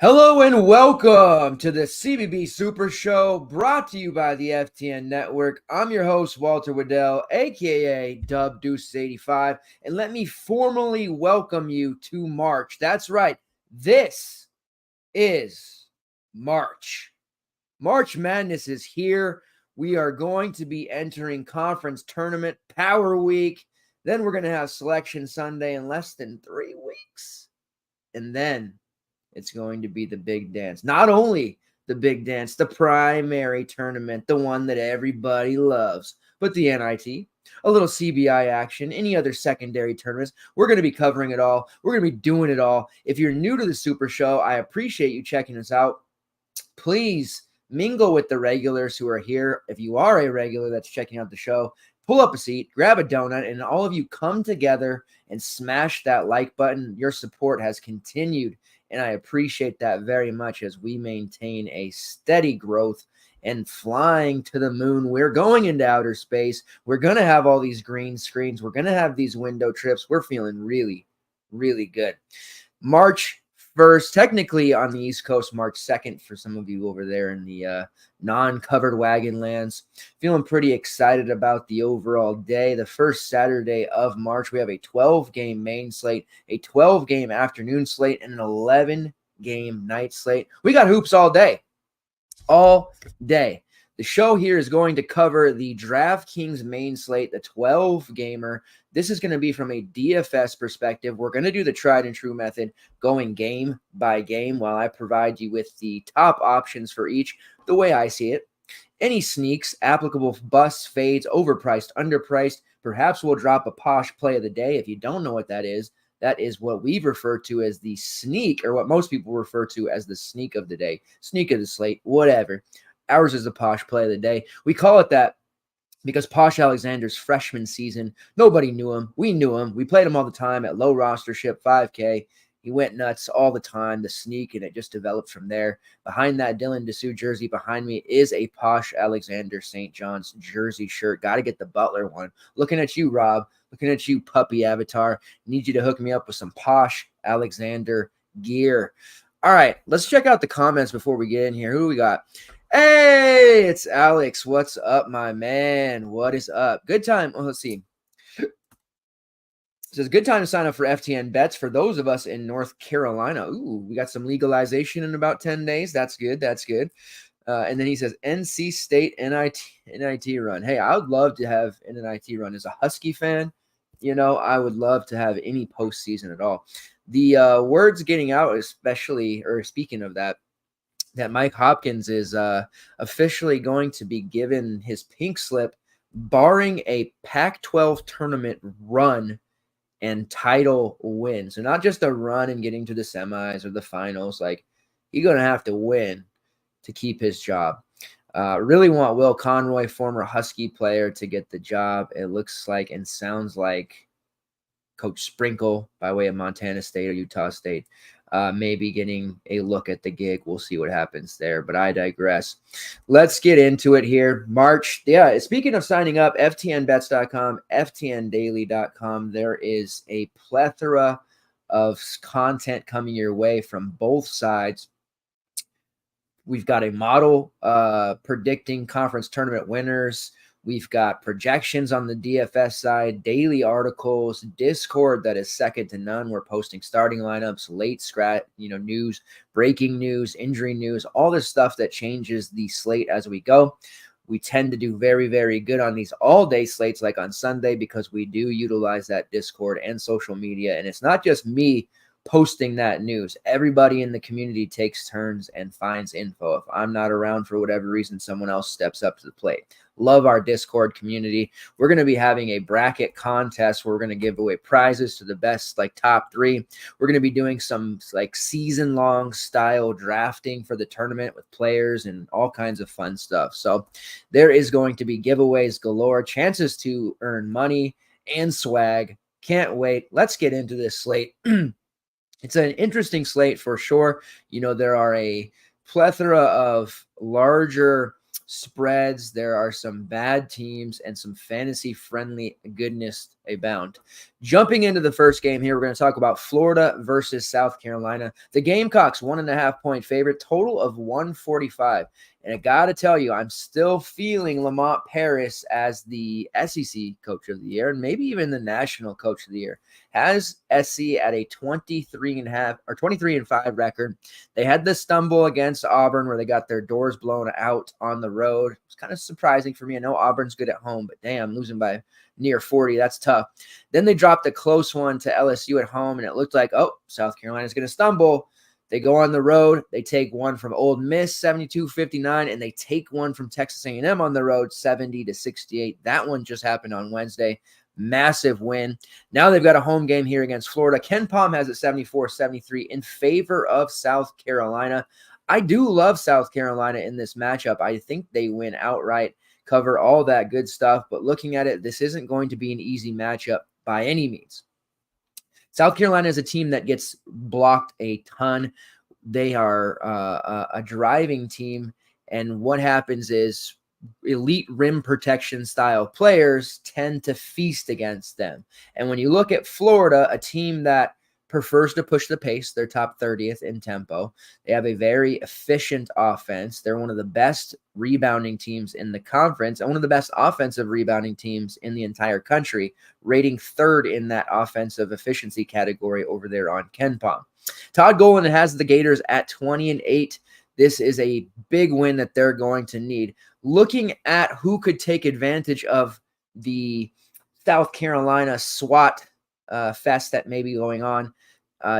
Hello and welcome to the CBB Super Show brought to you by the FTN Network. I'm your host, Walter Waddell, aka Dub Deuce 85, and let me formally welcome you to March. That's right, this is March. March Madness is here. We are going to be entering conference tournament Power Week. Then we're going to have Selection Sunday in less than 3 weeks. And then it's going to be the big dance. Not only the big dance, the primary tournament, the one that everybody loves, but the NIT, a little CBI action, any other secondary tournaments. We're going to be covering it all. We're going to be doing it all. If you're new to the Super Show, I appreciate you checking us out. Please mingle with the regulars who are here. If you are a regular that's checking out the show, pull up a seat, grab a donut, and all of you come together and smash that like button. Your support has continued, and I appreciate that very much as we maintain a steady growth and flying to the moon. We're going into outer space. We're going to have all these green screens. We're going to have these window trips. We're feeling really, really good. March 1st, technically on the East Coast, March 2nd for some of you over there in the non-covered wagon lands. Feeling pretty excited about the overall day. The first Saturday of March, we have a 12-game main slate, a 12-game afternoon slate, and an 11-game night slate. We got hoops all day. All day. The show here is going to cover the DraftKings main slate, the 12-gamer. This is going to be from a DFS perspective. We're going to do the tried and true method, going game by game, while I provide you with the top options for each, the way I see it. Any sneaks, applicable busts, fades, overpriced, underpriced. Perhaps we'll drop a posh play of the day. If you don't know what that is what we've referred to as the sneak, or what most people refer to as the sneak of the day, sneak of the slate, whatever. Ours is a posh play of the day. We call it that because Posh Alexander's freshman season, nobody knew him. We knew him. We played him all the time at low rostership, 5K. He went nuts all the time, the sneak, and it just developed from there. Behind that Dylan Dessou jersey behind me is a Posh Alexander St. John's jersey shirt. Got to get the Butler one. Looking at you, Rob. Looking at you, puppy avatar. Need you to hook me up with some Posh Alexander gear. All right, let's check out the comments before we get in here. Who do we got? Hey, it's Alex. What's up, my man? What is up? Good time. Oh, let's see. It says good time to sign up for FTN bets for those of us in North Carolina. Ooh, we got some legalization in about 10 days. That's good. That's good. And then he says NC State NIT run. Hey, I would love to have an NIT run. As a Husky fan, I would love to have any postseason at all. The word's getting out, especially, or speaking of that Mike Hopkins is officially going to be given his pink slip, barring a Pac-12 tournament run and title win. So not just a run and getting to the semis or the finals. Like, he's going to have to win to keep his job. Really want Will Conroy, former Husky player, to get the job. It looks like and sounds like Coach Sprinkle, by way of Montana State or Utah State, maybe getting a look at the gig. We'll see what happens there, but I digress. Let's get into it here. March. Yeah, speaking of signing up, ftnbets.com, ftndaily.com, there is a plethora of content coming your way from both sides. We've got a model predicting conference tournament winners. We've got projections on the DFS side, daily articles, Discord that is second to none. We're posting starting lineups, late news, breaking news, injury news, all this stuff that changes the slate as we go. We tend to do very, very good on these all-day slates like on Sunday because we do utilize that Discord and social media. And it's not just me posting that news. Everybody in the community takes turns and finds info. If I'm not around for whatever reason, someone else steps up to the plate. Love our Discord community. We're going to be having a bracket contest where we're going to give away prizes to the best, top 3. We're going to be doing some season-long style drafting for the tournament with players and all kinds of fun stuff. So there is going to be giveaways galore, chances to earn money and swag. Can't wait. Let's get into this slate. It's an interesting slate for sure. There are a plethora of larger spreads. There are some bad teams and some fantasy-friendly goodness abound. Jumping into the first game here, we're going to talk about Florida versus South Carolina. The Gamecocks, 1.5-point favorite, total of 145. And I got to tell you, I'm still feeling Lamont Paris as the SEC Coach of the Year, and maybe even the National Coach of the Year. Has SC at a 23.5 record. They had the stumble against Auburn where they got their doors blown out on the road. It's kind of surprising for me. I know Auburn's good at home, but damn, losing by near 40, that's tough. Then they dropped a close one to LSU at home, and it looked like, oh, South Carolina's going to stumble. They go on the road. They take one from Ole Miss, 72-59, and they take one from Texas A&M on the road, 70-68. That one just happened on Wednesday. Massive win. Now they've got a home game here against Florida. Ken Palm has it 74-73 in favor of South Carolina. I do love South Carolina in this matchup. I think they win outright, cover all that good stuff. But looking at it, this isn't going to be an easy matchup by any means. South Carolina is a team that gets blocked a ton. They are a driving team. And what happens is elite rim protection style players tend to feast against them. And when you look at Florida, a team that prefers to push the pace, they're top 30th in tempo. They have a very efficient offense. They're one of the best rebounding teams in the conference and one of the best offensive rebounding teams in the entire country, rating third in that offensive efficiency category over there on KenPom. Todd Golden has the Gators at 20-8. This is a big win that they're going to need. Looking at who could take advantage of the South Carolina SWAT fest that may be going on.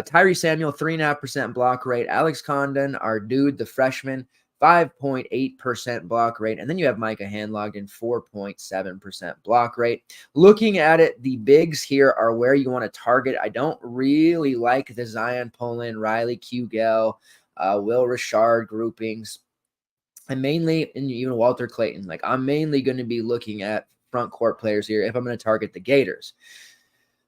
Tyree Samuel, 3.5% block rate. Alex Condon, our dude, the freshman, 5.8% block rate. And then you have Micah Handlogden, 4.7% block rate. Looking at it, the bigs here are where you want to target. I don't really like the Zion Poland, Riley Kugel, Will Richard groupings. I'm mainly, and even Walter Clayton, I'm mainly going to be looking at front court players here if I'm going to target the Gators.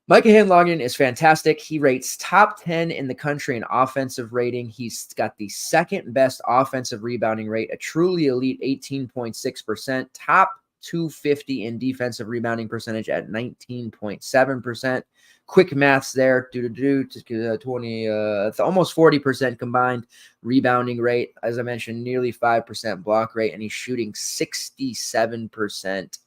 Micah Handlogden is fantastic. He rates top 10 in the country in offensive rating. He's got the second best offensive rebounding rate, a truly elite 18.6%, top 250 in defensive rebounding percentage at 19.7%. Quick maths there, 20, it's almost 40% combined rebounding rate. As I mentioned, nearly 5% block rate, and he's shooting 67%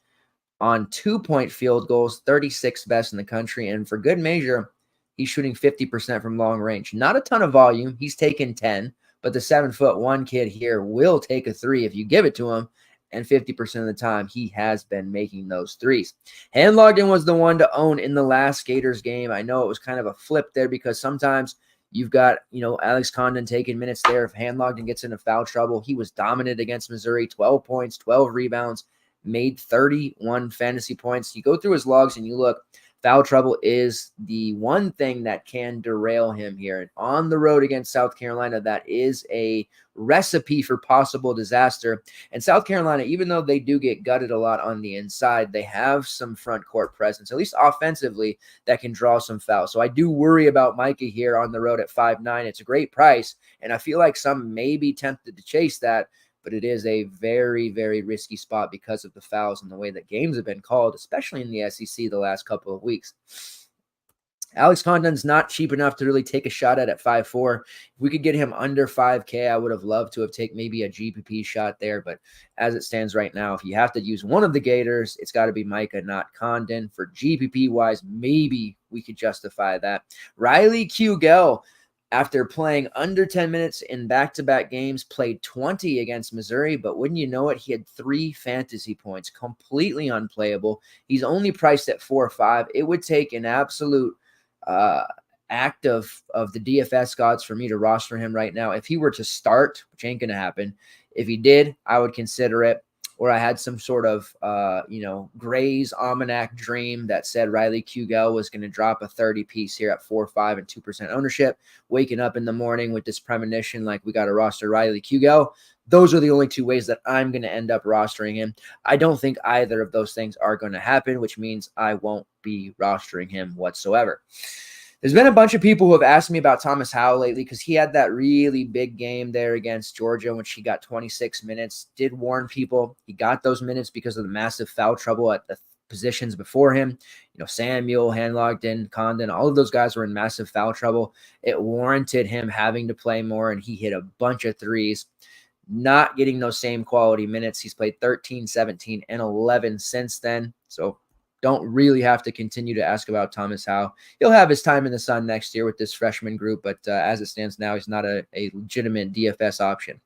on 2-point field goals, 36th best in the country. And for good measure, he's shooting 50% from long range. Not a ton of volume. He's taken 10, but the 7'1" kid here will take a three if you give it to him. And 50% of the time, he has been making those threes. Handlogden was the one to own in the last Gators game. I know it was kind of a flip there because sometimes you've got, Alex Condon taking minutes there. If Handlogden gets into foul trouble, he was dominant against Missouri, 12 points, 12 rebounds, made 31 fantasy points. You go through his logs and you look, foul trouble is the one thing that can derail him here. And on the road against South Carolina, that is a recipe for possible disaster. And South Carolina, even though they do get gutted a lot on the inside, they have some front court presence, at least offensively, that can draw some fouls. So I do worry about Micah here on the road at 5'9". It's a great price, and I feel like some may be tempted to chase that, but it is a very, very risky spot because of the fouls and the way that games have been called, especially in the SEC the last couple of weeks. Alex Condon's not cheap enough to really take a shot at 5'4". If we could get him under 5K, I would have loved to have taken maybe a GPP shot there. But as it stands right now, if you have to use one of the Gators, it's got to be Micah, not Condon. For GPP-wise, maybe we could justify that. Riley Kugel, after playing under 10 minutes in back-to-back games, played 20 against Missouri, but wouldn't you know it, he had 3 fantasy points, completely unplayable. He's only priced at 4.5. It would take an absolute act of the DFS gods for me to roster him right now. If he were to start, which ain't going to happen, if he did, I would consider it. Or I had some sort of, Gray's Almanac dream that said Riley Kugel was going to drop a 30-piece here at 4.5 and 2% ownership, waking up in the morning with this premonition like we got to roster Riley Kugel. Those are the only 2 ways that I'm going to end up rostering him. I don't think either of those things are going to happen, which means I won't be rostering him whatsoever. There's been a bunch of people who have asked me about Thomas Howell lately because he had that really big game there against Georgia in which he got 26 minutes. Did warn people he got those minutes because of the massive foul trouble at the positions before him. Samuel, Hanlogden, Condon, all of those guys were in massive foul trouble. It warranted him having to play more, and he hit a bunch of threes, not getting those same quality minutes. He's played 13, 17, and 11 since then. So don't really have to continue to ask about Thomas Howe. He'll have his time in the sun next year with this freshman group, but as it stands now, he's not a legitimate DFS option.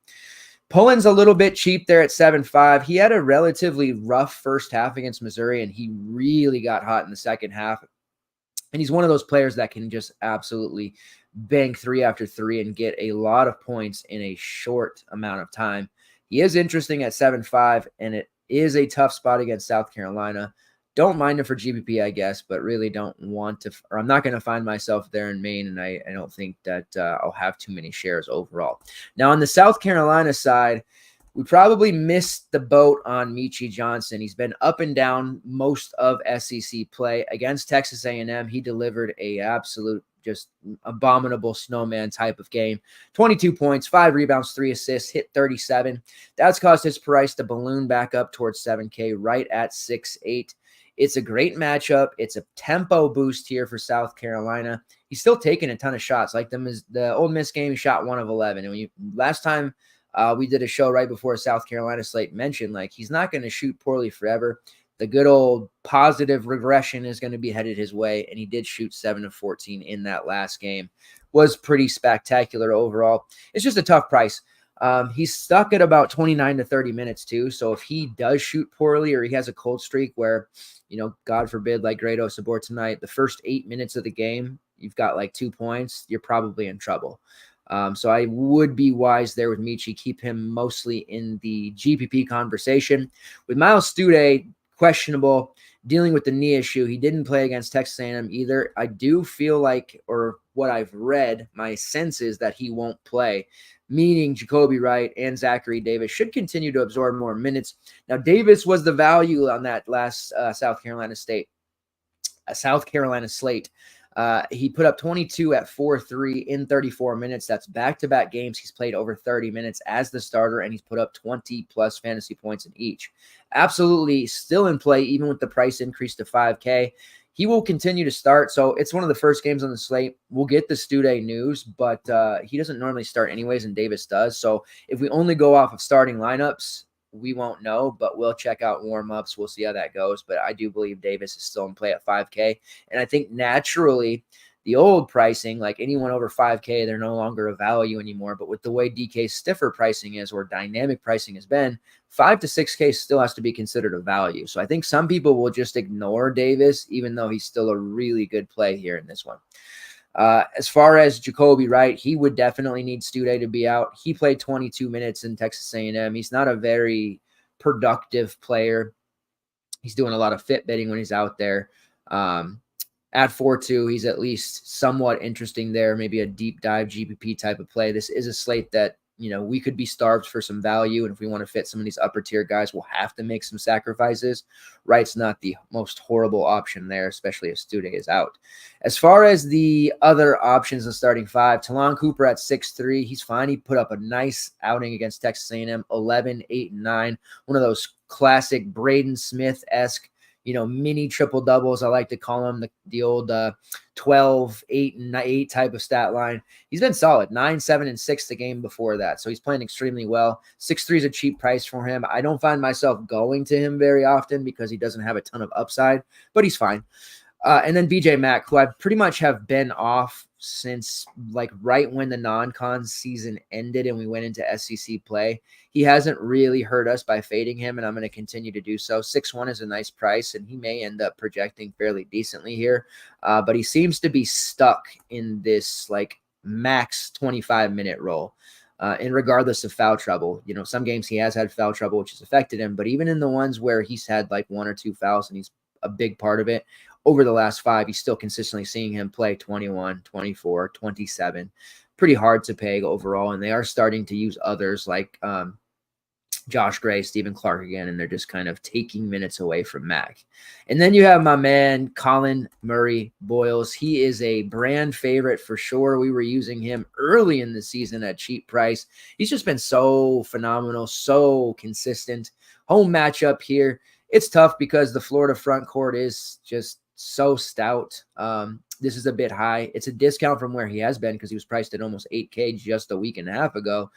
Pullen's a little bit cheap there at 7.5. He had a relatively rough first half against Missouri, and he really got hot in the second half. And he's one of those players that can just absolutely bang 3 after 3 and get a lot of points in a short amount of time. He is interesting at 7.5, and it is a tough spot against South Carolina. Don't mind him for GPP, I guess, but really don't want to, or I'm not going to find myself there in Maine, and I don't think that I'll have too many shares overall. Now, on the South Carolina side, we probably missed the boat on Meechie Johnson. He's been up and down most of SEC play. Against Texas A&M, he delivered a absolute just abominable snowman type of game. 22 points, 5 rebounds, 3 assists, hit 37. That's caused his price to balloon back up towards 7K, right at 6.8. It's a great matchup. It's a tempo boost here for South Carolina. He's still taking a ton of shots. Like the Ole Miss game, he shot 1 of 11. And last time we did a show right before South Carolina slate mentioned, like, he's not going to shoot poorly forever. The good old positive regression is going to be headed his way, and he did shoot 7 of 14 in that last game. Was pretty spectacular overall. It's just a tough price. He's stuck at about 29 to 30 minutes too. So if he does shoot poorly, or he has a cold streak where, God forbid, like Grado Sabor tonight, the first 8 minutes of the game, you've got like 2 points, you're probably in trouble. So I would be wise there with Meechie. Keep him mostly in the GPP conversation. With Miles Stude, questionable, dealing with the knee issue. He didn't play against Texas A&M either. I do feel like, or what I've read, my sense is that he won't play, meaning Jacoby Wright and Zachary Davis should continue to absorb more minutes. Now, Davis was the value on that last South Carolina slate. He put up 22 at 4.3 in 34 minutes. That's back-to-back games. He's played over 30 minutes as the starter, and he's put up 20-plus fantasy points in each. Absolutely still in play, even with the price increase to 5K. He will continue to start, so it's one of the first games on the slate. We'll get the Stude news, but he doesn't normally start anyways, and Davis does. So if we only go off of starting lineups, we won't know, but we'll check out warm-ups. We'll see how that goes. But I do believe Davis is still in play at 5K. And I think naturally the old pricing, like anyone over 5K, they're no longer a value anymore. But with the way DK's stiffer pricing is, or dynamic pricing has been, 5 to 6K still has to be considered a value. So I think some people will just ignore Davis, even though he's still a really good play here in this one. As far as Jacoby Wright, he would definitely need Stude to be out. He played 22 minutes in Texas A&M. He's not a very productive player. He's doing a lot of fit betting when he's out there. At 4.2, he's at least somewhat interesting there, maybe a deep dive GPP type of play. This is a slate that, we could be starved for some value. And if we want to fit some of these upper tier guys, we'll have to make some sacrifices. Wright's not the most horrible option there, especially if Stude is out. As far as the other options in starting 5, Talon Cooper at 6.3, he's fine. He put up a nice outing against Texas A&M, 11, 8, and 9. One of those classic Braden Smith-esque, mini triple doubles. I like to call him the old 12, 8, and 8 type of stat line. He's been solid, 9, 7, and 6 the game before that. So he's playing extremely well. 6.3 is a cheap price for him. I don't find myself going to him very often because he doesn't have a ton of upside, but he's fine. And then BJ Mack, who I pretty much have been off since like right when the non-con season ended and we went into SEC play. He hasn't really hurt us by fading him, and I'm going to continue to do so. 6.1 is a nice price, and he may end up projecting fairly decently here. But he seems to be stuck in this like max 25-minute role. And regardless of foul trouble, some games he has had foul trouble, which has affected him. But even in the ones where he's had like 1 or 2 fouls and he's a big part of it, over the last 5, he's still consistently seeing him play 21, 24, 27. Pretty hard to peg overall. And they are starting to use others like Josh Gray, Stephen Clark again, and they're just kind of taking minutes away from Mac. And then you have my man, Colin Murray Boyles. He is a brand favorite for sure. We were using him early in the season at cheap price. He's just been so phenomenal, so consistent. Home matchup here. it's tough because the Florida front court is just so stout. This is a bit high. It's a discount from where he has been because he was priced at almost 8K just a week and a half ago.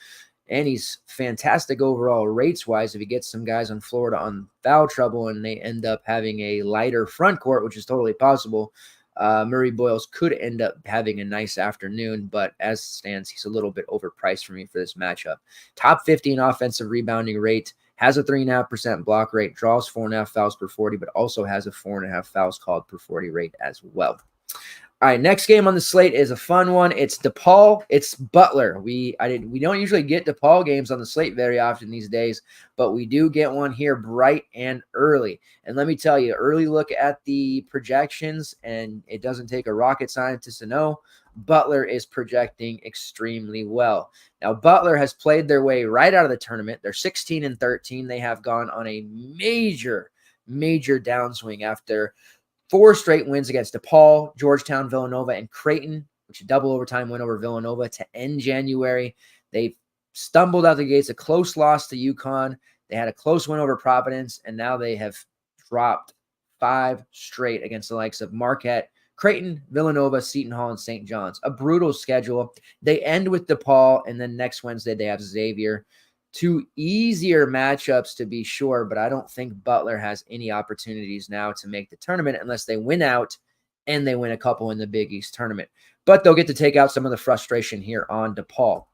And he's fantastic overall rates-wise if he gets some guys on Florida on foul trouble and they end up having a lighter front court, which is totally possible. Murray Boyles could end up having a nice afternoon, but as it stands, he's a little bit overpriced for me for this matchup. Top 15 offensive rebounding rate, has a 3.5% block rate, draws 4.5 fouls per 40, but also has a 4.5 fouls called per 40 rate as well. All right, next game on the slate is a fun one. It's DePaul. It's Butler. We don't usually get DePaul games on the slate very often these days, but we do get one here bright and early. And let me tell you, early look at the projections, and it doesn't take a rocket scientist to know, Butler is projecting extremely well. Now, Butler has played their way right out of the tournament. They're 16-13. They have gone on a major downswing after 4 straight wins against DePaul, Georgetown, Villanova, and Creighton, which is a double overtime win over Villanova to end January. They stumbled out the gates, a close loss to UConn. They had a close win over Providence, and now they have dropped 5 straight against the likes of Marquette, Creighton, Villanova, Seton Hall, and St. John's. A brutal schedule. They end with DePaul, and then next Wednesday they have Xavier. 2 easier matchups to be sure, but I don't think Butler has any opportunities now to make the tournament unless they win out and they win a couple in the Big East tournament. But they'll get to take out some of the frustration here on DePaul.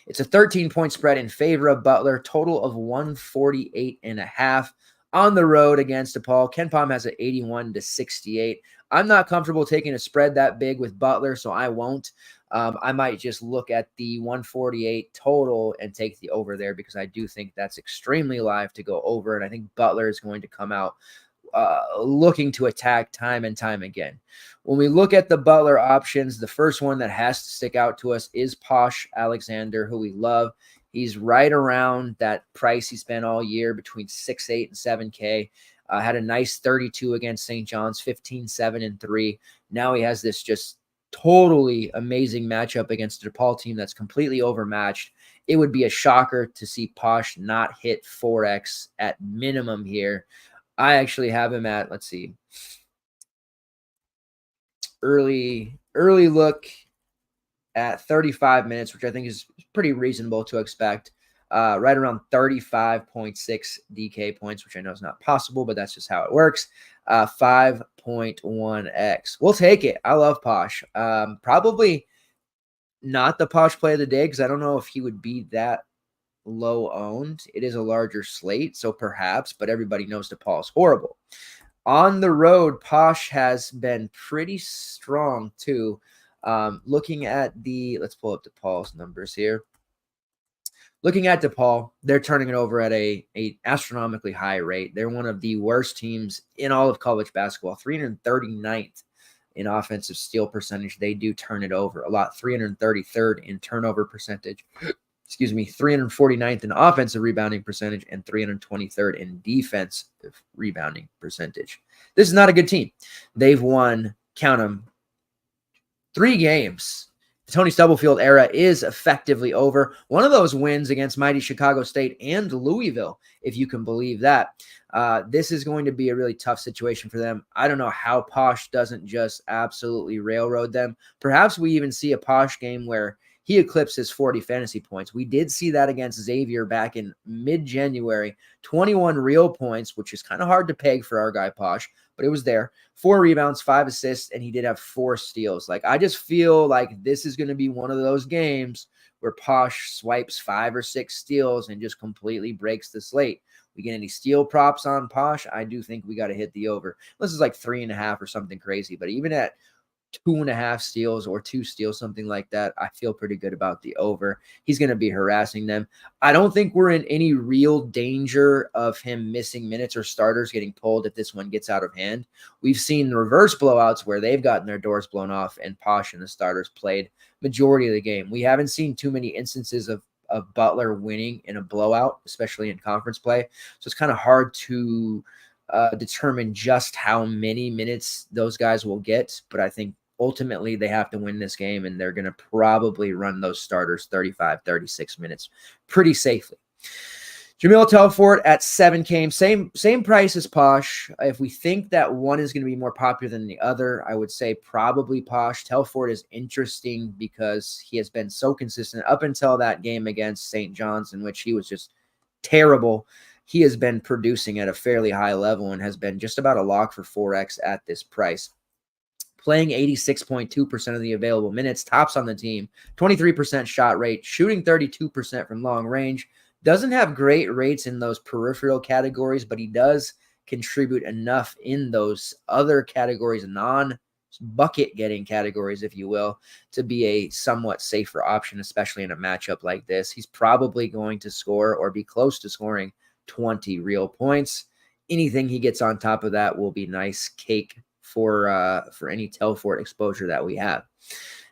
It's a 13-point spread in favor of Butler, total of 148.5 on the road against DePaul. KenPom has an 81-68. I'm not comfortable taking a spread that big with Butler, so I won't. I might just look at the 148 total and take the over there because I do think that's extremely live to go over, and I think Butler is going to come out looking to attack time and time again. When we look at the Butler options, the first one that has to stick out to us is Posh Alexander, who we love. He's right around that price he spent all year, between 6.8 and 7K. Had a nice 32 against St. John's, 15, 7, and 3. Now he has this just totally amazing matchup against a DePaul team that's completely overmatched. It would be a shocker to see Posh not hit 4X at minimum here. I actually have him at, let's see, early look at 35 minutes, which I think is pretty reasonable to expect. Right around 35.6 DK points, which I know is not possible, but that's just how it works. 5.1x. We'll take it. I love Posh. Probably not the Posh play of the day because I don't know if he would be that low owned. It is a larger slate, so perhaps, but everybody knows DePaul is horrible. On the road, Posh has been pretty strong too. Looking at let's pull up DePaul's numbers here. Looking at DePaul, they're turning it over at a astronomically high rate. They're one of the worst teams in all of college basketball, 339th in offensive steal percentage. They do turn it over a lot, 333rd in turnover percentage. 349th in offensive rebounding percentage and 323rd in defensive rebounding percentage. This is not a good team. They've won, count them, 3 games. The Tony Stubblefield era is effectively over. One of those wins against mighty Chicago State and Louisville, if you can believe that. This is going to be a really tough situation for them. I don't know how Posh doesn't just absolutely railroad them. Perhaps we even see a Posh game where he eclipses 40 fantasy points. We did see that against Xavier back in mid-January. 21 real points, which is kind of hard to peg for our guy Posh, but it was there. 4 rebounds, 5 assists, and he did have 4 steals. Like, I just feel like this is going to be one of those games where Posh swipes 5 or 6 steals and just completely breaks the slate. We get any steal props on Posh, I do think we got to hit the over. This is like 3.5 or something crazy, but even at 2.5 steals or 2 steals, something like that, I feel pretty good about the over. He's going to be harassing them. I don't think we're in any real danger of him missing minutes or starters getting pulled if this one gets out of hand. We've seen reverse blowouts where they've gotten their doors blown off and Posh and the starters played majority of the game. We haven't seen too many instances of Butler winning in a blowout, especially in conference play. So it's kind of hard to determine just how many minutes those guys will get, but I think ultimately they have to win this game, and they're going to probably run those starters 35, 36 minutes pretty safely. Jamil Telfort at 7K, same price as Posh. If we think that one is going to be more popular than the other, I would say probably Posh. Telfort is interesting because he has been so consistent up until that game against St. John's, in which he was just terrible. He has been producing at a fairly high level and has been just about a lock for 4X at this price. Playing 86.2% of the available minutes, tops on the team, 23% shot rate, shooting 32% from long range. Doesn't have great rates in those peripheral categories, but he does contribute enough in those other categories, non-bucket getting categories, if you will, to be a somewhat safer option, especially in a matchup like this. He's probably going to score or be close to scoring 20 real points. Anything he gets on top of that will be nice cake for any Telfort exposure that we have.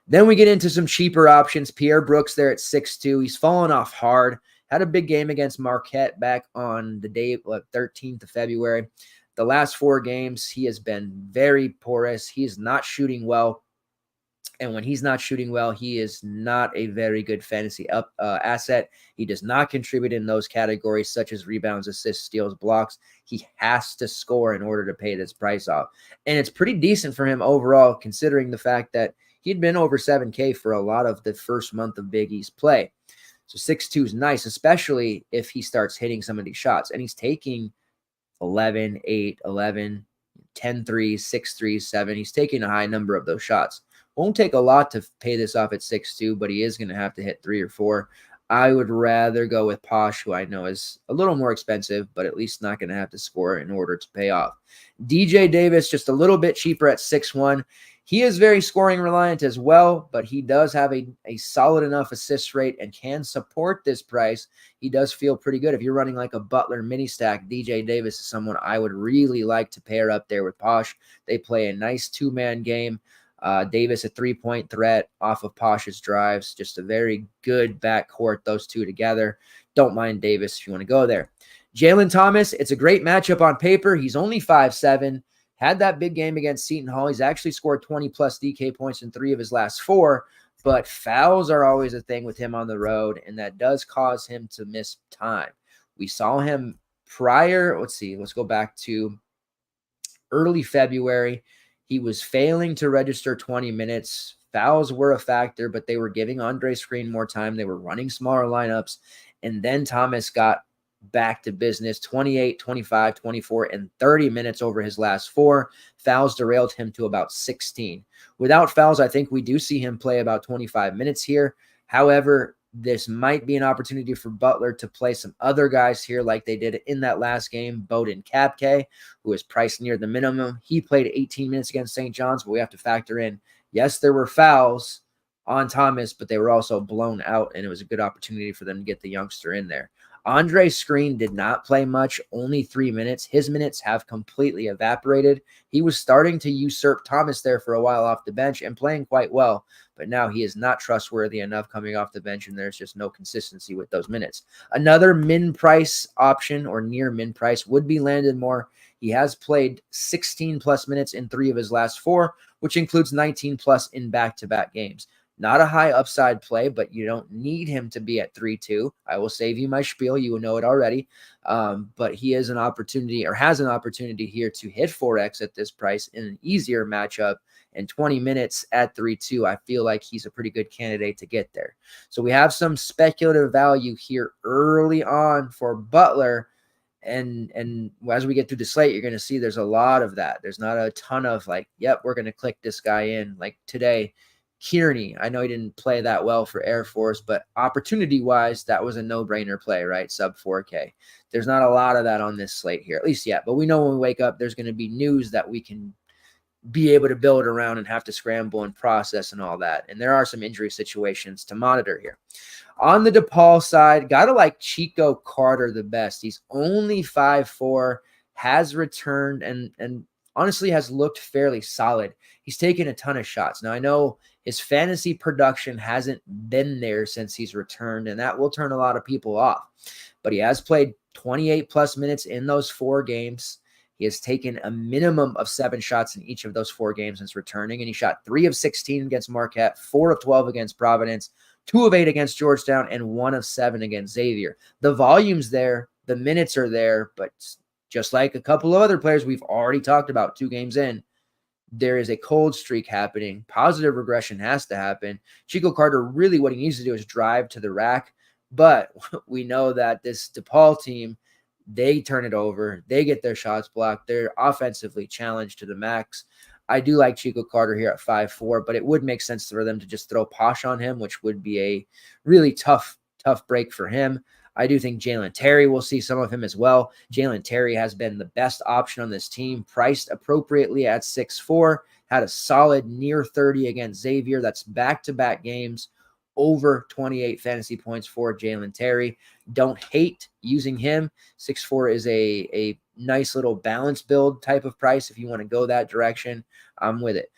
Then we get into some cheaper options. Pierre Brooks there at 6'2". He's fallen off hard. Had a big game against Marquette back on the day, 13th of February. The last 4 games, he has been very porous. He is not shooting well. And when he's not shooting well, he is not a very good fantasy asset. He does not contribute in those categories such as rebounds, assists, steals, blocks. He has to score in order to pay this price off. And it's pretty decent for him overall, considering the fact that he'd been over 7K for a lot of the first month of Big East play. So 6'2" is nice, especially if he starts hitting some of these shots. And he's taking 11, 8, 11, 10 threes, 6 threes, 7. He's taking a high number of those shots. Won't take a lot to pay this off at 6'2", but he is going to have to hit 3 or 4. I would rather go with Posh, who I know is a little more expensive, but at least not going to have to score in order to pay off. DJ Davis, just a little bit cheaper at 6'1". He is very scoring reliant as well, but he does have a solid enough assist rate and can support this price. He does feel pretty good. If you're running like a Butler mini stack, DJ Davis is someone I would really like to pair up there with Posh. They play a nice 2-man game. Davis, a 3-point threat off of Posh's drives. Just a very good backcourt, those two together. Don't mind Davis if you want to go there. Jalen Thomas, it's a great matchup on paper. He's only 5'7". Had that big game against Seton Hall. He's actually scored 20-plus DK points in 3 of his last 4, but fouls are always a thing with him on the road, and that does cause him to miss time. We saw him prior, let's go back to early February. He was failing to register 20 minutes. Fouls were a factor, but they were giving Andre Screen more time. They were running smaller lineups, and then Thomas got back to business, 28, 25, 24, and 30 minutes over his last 4. Fouls derailed him to about 16. Without fouls, I think we do see him play about 25 minutes here. However, this might be an opportunity for Butler to play some other guys here like they did in that last game. Bowden Kapke, who is priced near the minimum. He played 18 minutes against St. John's, but we have to factor in, yes, there were fouls on Thomas, but they were also blown out, and it was a good opportunity for them to get the youngster in there. Andre Screen did not play much, only 3 minutes. His minutes have completely evaporated. He was starting to usurp Thomas there for a while off the bench and playing quite well, but now he is not trustworthy enough coming off the bench, and there's just no consistency with those minutes. Another min price option or near min price would be Landon Moore. He has played 16-plus minutes in 3 of his last 4, which includes 19-plus in back-to-back games. Not a high upside play, but you don't need him to be at 3-2. I will save you my spiel. You will know it already. But he is an opportunity or has an opportunity here to hit 4X at this price in an easier matchup. And 20 minutes at 3-2, I feel like he's a pretty good candidate to get there. So we have some speculative value here early on for Butler. And as we get through the slate, you're going to see there's a lot of that. There's not a ton of like, yep, we're going to click this guy in. Like today, Kearney, I know he didn't play that well for Air Force, but opportunity-wise, that was a no-brainer play, right? Sub 4K. There's not a lot of that on this slate here, at least yet. But we know when we wake up, there's going to be news that we can be able to build around and have to scramble and process and all that. And there are some injury situations to monitor here. On the DePaul side, got to like Chico Carter the best. He's only 5'4", has returned, and honestly has looked fairly solid. He's taken a ton of shots. Now, I know his fantasy production hasn't been there since he's returned, and that will turn a lot of people off. But he has played 28-plus minutes in those 4 games. He has taken a minimum of 7 shots in each of those 4 games since returning, and he shot 3 of 16 against Marquette, 4 of 12 against Providence, 2 of 8 against Georgetown, and 1 of 7 against Xavier. The volume's there, The minutes are there, but just like a couple of other players we've already talked about 2 games in, there is a cold streak happening. Positive regression has to happen. Chico Carter, really what he needs to do is drive to the rack. But we know that this DePaul team, they turn it over. They get their shots blocked. They're offensively challenged to the max. I do like Chico Carter here at 5'4", but it would make sense for them to just throw Posh on him, which would be a really tough break for him. I do think Jalen Terry will see some of him as well. Jalen Terry has been the best option on this team, priced appropriately at 6'4", had a solid near 30 against Xavier. That's back-to-back games, over 28 fantasy points for Jalen Terry. Don't hate using him. 6'4" is a nice little balance build type of price. If you want to go that direction, I'm with it.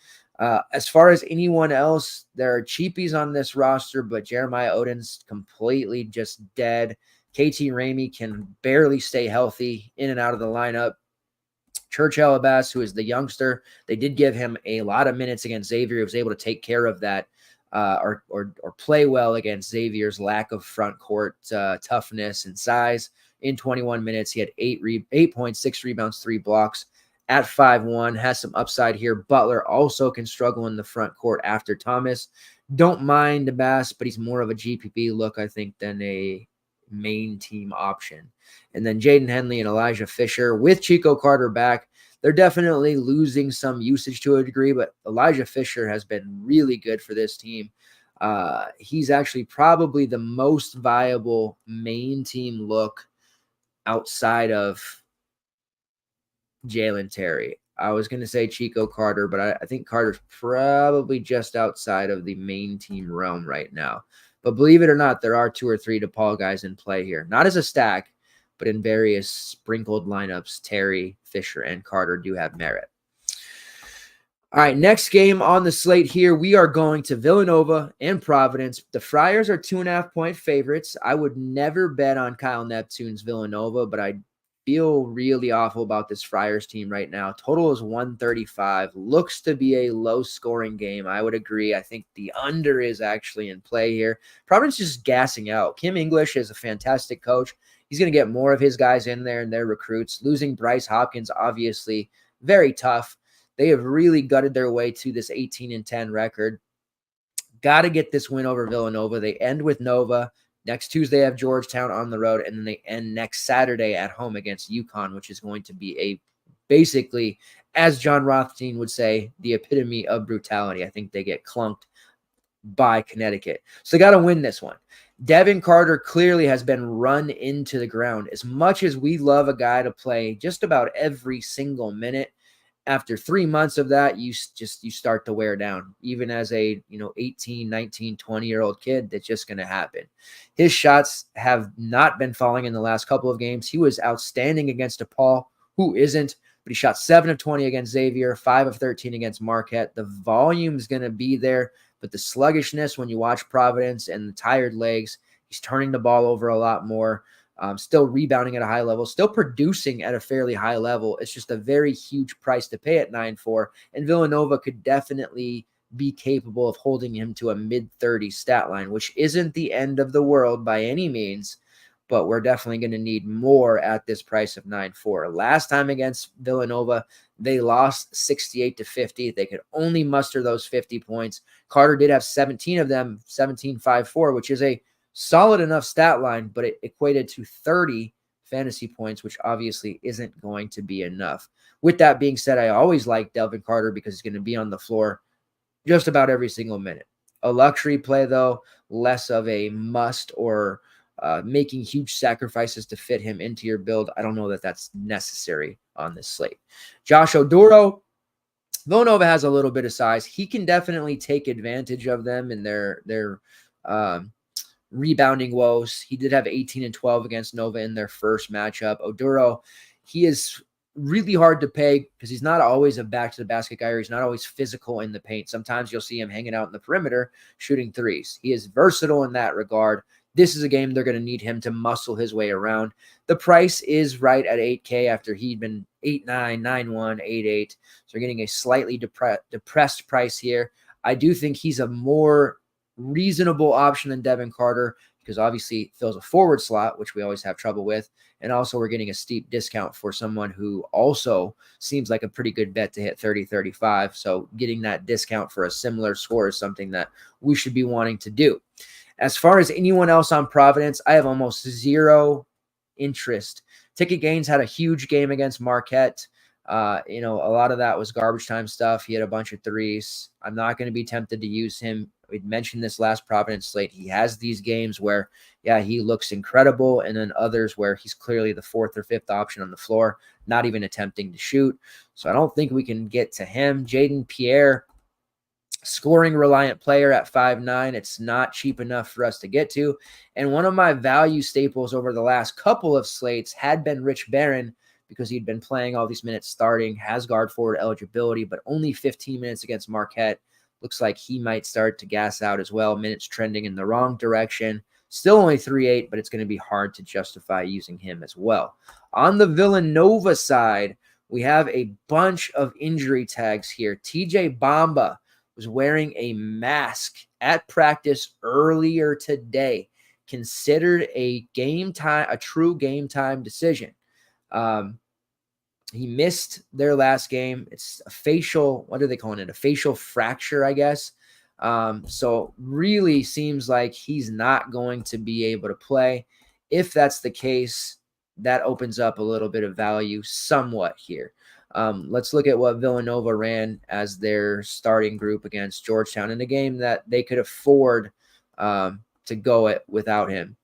As far as anyone else, there are cheapies on this roster, but Jeremiah Odin's completely just dead. KT Ramey can barely stay healthy, in and out of the lineup. Church Alabas, who is the youngster, they did give him a lot of minutes against Xavier. He was able to take care of that or play well against Xavier's lack of front court toughness and size. In 21 minutes, he had 8 points, 6 rebounds, 3 blocks. At 5'1", has some upside here. Butler also can struggle in the front court after Thomas. Don't mind the Bass, but he's more of a GPP look, I think, than a main team option. And then Jaden Henley and Elijah Fisher with Chico Carter back. They're definitely losing some usage to a degree, but Elijah Fisher has been really good for this team. He's actually probably the most viable main team look outside of Jalen Terry. I was going to say Chico Carter, but I think Carter's probably just outside of the main team realm right now. But believe it or not, there are 2 or 3 DePaul guys in play here. Not as a stack, but in various sprinkled lineups, Terry, Fisher, and Carter do have merit. All right, next game on the slate here, we are going to Villanova and Providence. The Friars are 2.5-point favorites. I would never bet on Kyle Neptune's Villanova, but I feel really awful about this Friars team right now. Total is 135. Looks to be a low-scoring game. I would agree. I think the under is actually in play here. Providence is just gassing out. Kim English is a fantastic coach. He's going to get more of his guys in there and their recruits. Losing Bryce Hopkins, obviously, very tough. They have really gutted their way to this 18-10 record. Got to get this win over Villanova. They end with Nova. Next Tuesday, they have Georgetown on the road, and then they end next Saturday at home against UConn, which is going to be basically, as John Rothstein would say, the epitome of brutality. I think they get clunked by Connecticut. So they got to win this one. Devin Carter clearly has been run into the ground. As much as we love a guy to play just about every single minute, after 3 months of that, you start to wear down. Even as a 18, 19, 20-year-old kid, that's just going to happen. His shots have not been falling in the last couple of games. He was outstanding against DePaul, who isn't, but he shot 7 of 20 against Xavier, 5 of 13 against Marquette. The volume is going to be there, but the sluggishness when you watch Providence and the tired legs, he's turning the ball over a lot more. Still rebounding at a high level, still producing at a fairly high level. It's just a very huge price to pay at 9.4, and Villanova could definitely be capable of holding him to a mid-30 stat line, which isn't the end of the world by any means, but we're definitely going to need more at this price of 9.4. Last time against Villanova, they lost 68-50. They could only muster those 50 points. Carter did have 17 of them, 17.54, which is a solid enough stat line, but it equated to 30 fantasy points, which obviously isn't going to be enough. With that being said, I always like Delvin Carter because he's going to be on the floor just about every single minute. A luxury play, though, less of a must or making huge sacrifices to fit him into your build. I don't know that that's necessary on this slate. Josh Oduro, Villanova has a little bit of size. He can definitely take advantage of them in their rebounding woes. He did have 18 and 12 against Nova in their first matchup. Oduro, he is really hard to pay because he's not always a back-to-the-basket guy, or he's not always physical in the paint. Sometimes you'll see him hanging out in the perimeter shooting threes. He is versatile in that regard. This is a game they're going to need him to muscle his way around. The price is right at $8K after he'd been 8.9, 9.1, 8.8. So you're getting a slightly depressed price here. I do think he's a more reasonable option than Devin Carter. because obviously it fills a forward slot, which we always have trouble with. And also we're getting a steep discount for someone who also seems like a pretty good bet to hit 30, 35. So getting that discount for a similar score is something that we should be wanting to do. As far as anyone else on Providence, I have almost zero interest. Ticket Gaines had a huge game against Marquette. A lot of that was garbage time stuff. He had a bunch of threes. I'm not going to be tempted to use him. We mentioned this last Providence slate. He has these games where, he looks incredible, and then others where he's clearly the fourth or fifth option on the floor, not even attempting to shoot. So I don't think we can get to him. Jaden Pierre, scoring reliant player at 5'9". It's not cheap enough for us to get to. And one of my value staples over the last couple of slates had been Rich Barron, because he'd been playing all these minutes starting, has guard forward eligibility, but only 15 minutes against Marquette. Looks like he might start to gas out as well. Minutes trending in the wrong direction. Still only 3.8, but it's going to be hard to justify using him as well. On the Villanova side, we have a bunch of injury tags here. TJ Bamba was wearing a mask at practice earlier today. Considered a true game time decision. He missed their last game. It's a facial, what are they calling it? A facial fracture, I guess. So really seems like he's not going to be able to play. If that's the case, that opens up a little bit of value somewhat here. Let's look at what Villanova ran as their starting group against Georgetown in a game that they could afford to go it without him.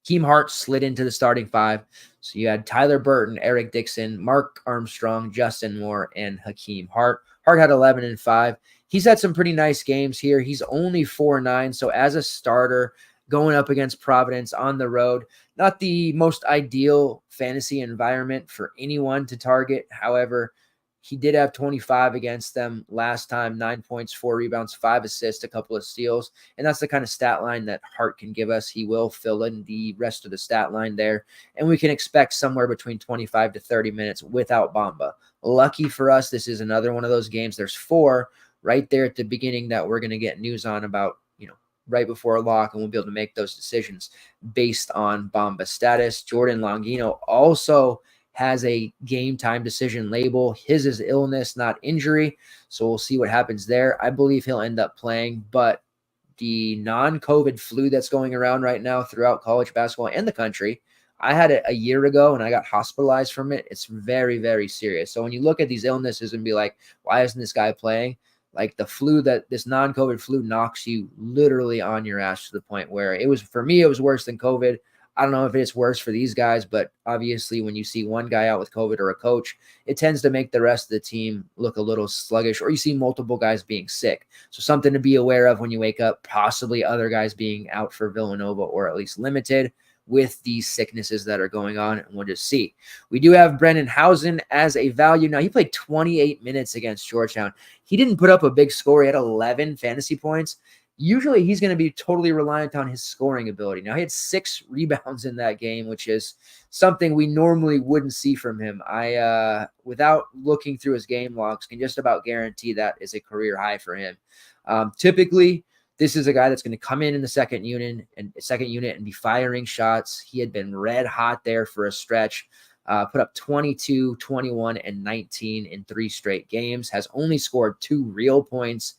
Hakeem Hart slid into the starting five. So you had Tyler Burton, Eric Dixon, Mark Armstrong, Justin Moore, and Hakeem Hart. Hart had 11 and 5. He's had some pretty nice games here. He's only 4-9. So as a starter, going up against Providence on the road, not the most ideal fantasy environment for anyone to target. However, he did have 25 against them last time, 9 points, 4 rebounds, 5 assists, a couple of steals. And that's the kind of stat line that Hart can give us. He will fill in the rest of the stat line there. And we can expect somewhere between 25 to 30 minutes without Bamba. Lucky for us, this is another one of those games. There's 4 right there at the beginning that we're going to get news on about, right before a lock, and we'll be able to make those decisions based on Bamba's status. Jordan Longino also has a game time decision label. His is illness, not injury. So we'll see what happens there. I believe he'll end up playing, but the non-COVID flu that's going around right now throughout college basketball and the country, I had it a year ago and I got hospitalized from it. It's very, very serious. So when you look at these illnesses and be like, why isn't this guy playing? Like the flu, that this non-COVID flu knocks you literally on your ass to the point where for me, it was worse than COVID. I don't know if it's worse for these guys, but obviously when you see one guy out with COVID or a coach, it tends to make the rest of the team look a little sluggish, or you see multiple guys being sick. So something to be aware of when you wake up, possibly other guys being out for Villanova or at least limited with these sicknesses that are going on, and we'll just see. We do have Brennan Housen as a value. Now, he played 28 minutes against Georgetown. He didn't put up a big score. He had 11 fantasy points. Usually he's going to be totally reliant on his scoring ability. Now, he had 6 rebounds in that game, which is something we normally wouldn't see from him. I, without looking through his game logs, can just about guarantee that is a career high for him. Typically, this is a guy that's going to come in the second unit and be firing shots. He had been red hot there for a stretch, put up 22, 21, and 19 in 3 straight games, has only scored 2 real points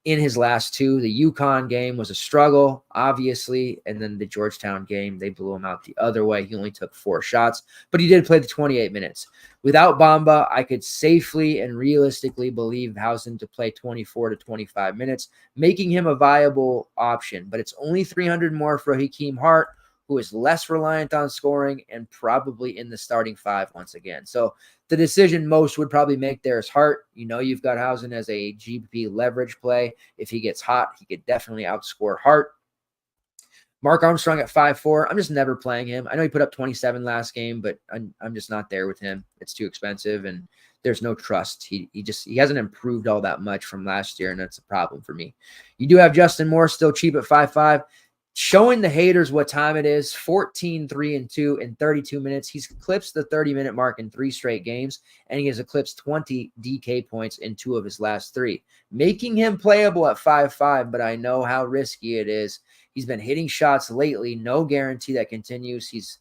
in his last 2. The UConn game was a struggle, obviously, and then the Georgetown game, they blew him out the other way. He only took 4 shots, but he did play the 28 minutes. Without Bamba, I could safely and realistically believe Housen to play 24 to 25 minutes, making him a viable option, but it's only 300 more for Hakeem Hart, who is less reliant on scoring and probably in the starting 5 once again. So the decision most would probably make there is Hart. You've got Housen as a GPP leverage play. If he gets hot, he could definitely outscore Hart. Mark Armstrong at 5'4". I'm just never playing him. I know he put up 27 last game, but I'm just not there with him. It's too expensive, and there's no trust. He hasn't improved all that much from last year, and that's a problem for me. You do have Justin Moore still cheap at 5'5". Showing the haters what time it is, 14, 3, and 2 in 32 minutes. He's eclipsed the 30-minute mark in 3 straight games, and he has eclipsed 20 DK points in 2 of his last 3, making him playable at 5'5", but I know how risky it is. He's been hitting shots lately. No guarantee that continues. He's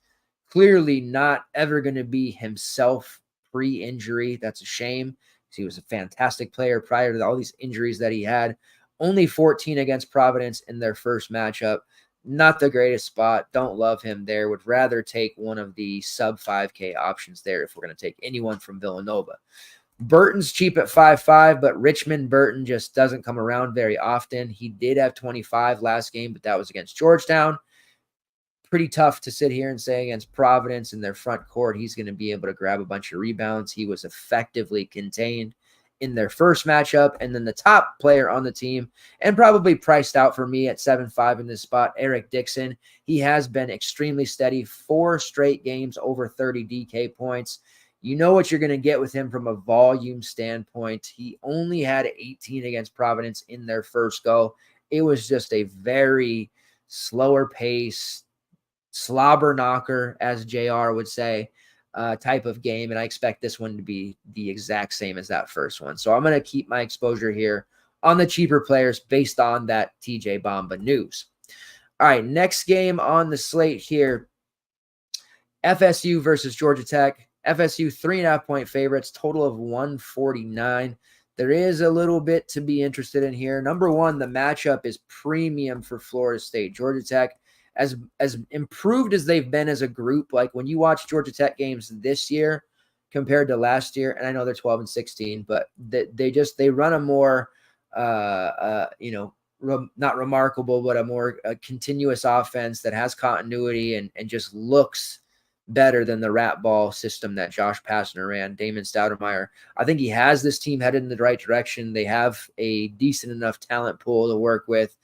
clearly not ever going to be himself pre-injury. That's a shame. He was a fantastic player prior to all these injuries that he had. Only 14 against Providence in their first matchup. Not the greatest spot. Don't love him there. Would rather take one of the sub 5K options there if we're going to take anyone from Villanova. Burton's cheap at 5.5, but Richmond Burton just doesn't come around very often. He did have 25 last game, but that was against Georgetown. Pretty tough to sit here and say against Providence in their front court he's going to be able to grab a bunch of rebounds. He was effectively contained in their first matchup. And then the top player on the team, and probably priced out for me at 7.5 in this spot, Eric Dixon. He has been extremely steady, 4 straight games over 30 DK points. You know what you're going to get with him from a volume standpoint. He only had 18 against Providence in their first go. It was just a very slower pace, slobber knocker, as JR would say, type of game. And I expect this one to be the exact same as that first one. So I'm going to keep my exposure here on the cheaper players based on that TJ Bamba news. All right, next game on the slate here, FSU versus Georgia Tech. FSU 3.5-point favorites, total of 149. There is a little bit to be interested in here. Number one, the matchup is premium for Florida State. Georgia Tech, as improved as they've been as a group, like when you watch Georgia Tech games this year compared to last year, and I know they're 12-16, but they run a more not remarkable, but a more continuous offense that has continuity and just looks better than the rat ball system that Josh Pastner ran. Damon Stoudemire, I think he has this team headed in the right direction. They have a decent enough talent pool to work with.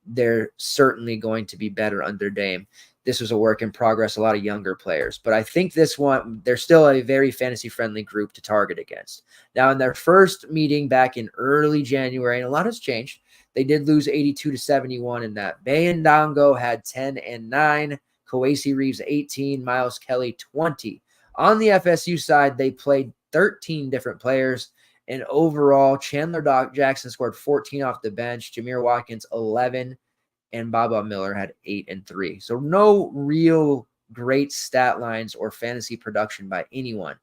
They're certainly going to be better under Dame. This was a work in progress, a lot of younger players. But I think this one, they're still a very fantasy-friendly group to target against. Now, in their first meeting back in early January, and a lot has changed, they did lose 82-71 in that. Bayandongo had 10 and 9. Kawasi Reeves 18, Miles Kelly 20. On the FSU side, they played 13 different players, and overall, Chandler Jackson scored 14 off the bench, Jameer Watkins 11, and Baba Miller had 8 and 3. So no real great stat lines or fantasy production by anyone,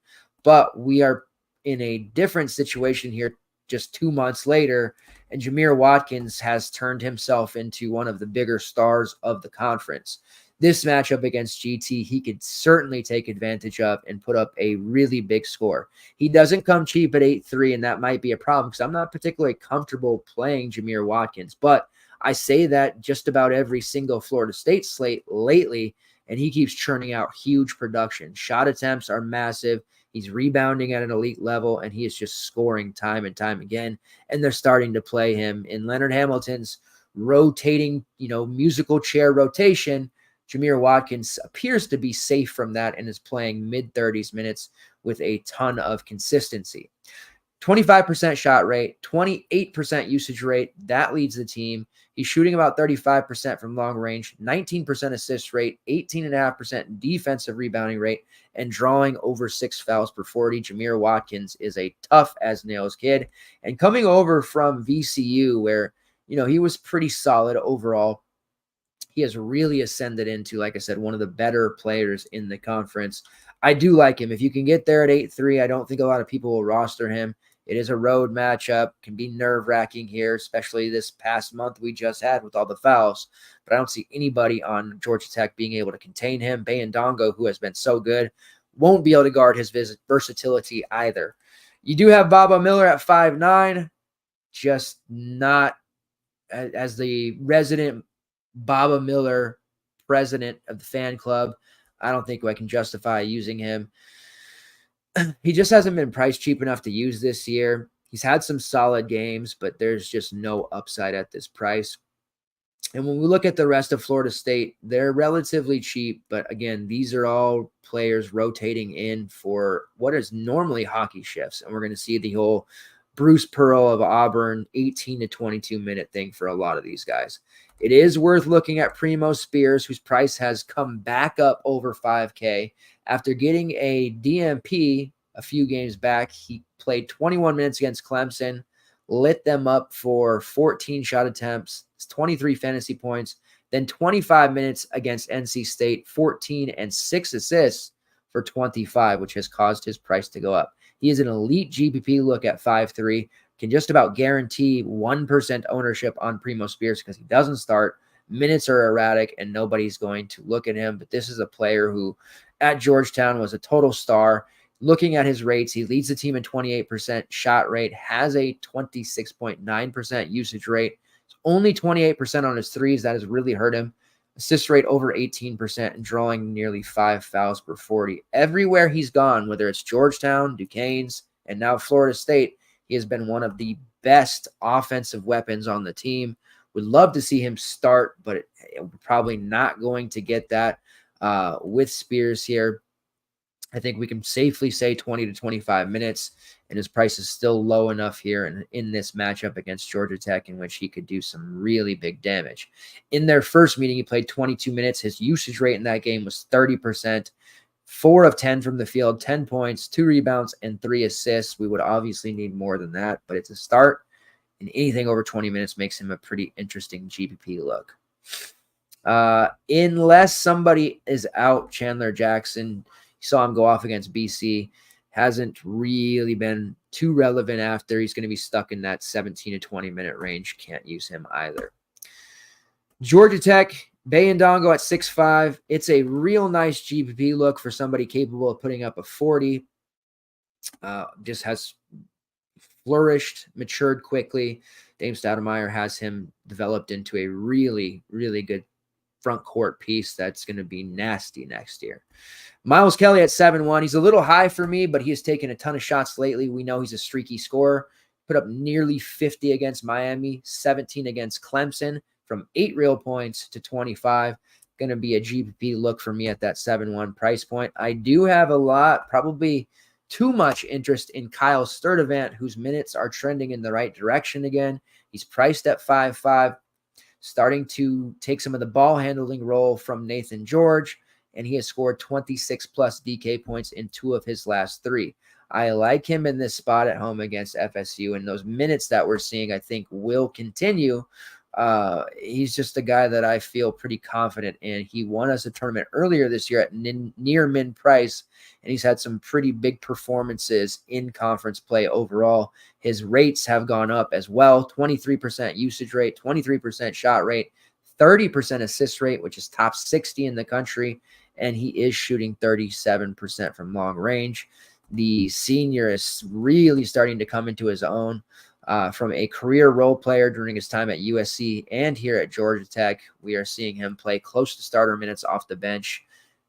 but we are in a different situation here just 2 months later, and Jameer Watkins has turned himself into one of the bigger stars of the conference. This matchup against GT, he could certainly take advantage of and put up a really big score. He doesn't come cheap at 8.3, and that might be a problem because I'm not particularly comfortable playing Jameer Watkins. But I say that just about every single Florida State slate lately, and he keeps churning out huge production. Shot attempts are massive. He's rebounding at an elite level, and he is just scoring time and time again. And they're starting to play him in Leonard Hamilton's rotating, musical chair rotation. Jameer Watkins appears to be safe from that and is playing mid-30s minutes with a ton of consistency. 25% shot rate, 28% usage rate. That leads the team. He's shooting about 35% from long range, 19% assist rate, 18.5% defensive rebounding rate, and drawing over 6 fouls per 40. Jameer Watkins is a tough-as-nails kid. And coming over from VCU where, he was pretty solid overall, he has really ascended into, like I said, one of the better players in the conference. I do like him. If you can get there at 8.3, I don't think a lot of people will roster him. It is a road matchup, can be nerve-wracking here, especially this past month we just had with all the fouls. But I don't see anybody on Georgia Tech being able to contain him. Bayandongo, who has been so good, won't be able to guard his versatility either. You do have Baba Miller at 5'9", just not as the resident Baba Miller, president of the fan club. I don't think I can justify using him. He just hasn't been priced cheap enough to use this year. He's had some solid games, but there's just no upside at this price. And when we look at the rest of Florida State, they're relatively cheap. But again, these are all players rotating in for what is normally hockey shifts. And we're going to see the whole Bruce Pearl of Auburn 18 to 22 minute thing for a lot of these guys. It is worth looking at Primo Spears, whose price has come back up over 5K. After getting a DMP a few games back, he played 21 minutes against Clemson, lit them up for 14 shot attempts, 23 fantasy points, Then 25 minutes against NC State, 14 and 6 assists for 25, which has caused his price to go up. He is an elite GPP look at 5'3", can just about guarantee 1% ownership on Primo Spears because he doesn't start. Minutes are erratic, and nobody's going to look at him. But this is a player who, at Georgetown, was a total star. Looking at his rates, he leads the team in 28% shot rate, has a 26.9% usage rate. It's only 28% on his threes. That has really hurt him. Assist rate over 18% and drawing nearly 5 fouls per 40. Everywhere he's gone, whether it's Georgetown, Duquesne's, and now Florida State, he has been one of the best offensive weapons on the team. Would love to see him start, but probably not going to get that with Spears here. I think we can safely say 20 to 25 minutes, and his price is still low enough here in this matchup against Georgia Tech in which he could do some really big damage. In their first meeting, he played 22 minutes. His usage rate in that game was 30%, 4 of 10 from the field, 10 points, 2 rebounds, and 3 assists. We would obviously need more than that, but it's a start, and anything over 20 minutes makes him a pretty interesting GPP look. Unless somebody is out, Chandler Jackson, you saw him go off against BC, hasn't really been too relevant after. He's going to be stuck in that 17 to 20 minute range. Can't use him either. Georgia Tech, Bayandongo at 6'5". It's a real nice GPP look for somebody capable of putting up a 40. Just has flourished, matured quickly. Dave Stoudemire has him developed into a really, really good front court piece that's going to be nasty next year. Miles Kelly at 7'1". He's a little high for me, but he has taken a ton of shots lately. We know he's a streaky scorer. Put up nearly 50 against Miami, 17 against Clemson, from 8 real points to 25. Going to be a GPP look for me at that 7'1" price point. I do have a lot, probably too much interest in Kyle Sturdivant, whose minutes are trending in the right direction again. He's priced at 5'5", starting to take some of the ball handling role from Nathan George, and he has scored 26 plus DK points in 2 of his last 3. I like him in this spot at home against FSU, and those minutes that we're seeing, I think, will continue. He's just a guy that I feel pretty confident in. He won us a tournament earlier this year at near min price, and he's had some pretty big performances in conference play overall. His rates have gone up as well. 23% usage rate, 23% shot rate, 30% assist rate, which is top 60 in the country, and he is shooting 37% from long range. The senior is really starting to come into his own. From a career role player during his time at USC and here at Georgia Tech, we are seeing him play close to starter minutes off the bench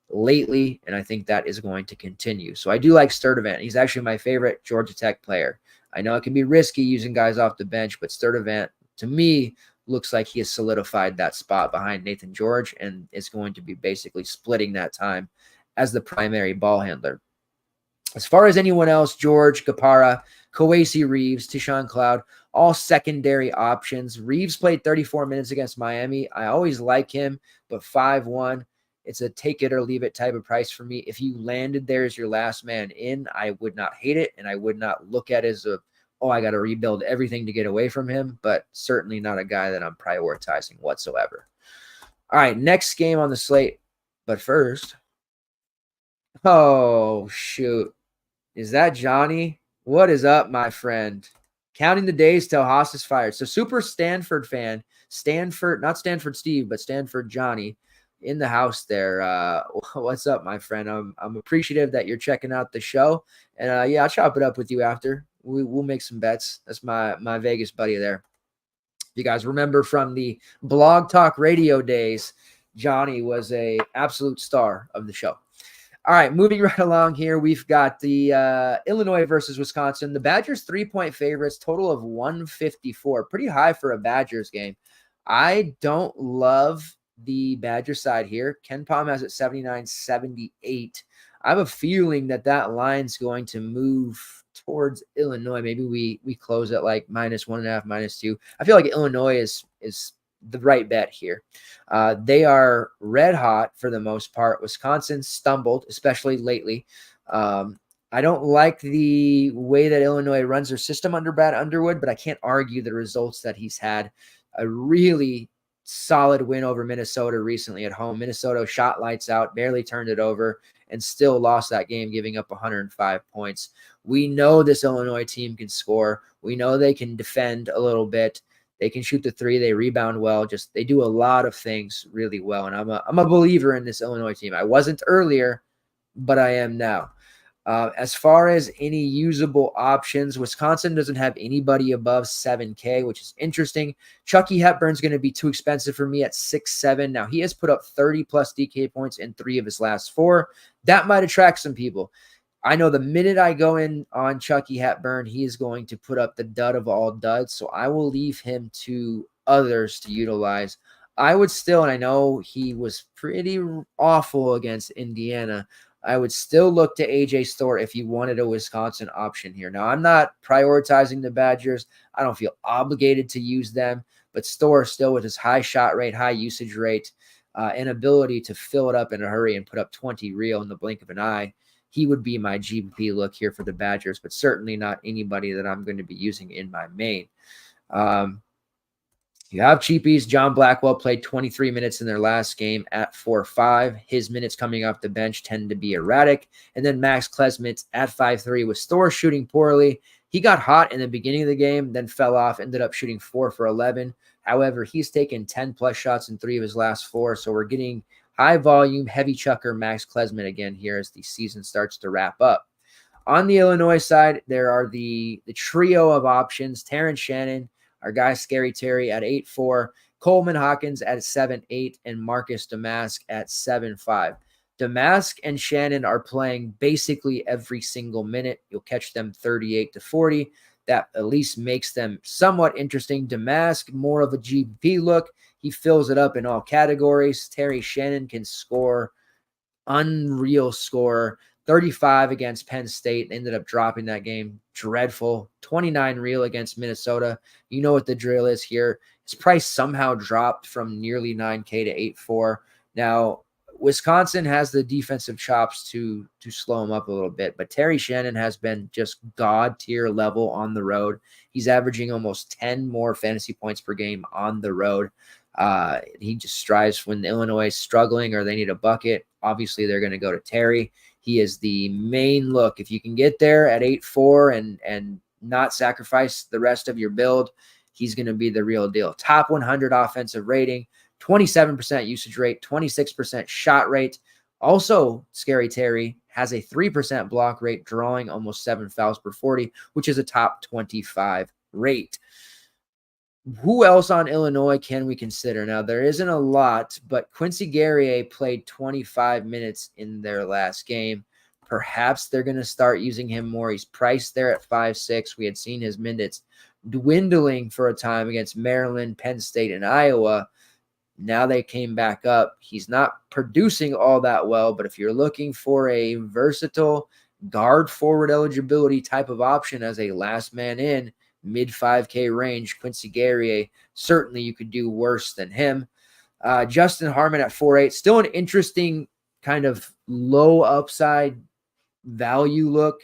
lately, and I think that is going to continue. So I do like Sturdivant. He's actually my favorite Georgia Tech player. I know it can be risky using guys off the bench, but Sturdivant, to me, looks like he has solidified that spot behind Nathan George and is going to be basically splitting that time as the primary ball handler. As far as anyone else, George, Gapara, Kawasi Reeves, Tyshawn Cloud, all secondary options. Reeves played 34 minutes against Miami. I always like him, but 5'1", it's a take it or leave it type of price for me. If you landed there as your last man in, I would not hate it, and I would not look at it as I got to rebuild everything to get away from him, but certainly not a guy that I'm prioritizing whatsoever. All right, next game on the slate, but first, oh, shoot. Is that Johnny? What is up, my friend? Counting the days till Haas is fired. So super Stanford fan, not Stanford Steve, but Stanford Johnny in the house there. What's up, my friend? I'm appreciative that you're checking out the show. And yeah, I'll chop it up with you after. We'll make some bets. That's my Vegas buddy there. If you guys remember from the Blog Talk Radio days, Johnny was a absolute star of the show. All right, moving right along here, we've got the Illinois versus Wisconsin. The Badgers 3-point favorites, total of 154. Pretty high for a Badgers game. I don't love the Badger side here. Ken Pom has it 79-78. I have a feeling that line's going to move towards Illinois. Maybe we close at like -1.5, -2. I feel like Illinois is the right bet here. They are red hot for the most part. Wisconsin stumbled, especially lately. I don't like the way that Illinois runs their system under Brad Underwood, but I can't argue the results that he's had. A really solid win over Minnesota recently at home. Minnesota shot lights out, barely turned it over, and still lost that game, giving up 105 points. We know this Illinois team can score. We know they can defend a little bit. They can shoot the three. They rebound well. Just they do a lot of things really well. And I'm a believer in this Illinois team. I wasn't earlier, but I am now. As far as any usable options, Wisconsin doesn't have anybody above 7K, which is interesting. Chucky Hepburn's going to be too expensive for me at 6'7". Now, he has put up 30-plus DK points in 3 of his last 4. That might attract some people. I know the minute I go in on Chucky Hepburn, he is going to put up the dud of all duds, so I will leave him to others to utilize. I would still, and I know he was pretty awful against Indiana, I would still look to AJ Storr if you wanted a Wisconsin option here. Now, I'm not prioritizing the Badgers. I don't feel obligated to use them, but Storr still with his high shot rate, high usage rate, and ability to fill it up in a hurry and put up 20 real in the blink of an eye, he would be my GPP look here for the Badgers, but certainly not anybody that I'm going to be using in my main. You have cheapies. John Blackwell played 23 minutes in their last game at 4.5. His minutes coming off the bench tend to be erratic. And then Max Klesmit at 5.3 with Storr shooting poorly. He got hot in the beginning of the game, then fell off, ended up shooting 4 for 11. However, he's taken 10-plus shots in 3 of his last 4, so we're getting high volume, heavy chucker Max Klesmit again here as the season starts to wrap up. On the Illinois side, there are the trio of options. Terrence Shannon, our guy Scary Terry at 8.4, Coleman Hawkins at 7.8, and Marcus Damask at 7.5. Damask and Shannon are playing basically every single minute. You'll catch them 38 to 40. That at least makes them somewhat interesting. Damask, more of a GP look. He fills it up in all categories. Terry Shannon can score, unreal score. 35 against Penn State, ended up dropping that game. Dreadful. 29 real against Minnesota. You know what the drill is here. His price somehow dropped from nearly 9K to 8.4. Now, Wisconsin has the defensive chops to slow him up a little bit, but Terry Shannon has been just god tier level on the road. He's averaging almost 10 more fantasy points per game on the road. He just strives when Illinois is struggling or they need a bucket. Obviously, they're going to go to Terry. He is the main look. If you can get there at 8.4 and not sacrifice the rest of your build, he's going to be the real deal. Top 100 offensive rating, 27% usage rate, 26% shot rate. Also, Scary Terry has a 3% block rate, drawing almost 7 fouls per 40, which is a top 25 rate. Who else on Illinois can we consider? Now, there isn't a lot, but Quincy Guerrier played 25 minutes in their last game. Perhaps they're going to start using him more. He's priced there at 5.6. We had seen his minutes dwindling for a time against Maryland, Penn State, and Iowa. Now they came back up. He's not producing all that well, but if you're looking for a versatile guard forward eligibility type of option as a last man in, mid 5K range, Quincy Guerrier, certainly you could do worse than him. Justin Harmon at 4.8, still an interesting kind of low upside value look.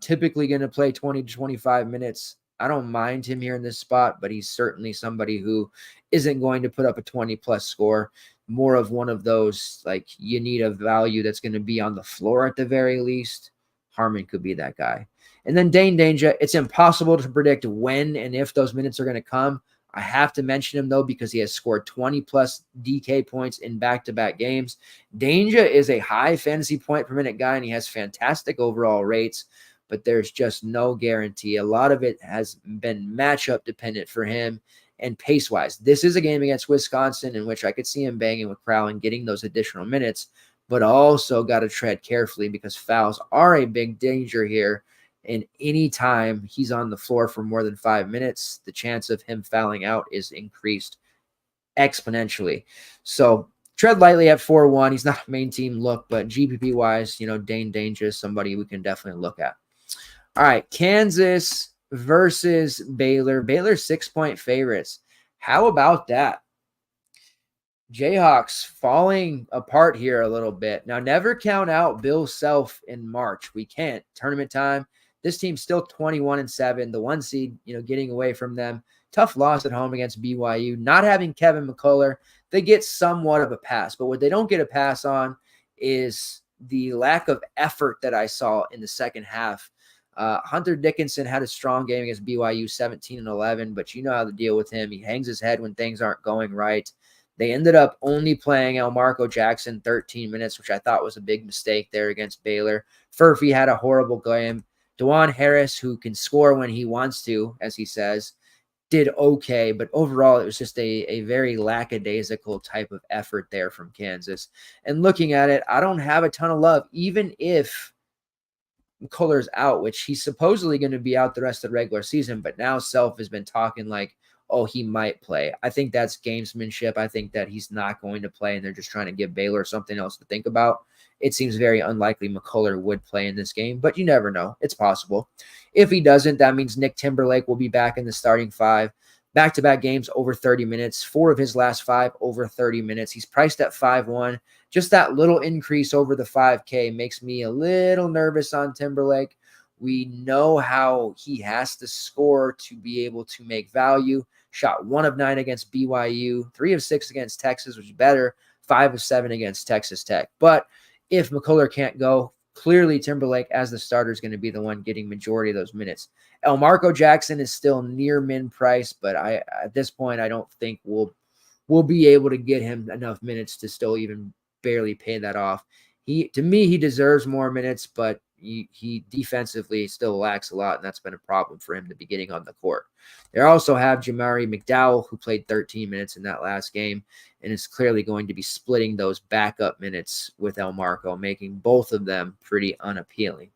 Typically going to play 20 to 25 minutes. I don't mind him here in this spot, but he's certainly somebody who isn't going to put up a 20-plus score. More of one of those, like, you need a value that's going to be on the floor at the very least. Harmon could be that guy. And then Dane Danger, it's impossible to predict when and if those minutes are going to come. I have to mention him, though, because he has scored 20-plus DK points in back-to-back games. Danger is a high fantasy point per minute guy, and he has fantastic overall rates, but there's just no guarantee. A lot of it has been matchup dependent for him and pace-wise. This is a game against Wisconsin in which I could see him banging with Crowell and getting those additional minutes, but also got to tread carefully because fouls are a big danger here. And any time he's on the floor for more than 5 minutes, the chance of him fouling out is increased exponentially. So tread lightly at 4.1. He's not a main team look, but GPP-wise, Dane Danger is somebody we can definitely look at. All right, Kansas versus Baylor. Baylor's 6-point favorites. How about that? Jayhawks falling apart here a little bit. Now, never count out Bill Self in March. We can't. Tournament time. This team's still 21-7. The 1 seed, getting away from them. tough loss at home against BYU. Not having Kevin McCullough, they get somewhat of a pass. But what they don't get a pass on is the lack of effort that I saw in the second half. Hunter Dickinson had a strong game against BYU, 17-11, but you know how to deal with him. He hangs his head when things aren't going right. They ended up only playing Elmarko Jackson 13 minutes, which I thought was a big mistake there against Baylor. Furphy had a horrible game. DeJuan Harris, who can score when he wants to, as he says, did okay, but overall it was just a very lackadaisical type of effort there from Kansas. And looking at it, I don't have a ton of love, even if McCullough's out, which he's supposedly going to be out the rest of the regular season, but now Self has been talking like, oh, he might play. I think that's gamesmanship. I think that he's not going to play, and they're just trying to give Baylor something else to think about. It seems very unlikely McCullough would play in this game, but you never know. It's possible. If he doesn't, that means Nick Timberlake will be back in the starting five. Back-to-back games over 30 minutes. 4 of his last 5 over 30 minutes. He's priced at 5-1. Just that little increase over the 5K makes me a little nervous on Timberlake. We know how he has to score to be able to make value. Shot 1 of 9 against BYU, 3 of 6 against Texas, which is better, 5 of 7 against Texas Tech. But if McCullough can't go, clearly Timberlake as the starter is going to be the one getting majority of those minutes. Elmarko Jackson is still near min price, but at this point I don't think we'll be able to get him enough minutes to still even barely pay that off. To me, he deserves more minutes, but he defensively still lacks a lot, and that's been a problem for him to be getting on the court. They also have Jamari McDowell, who played 13 minutes in that last game, and is clearly going to be splitting those backup minutes with Elmarko, making both of them pretty unappealing.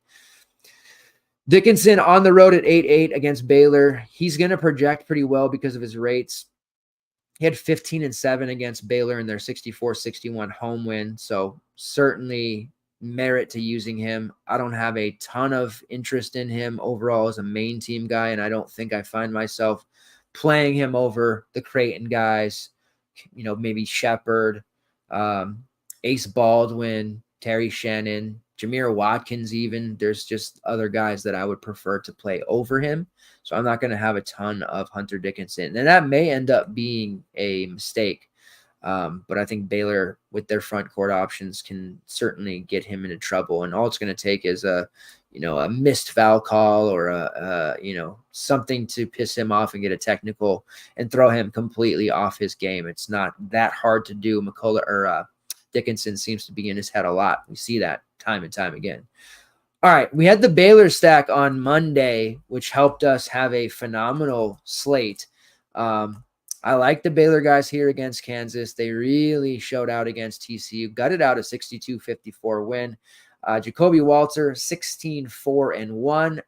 Dickinson on the road at 8-8 against Baylor. He's going to project pretty well because of his rates. He had 15-7 against Baylor in their 64-61 home win, so certainly merit to using him. I don't have a ton of interest in him overall as a main team guy, and I don't think I find myself playing him over the Creighton guys, maybe Shepard, Ace Baldwin, Terry Shannon, Jameer Watkins even. There's just other guys that I would prefer to play over him. So I'm not going to have a ton of Hunter Dickinson. And that may end up being a mistake. But I think Baylor, with their front court options, can certainly get him into trouble. And all it's going to take is a missed foul call or something to piss him off and get a technical and throw him completely off his game. It's not that hard to do. Dickinson seems to be in his head a lot. We see that time and time again. All right, we had the Baylor stack on Monday, which helped us have a phenomenal slate. I like the Baylor guys here against Kansas. They really showed out against TCU, gutted out a 62-54 win. Jacoby Walter, 16-4-1.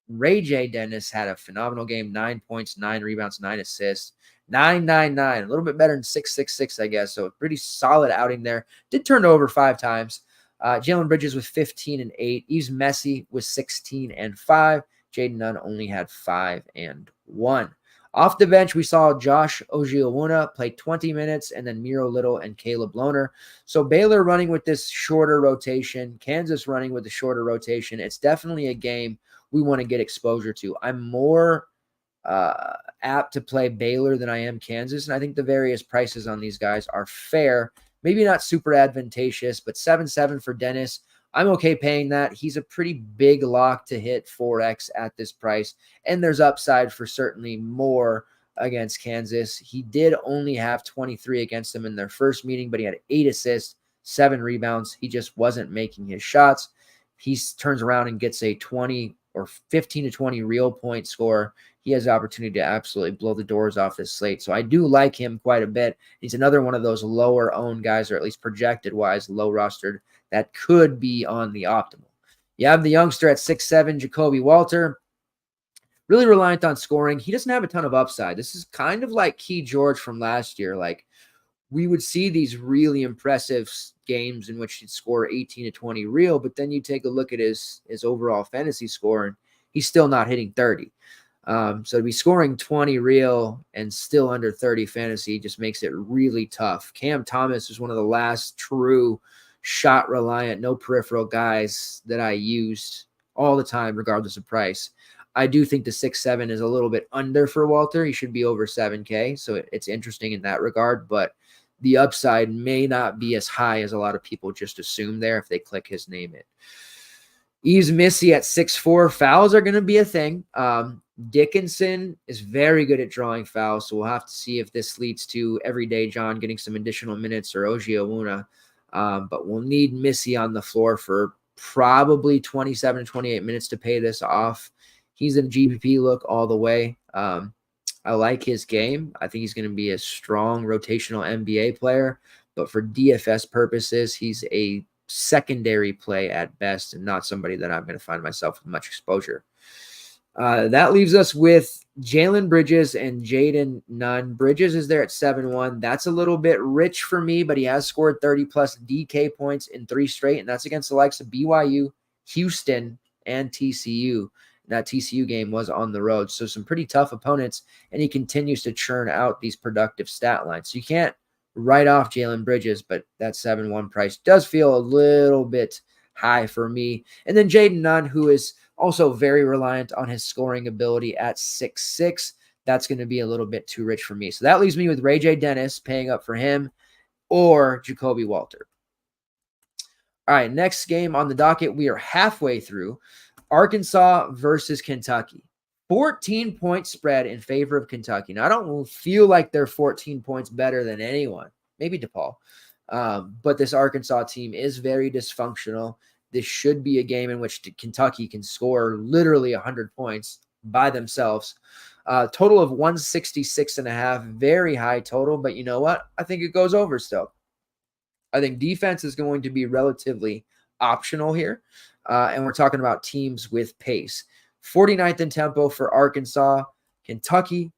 Ray J. Dennis had a phenomenal game, 9 points, 9 rebounds, 9 assists, 9-9-9, a little bit better than 6-6-6, I guess. So a pretty solid outing there. Did turn over 5 times. Jalen Bridges was 15-8. Yves Messi was 16-5. Jaden Nunn only had 5-1. Off the bench, we saw Josh Ojiawuna play 20 minutes, and then Miro Little and Caleb Lohner. So Baylor running with this shorter rotation, Kansas running with the shorter rotation. It's definitely a game we want to get exposure to. I'm more apt to play Baylor than I am Kansas, and I think the various prices on these guys are fair. Maybe not super advantageous, but 7-7 for Dennis. I'm okay paying that. He's a pretty big lock to hit 4X at this price, and there's upside for certainly more against Kansas. He did only have 23 against them in their first meeting, but he had 8 assists, 7 rebounds. He just wasn't making his shots. He turns around and gets a 20 or 15 to 20 real point score. He has the opportunity to absolutely blow the doors off this slate. So I do like him quite a bit. He's another one of those lower owned guys, or at least projected wise, low rostered, that could be on the optimal. You have the youngster at 6'7", Jacoby Walter. Really reliant on scoring. He doesn't have a ton of upside. This is kind of like Key George from last year. Like, we would see these really impressive games in which he'd score 18 to 20 real, but then you take a look at his overall fantasy score, and he's still not hitting 30. So to be scoring 20 real and still under 30 fantasy just makes it really tough. Cam Thomas is one of the last true shot reliant, no peripheral guys that I used all the time, regardless of price. I do think the 6-7 is a little bit under for Walter. He should be over 7K. So it's interesting in that regard, but the upside may not be as high as a lot of people just assume there if they click his name in. Yves Missy at 6'4". Fouls are going to be a thing. Dickinson is very good at drawing fouls, so we'll have to see if this leads to Everyday John getting some additional minutes or Oji Owuna. But we'll need Missy on the floor for probably 27 to 28 minutes to pay this off. He's a GPP look all the way. I like his game. I think he's going to be a strong rotational NBA player, but for DFS purposes, he's a secondary play at best and not somebody that I'm going to find myself with much exposure. That leaves us with Jalen Bridges and Jaden Nunn. Bridges is there at 7-1. That's a little bit rich for me, but he has scored 30-plus DK points in 3 straight, and that's against the likes of BYU, Houston, and TCU. That TCU game was on the road, so some pretty tough opponents, and he continues to churn out these productive stat lines. So you can't write off Jalen Bridges, but that 7-1 price does feel a little bit high for me. And then Jaden Nunn, who is also very reliant on his scoring ability at 6'6". That's going to be a little bit too rich for me. So that leaves me with Ray J. Dennis paying up for him or Jacoby Walter. All right, next game on the docket. We are halfway through. Arkansas versus Kentucky. 14-point spread in favor of Kentucky. Now, I don't feel like they're 14 points better than anyone. Maybe DePaul. But this Arkansas team is very dysfunctional. This should be a game in which Kentucky can score literally 100 points by themselves. Total of 166.5. Very high total, but you know what? I think it goes over still. I think defense is going to be relatively optional here. And we're talking about teams with pace. 49th in tempo for Arkansas. Kentucky,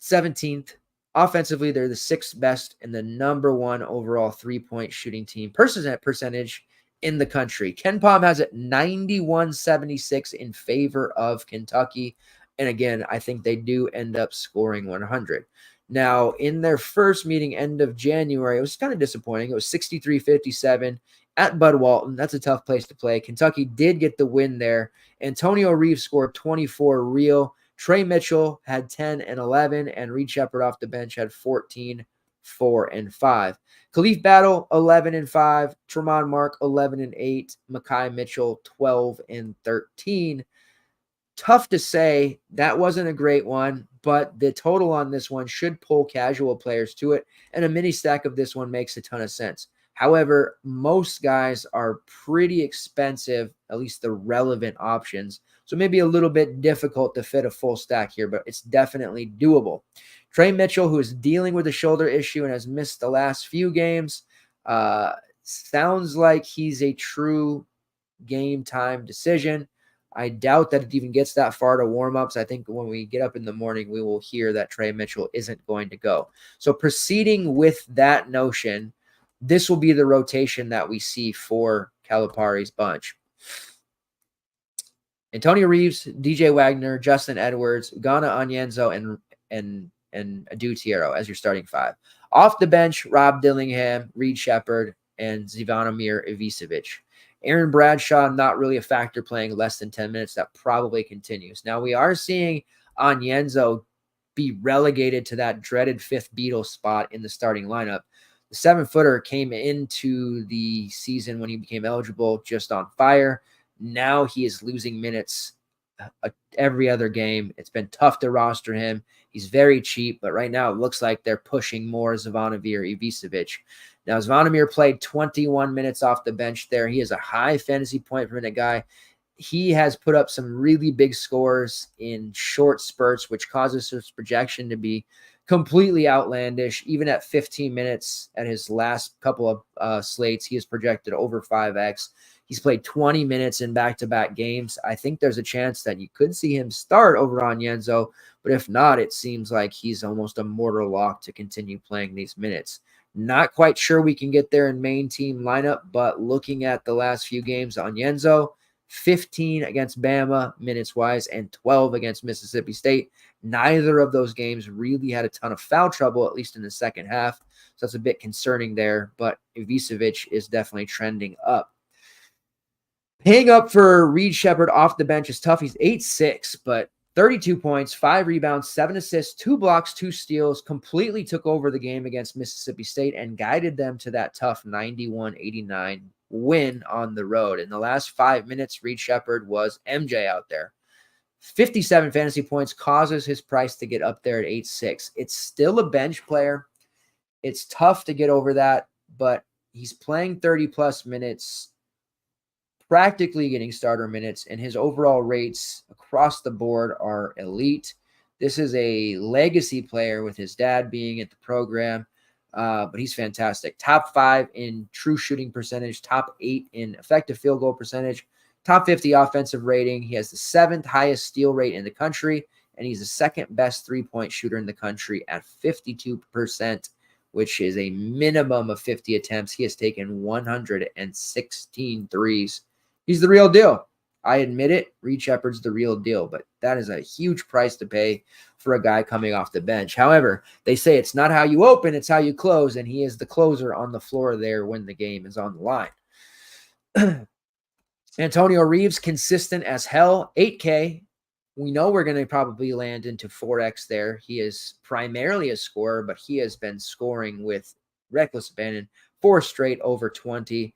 17th. Offensively, they're the 6th best and the number 1 overall three-point shooting team percentage in the country. Ken Pom has it 91-76 in favor of Kentucky. And again, I think they do end up scoring 100. Now, in their first meeting end of January, it was kind of disappointing. It was 63-57 at Bud Walton. That's a tough place to play. Kentucky did get the win there. Antonio Reeves scored 24 real. Trey Mitchell had 10 and 11, and Reed Shepherd off the bench had 14, 4 and 5. Khalif Battle 11 and 5. Tremont Mark 11 and 8. Makai Mitchell 12 and 13. Tough to say. That wasn't a great one, but the total on this one should pull casual players to it, and a mini stack of this one makes a ton of sense. However, most guys are pretty expensive, at least the relevant options. So maybe a little bit difficult to fit a full stack here, but it's definitely doable. Trey Mitchell, who is dealing with a shoulder issue and has missed the last few games, sounds like he's a true game time decision. I doubt that it even gets that far to warm-ups. I think when we get up in the morning, we will hear that Trey Mitchell isn't going to go. So proceeding with that notion, this will be the rotation that we see for Calipari's bunch. Antonio Reeves, DJ Wagner, Justin Edwards, Ghana Onyenso, and Adu Tiero as your starting 5. Off the bench, Rob Dillingham, Reed Shepherd, and Zvonimir Ivicevic. Aaron Bradshaw, not really a factor, playing less than 10 minutes. That probably continues. Now, we are seeing Onyenso be relegated to that dreaded 5th Beatle spot in the starting lineup. The 7-footer came into the season when he became eligible just on fire. Now he is losing minutes every other game. It's been tough to roster him. He's very cheap, but right now it looks like they're pushing more Zvonimir Ivicevic. Now, Zvonimir played 21 minutes off the bench there. He is a high fantasy point per minute guy. He has put up some really big scores in short spurts, which causes his projection to be completely outlandish. Even at 15 minutes at his last couple of slates, he is projected over 5x. He's played 20 minutes in back-to-back games. I think there's a chance that you could see him start over Onyenso, but if not, it seems like he's almost a mortal lock to continue playing these minutes. Not quite sure we can get there in main team lineup, but looking at the last few games, Onyenso, 15 against Bama minutes-wise and 12 against Mississippi State. Neither of those games really had a ton of foul trouble, at least in the second half. So that's a bit concerning there, but Ivicevic is definitely trending up. Paying up for Reed Sheppard off the bench is tough. He's 8'6", but 32 points, 5 rebounds, 7 assists, 2 blocks, 2 steals, completely took over the game against Mississippi State and guided them to that tough 91-89 win on the road. In the last 5 minutes, Reed Sheppard was MJ out there. 57 fantasy points causes his price to get up there at 8'6". It's still a bench player. It's tough to get over that, but he's playing 30-plus minutes, practically getting starter minutes, and his overall rates across the board are elite. This is a legacy player with his dad being at the program, but he's fantastic. Top 5 in true shooting percentage, top 8 in effective field goal percentage, top 50 offensive rating. He has the 7th highest steal rate in the country, and he's the 2nd best three-point shooter in the country at 52%, which is a minimum of 50 attempts. He has taken 116 threes. He's the real deal. I admit it. Reed Sheppard's the real deal, but that is a huge price to pay for a guy coming off the bench. However, they say it's not how you open, it's how you close, and he is the closer on the floor there when the game is on the line. Antonio Reeves, consistent as hell, 8K. We know we're going to probably land into 4X there. He is primarily a scorer, but he has been scoring with reckless abandon, 4 straight over 20.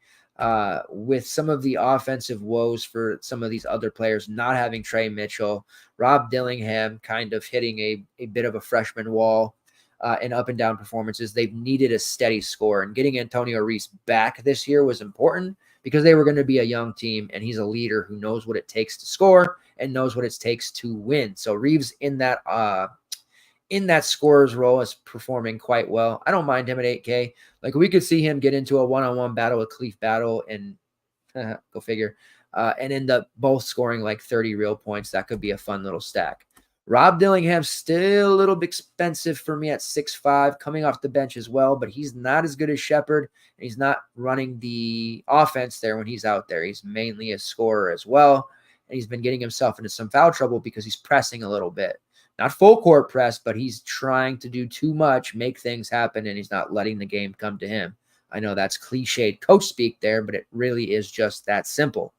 With some of the offensive woes for some of these other players, not having Trey Mitchell, Rob Dillingham kind of hitting a bit of a freshman wall in up and down performances. They've needed a steady score, and getting Antonio Reeves back this year was important because they were going to be a young team, and he's a leader who knows what it takes to score and knows what it takes to win. So Reeves in that scorer's role is performing quite well. I don't mind him at 8K. Like, we could see him get into a one-on-one battle with Cleef Battle and go figure, and end up both scoring like 30 real points. That could be a fun little stack. Rob Dillingham still a little bit expensive for me at 6'5", coming off the bench as well, but he's not as good as Sheppard, and he's not running the offense there when he's out there. He's mainly a scorer as well, and he's been getting himself into some foul trouble because he's pressing a little bit. Not full court press, but he's trying to do too much, make things happen, and he's not letting the game come to him. I know that's cliched coach speak there, but it really is just that simple.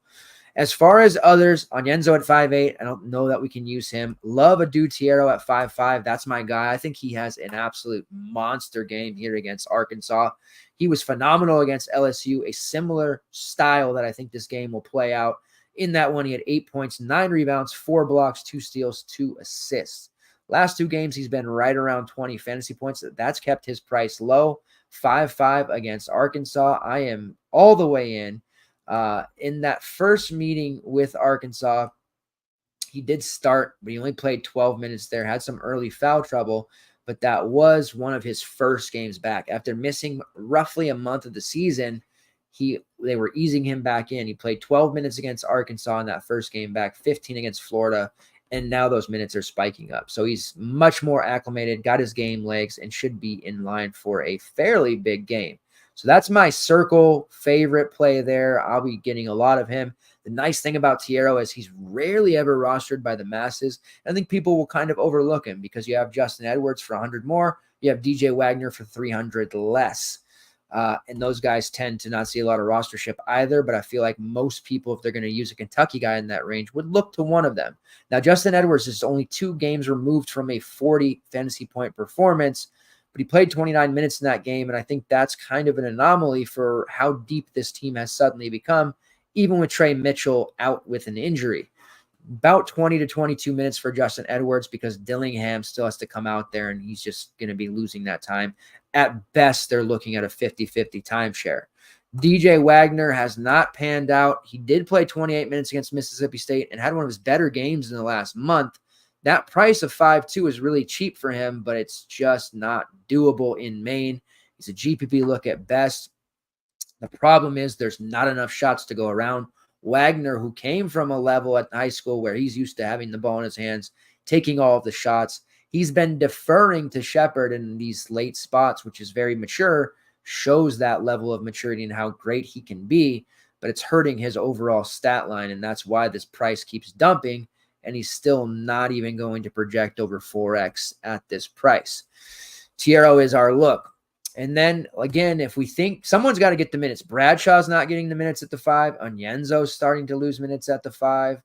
As far as others, Onyenso at 5'8", I don't know that we can use him. Love Adu Tiero at 5'5". That's my guy. I think he has an absolute monster game here against Arkansas. He was phenomenal against LSU, a similar style that I think this game will play out. In that one, he had 8 points, 9 rebounds, 4 blocks, 2 steals, 2 assists. Last 2 games, he's been right around 20 fantasy points. That's kept his price low. 5-5 against Arkansas. I am all the way in. In that first meeting with Arkansas, he did start, but he only played 12 minutes there, had some early foul trouble, but that was one of his first games back. After missing roughly a month of the season, they were easing him back in. He played 12 minutes against Arkansas in that first game back, 15 against Florida, and now those minutes are spiking up. So he's much more acclimated, got his game legs, and should be in line for a fairly big game. So that's my circle favorite play there. I'll be getting a lot of him. The nice thing about Tiero is he's rarely ever rostered by the masses. I think people will kind of overlook him because you have Justin Edwards for 100 more. You have DJ Wagner for 300 less. And those guys tend to not see a lot of rostership either, but I feel like most people, if they're going to use a Kentucky guy in that range, would look to one of them. Now, Justin Edwards is only 2 games removed from a 40 fantasy point performance, but he played 29 minutes in that game, and I think that's kind of an anomaly for how deep this team has suddenly become, even with Trey Mitchell out with an injury. About 20 to 22 minutes for Justin Edwards because Dillingham still has to come out there, and he's just going to be losing that time. At best, they're looking at a 50-50 timeshare. DJ Wagner has not panned out. He did play 28 minutes against Mississippi State and had one of his better games in the last month. That price of 5.2 is really cheap for him, but it's just not doable in Maine. He's a GPP look at best. The problem is there's not enough shots to go around. Wagner, who came from a level at high school where he's used to having the ball in his hands, taking all of the shots, he's been deferring to Sheppard in these late spots, which is very mature, shows that level of maturity and how great he can be, but it's hurting his overall stat line, and that's why this price keeps dumping, and he's still not even going to project over 4X at this price. Tiero is our look. And then again, if we think someone's got to get the minutes, Bradshaw's not getting the minutes at the 5. Onyenzo's starting to lose minutes at the 5.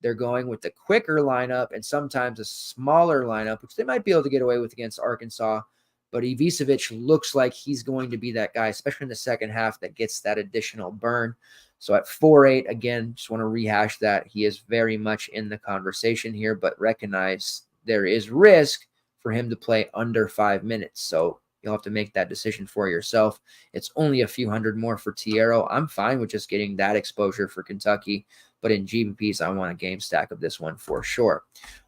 They're going with the quicker lineup and sometimes a smaller lineup, which they might be able to get away with against Arkansas. But Ivicevic looks like he's going to be that guy, especially in the second half, that gets that additional burn. So at 4.8, again, just want to rehash that. He is very much in the conversation here, but recognize there is risk for him to play under 5 minutes. So you'll have to make that decision for yourself. It's only a few hundred more for Tiero. I'm fine with just getting that exposure for Kentucky, but in GBPs, I want a game stack of this one for sure.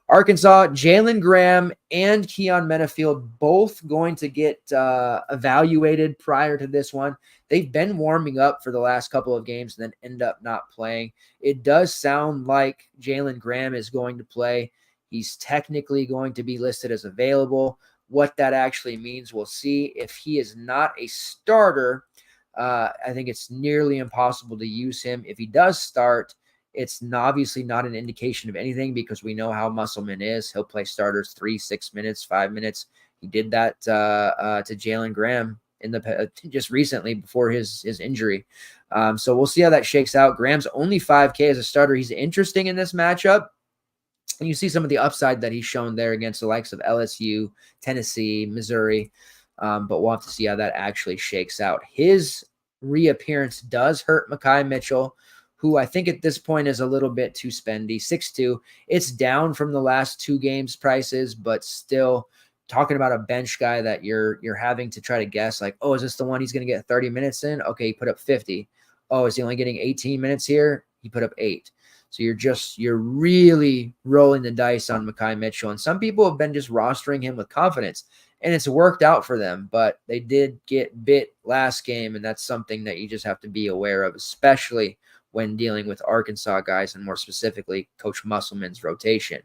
Arkansas, Jalen Graham and Keon Menafield both going to get evaluated prior to this one. They've been warming up for the last couple of games and then end up not playing. It does sound like Jalen Graham is going to play. He's technically going to be listed as available. What that actually means, we'll see. If he is not a starter, I think it's nearly impossible to use him. If he does start, it's obviously not an indication of anything because we know how Musselman is. He'll play starters 3, 6 minutes, 5 minutes. He did that to Jalen Graham in the just recently before his injury. So we'll see how that shakes out. Graham's only 5K as a starter. He's interesting in this matchup. And you see some of the upside that he's shown there against the likes of LSU, Tennessee, Missouri. But we'll have to see how that actually shakes out. His reappearance does hurt Mekhi Mitchell, who I think at this point is a little bit too spendy. 6'2". It's down from the last 2 games prices, but still talking about a bench guy that you're having to try to guess like, oh, is this the one he's going to get 30 minutes in? Okay, he put up 50. Oh, is he only getting 18 minutes here? He put up 8. So you're really rolling the dice on Mekhi Mitchell. And some people have been just rostering him with confidence. And it's worked out for them, but they did get bit last game, and that's something that you just have to be aware of, especially when dealing with Arkansas guys and more specifically Coach Musselman's rotation.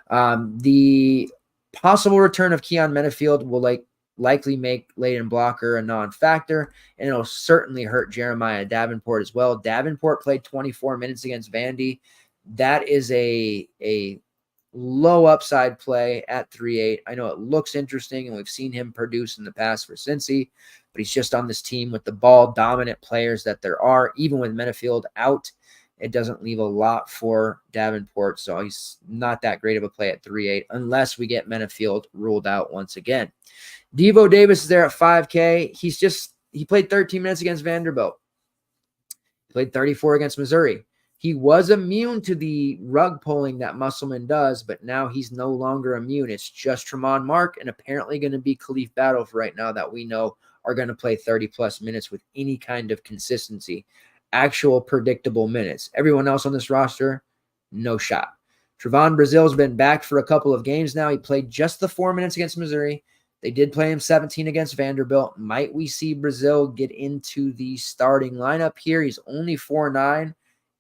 The possible return of Keon Menafield will likely make Layden Blocker a non-factor, and it'll certainly hurt Jeremiah Davenport as well. Davenport played 24 minutes against Vandy. That is a low upside play at 3.8. I know it looks interesting, and we've seen him produce in the past for Cincy, but he's just on this team with the ball dominant players that there are. Even with Menafield out, it doesn't leave a lot for Davenport, so he's not that great of a play at 3.8 unless we get Menafield ruled out once again. Devo Davis is there at 5K. He played 13 minutes against Vanderbilt. He played 34 against Missouri. He was immune to the rug pulling that Musselman does, but now he's no longer immune. It's just Tremont Mark and apparently going to be Khalif Battle for right now that we know are going to play 30-plus minutes with any kind of consistency, actual predictable minutes. Everyone else on this roster, no shot. Trevon Brazil's been back for a couple of games now. He played just the 4 minutes against Missouri. They did play him 17 against Vanderbilt. Might we see Brazil get into the starting lineup here? He's only 4.9.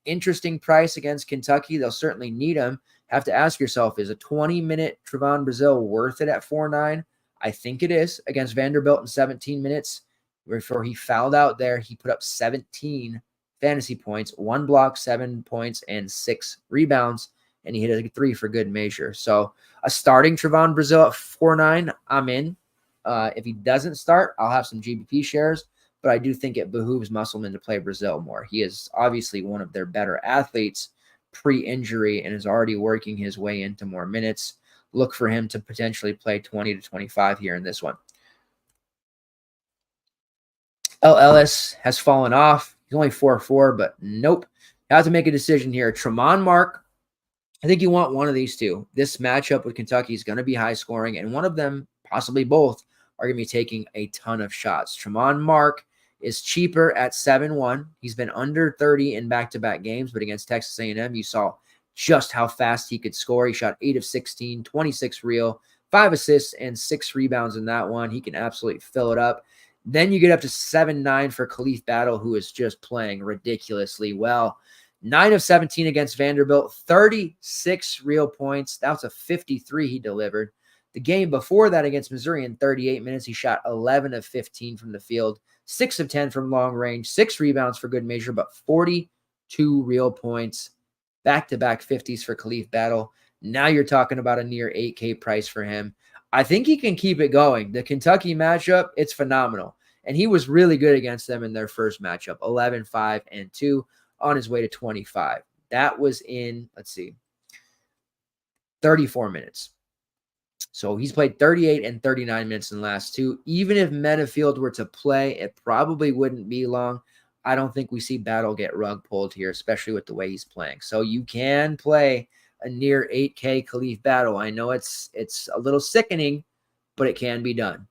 Interesting price against Kentucky. They'll certainly need him. Have to ask yourself, is a 20-minute Trevon Brazil worth it at 4.9? I think it is. Against Vanderbilt in 17 minutes, before he fouled out there, he put up 17 fantasy points, 1 block, 7 points, and 6 rebounds, and he hit a 3 for good measure. So a starting Trevon Brazil at 4.9, I'm in. If he doesn't start, I'll have some GBP shares, but I do think it behooves Musselman to play Brazil more. He is obviously one of their better athletes pre-injury and is already working his way into more minutes. Look for him to potentially play 20 to 25 here in this one. L. Ellis has fallen off. He's only 4.4, but nope. You have to make a decision here. Tremont Mark, I think you want one of these two. This matchup with Kentucky is going to be high scoring, and one of them, possibly both, are going to be taking a ton of shots. Tremont Mark is cheaper at 7.1. He's been under 30 in back-to-back games, but against Texas A&M, you saw just how fast he could score. He shot 8 of 16, 26 real, 5 assists, and 6 rebounds in that one. He can absolutely fill it up. Then you get up to 7.9 for Khalif Battle, who is just playing ridiculously well. 9 of 17 against Vanderbilt, 36 real points. That was a 53 he delivered. The game before that against Missouri in 38 minutes, he shot 11 of 15 from the field, 6 of 10 from long range, 6 rebounds for good measure, but 42 real points. Back-to-back 50s for Khalif Battle. Now you're talking about a near 8K price for him. I think he can keep it going. The Kentucky matchup, it's phenomenal. And he was really good against them in their first matchup, 11-5-2 on his way to 25. That was in, 34 minutes. So he's played 38 and 39 minutes in the last two. Even if Menafield were to play, it probably wouldn't be long. I don't think we see Battle get rug pulled here, especially with the way he's playing. So you can play a near 8K Khalif Battle. I know it's a little sickening, but it can be done.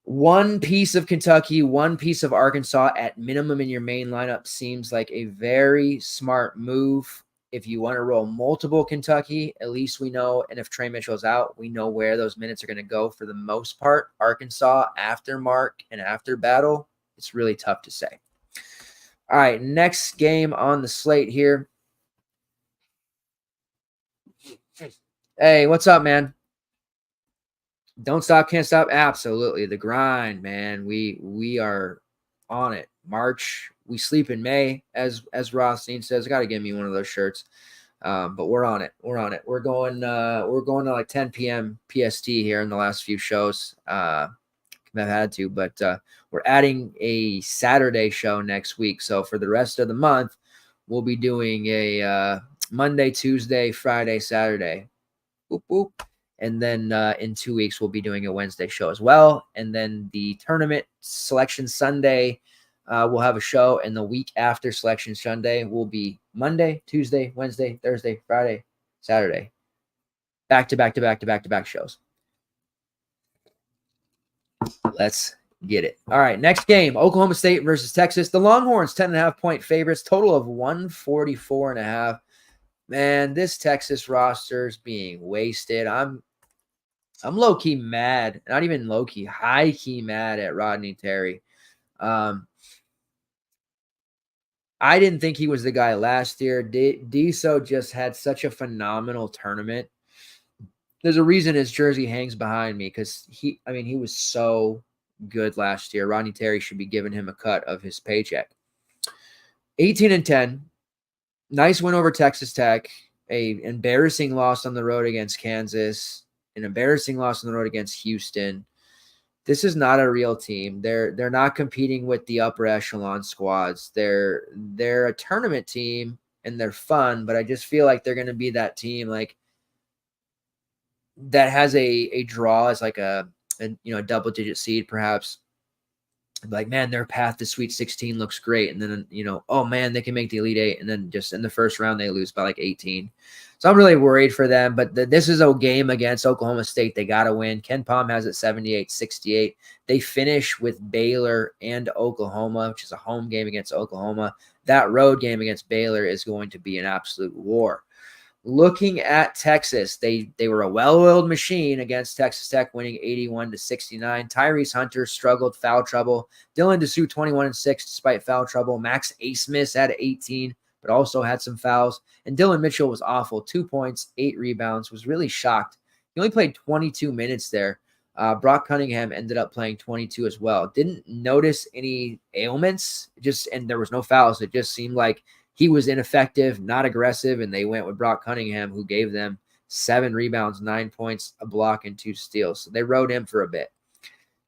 One piece of Kentucky, one piece of Arkansas at minimum in your main lineup seems like a very smart move. If you want to roll multiple Kentucky, at least we know, and if Trey Mitchell's out, we know where those minutes are going to go for the most part. Arkansas, after Mark and after Battle, it's really tough to say. All right, next game on the slate here. Hey, what's up, man? Don't stop, can't stop. Absolutely. The grind, man. We are on it. March, we sleep in May, as Rothstein says. Got to give me one of those shirts. But we're on it. We're on it. We're going to like 10 p.m. PST here in the last few shows. I've had to, but we're adding a Saturday show next week. So for the rest of the month, we'll be doing a Monday, Tuesday, Friday, Saturday. Boop, boop. And then in 2 weeks, we'll be doing a Wednesday show as well. And then the tournament Selection Sunday, we'll have a show. And the week after Selection Sunday will be Monday, Tuesday, Wednesday, Thursday, Friday, Saturday. Back to back shows. Let's get it. All right, next game, Oklahoma State versus Texas. The Longhorns, 10.5-point favorites, total of 144.5. Man, this Texas roster is being wasted. I'm low-key mad. Not even low-key, high-key mad at Rodney Terry. I didn't think he was the guy last year. D'So just had such a phenomenal tournament. There's a reason his jersey hangs behind me because he was so good last year. Rodney Terry should be giving him a cut of his paycheck. 18-10. Nice win over Texas Tech. A embarrassing loss on the road against Kansas. An embarrassing loss on the road against Houston. This is not a real team. They're not competing with the upper echelon squads. They're a tournament team and they're fun, but I just feel like they're going to be that team like that has a draw as like a double-digit seed perhaps. Like, man, their path to Sweet 16 looks great. And then, oh, man, they can make the Elite Eight. And then just in the first round, they lose by like 18. So I'm really worried for them. But this is a game against Oklahoma State. They got to win. Ken Pom has it 78-68. They finish with Baylor and Oklahoma, which is a home game against Oklahoma. That road game against Baylor is going to be an absolute war. Looking at Texas, they were a well-oiled machine against Texas Tech, winning 81-69. Tyrese Hunter struggled, foul trouble. Dylan Dessou, 21-6, despite foul trouble. Max Asmus had 18, but also had some fouls. And Dylan Mitchell was awful, 2 points, 8 rebounds. Was really shocked. He only played 22 minutes there. Brock Cunningham ended up playing 22 as well. Didn't notice any ailments, and there was no fouls. It just seemed like he was ineffective, not aggressive, and they went with Brock Cunningham, who gave them 7 rebounds, 9 points, a block, and 2 steals. So they rode him for a bit.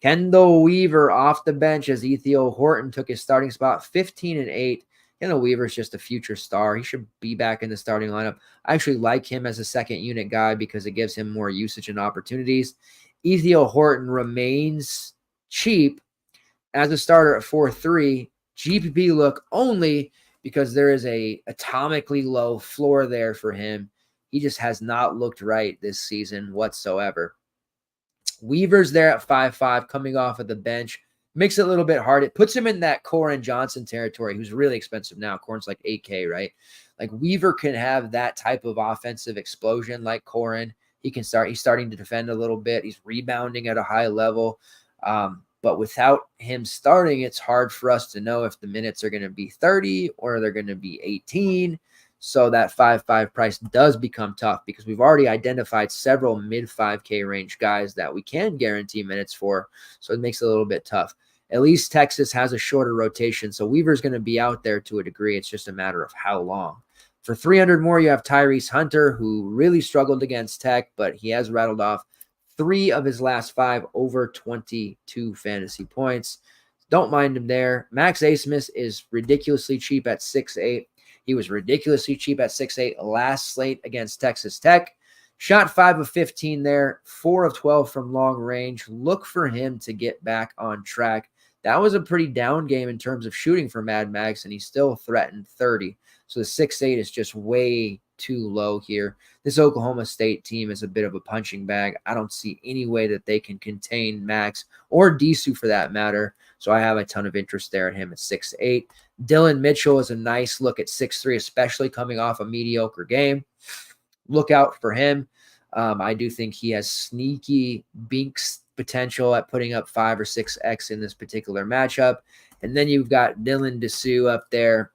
Kendall Weaver off the bench as Ethiel Horton took his starting spot, 15-8. Kendall Weaver's just a future star. He should be back in the starting lineup. I actually like him as a second unit guy because it gives him more usage and opportunities. Ethiel Horton remains cheap as a starter at 4.3. GPP look only because there is a atomically low floor there for him. He just has not looked right this season whatsoever. Weaver's there at 5.5, coming off of the bench. Makes it a little bit hard. It puts him in that Corin Johnson territory, who's really expensive now. Corin's like 8K, right? Like Weaver can have that type of offensive explosion like Corin. He's starting to defend a little bit. He's rebounding at a high level. But without him starting, it's hard for us to know if the minutes are going to be 30 or they're going to be 18. So that 5.5 price does become tough because we've already identified several mid 5K range guys that we can guarantee minutes for. So it makes it a little bit tough. At least Texas has a shorter rotation. So Weaver's going to be out there to a degree. It's just a matter of how long. For 300 more, you have Tyrese Hunter, who really struggled against Tech, but he has rattled off 3 of his last 5 over 22 fantasy points. Don't mind him there. Max Asmus is ridiculously cheap at 6'8". He was ridiculously cheap at 6'8" last slate against Texas Tech. Shot 5 of 15 there, 4 of 12 from long range. Look for him to get back on track. That was a pretty down game in terms of shooting for Mad Max, and he still threatened 30. So the 6'8" is just way too low here. This Oklahoma State team is a bit of a punching bag. I don't see any way that they can contain Max or Disu for that matter. So I have a ton of interest there at him at 6'8". Dylan Mitchell is a nice look at 6'3", especially coming off a mediocre game. Look out for him. I do think he has sneaky Binks potential at putting up 5 or 6x in this particular matchup. And then you've got Dylan Disu up there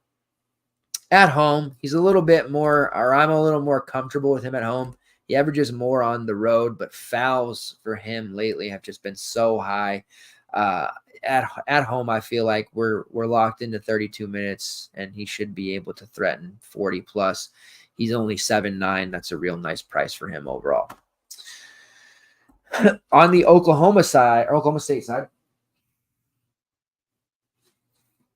at home. He's a little bit more, or I'm a little more comfortable with him at home. He averages more on the road, but fouls for him lately have just been so high. At home, I feel like we're locked into 32 minutes, and he should be able to threaten 40 plus. He's only 7'9". That's a real nice price for him overall. On the Oklahoma State side,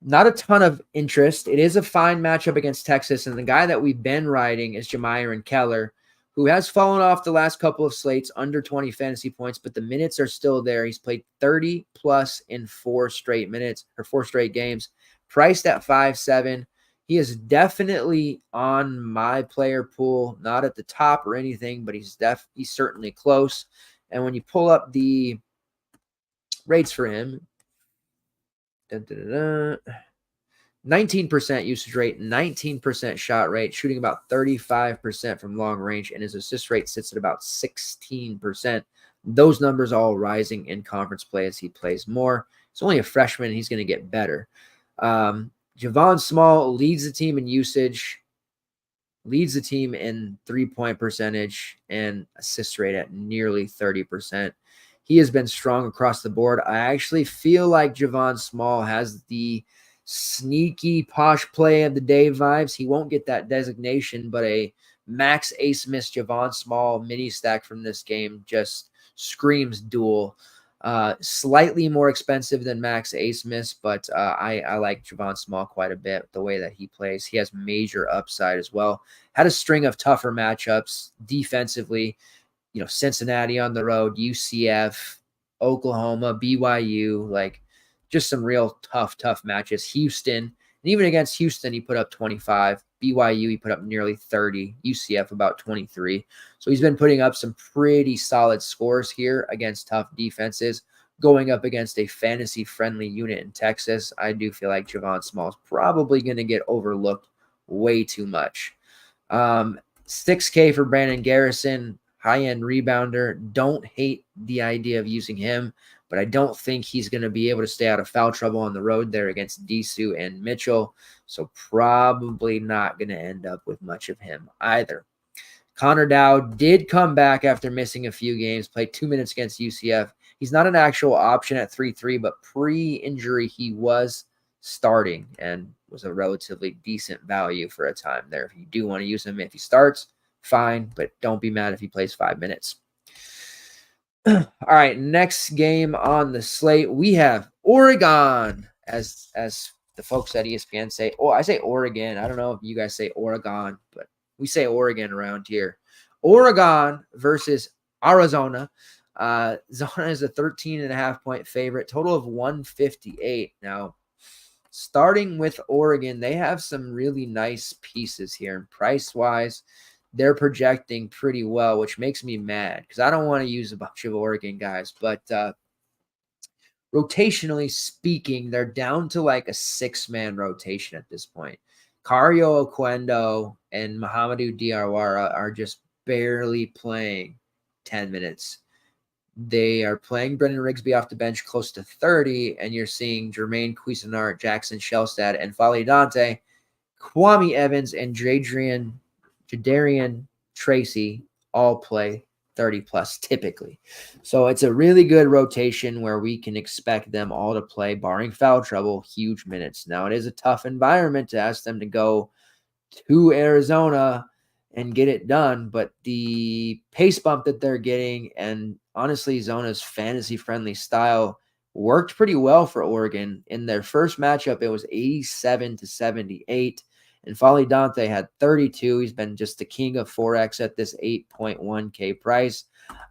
not a ton of interest. It is a fine matchup against Texas, and the guy that we've been riding is Jamiron Keller, who has fallen off the last couple of slates, under 20 fantasy points, but the minutes are still there. He's played 30 plus in 4 straight games, priced at 5.7. He is definitely on my player pool, not at the top or anything, but he's certainly close. And when you pull up the rates for him, 19% usage rate, 19% shot rate, shooting about 35% from long range, and his assist rate sits at about 16%. Those numbers all rising in conference play as he plays more. He's only a freshman, and he's going to get better. Javon Small leads the team in usage, leads the team in three-point percentage, and assist rate at nearly 30%. He has been strong across the board. I actually feel like Javon Small has the sneaky posh play of the day vibes. He won't get that designation, but a Max Asmus Javon Small mini stack from this game just screams duel. Slightly more expensive than Max Asmus, but I like Javon Small quite a bit, the way that he plays. He has major upside as well. Had a string of tougher matchups defensively. Cincinnati on the road, UCF, Oklahoma, BYU, like just some real tough matches. Houston, and even against Houston, he put up 25. BYU, he put up nearly 30. UCF, about 23. So he's been putting up some pretty solid scores here against tough defenses. Going up against a fantasy-friendly unit in Texas, I do feel like Javon Small is probably going to get overlooked way too much. 6K for Brandon Garrison, high-end rebounder. Don't hate the idea of using him, but I don't think he's going to be able to stay out of foul trouble on the road there against Disu and Mitchell, so probably not going to end up with much of him either. Connor Dowd did come back after missing a few games, played 2 minutes against UCF. He's not an actual option at 3.3, but pre-injury he was starting and was a relatively decent value for a time there. If you do want to use him, if he starts, fine, but don't be mad if he plays 5 minutes. All right, next game on the slate, we have Oregon, as the folks at ESPN say. Oh, I say Oregon. I don't know if you guys say Oregon, but we say Oregon around here. Oregon versus Arizona. Zona is a 13.5-point favorite, total of 158. Now, starting with Oregon, they have some really nice pieces here. Price-wise, they're projecting pretty well, which makes me mad because I don't want to use a bunch of Oregon guys. But rotationally speaking, they're down to like a 6-man rotation at this point. Cario Oquendo and Muhammadu Diawara are just barely playing 10 minutes. They are playing Brendan Rigsby off the bench close to 30, and you're seeing Jermaine Cuisinart, Jackson Shelstad, and Fali Dante, Kwame Evans, and Jadarian Tracy all play 30 plus typically. So it's a really good rotation where we can expect them all to play, barring foul trouble, huge minutes. Now, it is a tough environment to ask them to go to Arizona and get it done, but the pace bump that they're getting and honestly, Zona's fantasy-friendly style worked pretty well for Oregon. In their first matchup, it was 87-78. And Folly Dante had 32. He's been just the king of Forex at this 8.1K price.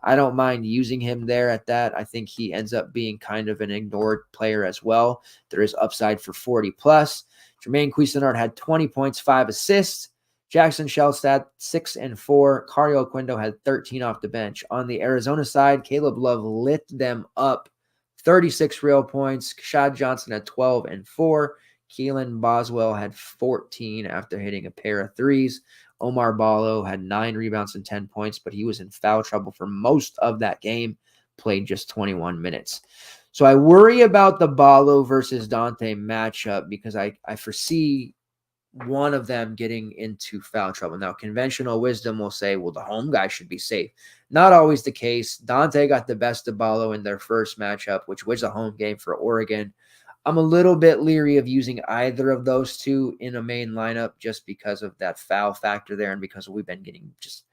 I don't mind using him there at that. I think he ends up being kind of an ignored player as well. There is upside for 40 plus. Jermaine Cuisinart had 20 points, 5 assists. Jackson Shellstad, 6 and 4. Cario Quindo had 13 off the bench. On the Arizona side, Caleb Love lit them up. 36 real points. Kashad Johnson had 12 and 4. Keelan Boswell had 14 after hitting a pair of threes. Omar Ballo had 9 rebounds and 10 points, but he was in foul trouble for most of that game, played just 21 minutes. So I worry about the Ballo versus Dante matchup because I foresee one of them getting into foul trouble. Now, conventional wisdom will say, well, the home guy should be safe. Not always the case. Dante got the best of Ballo in their first matchup, which was a home game for Oregon. I'm a little bit leery of using either of those two in a main lineup just because of that foul factor there and because we've been getting just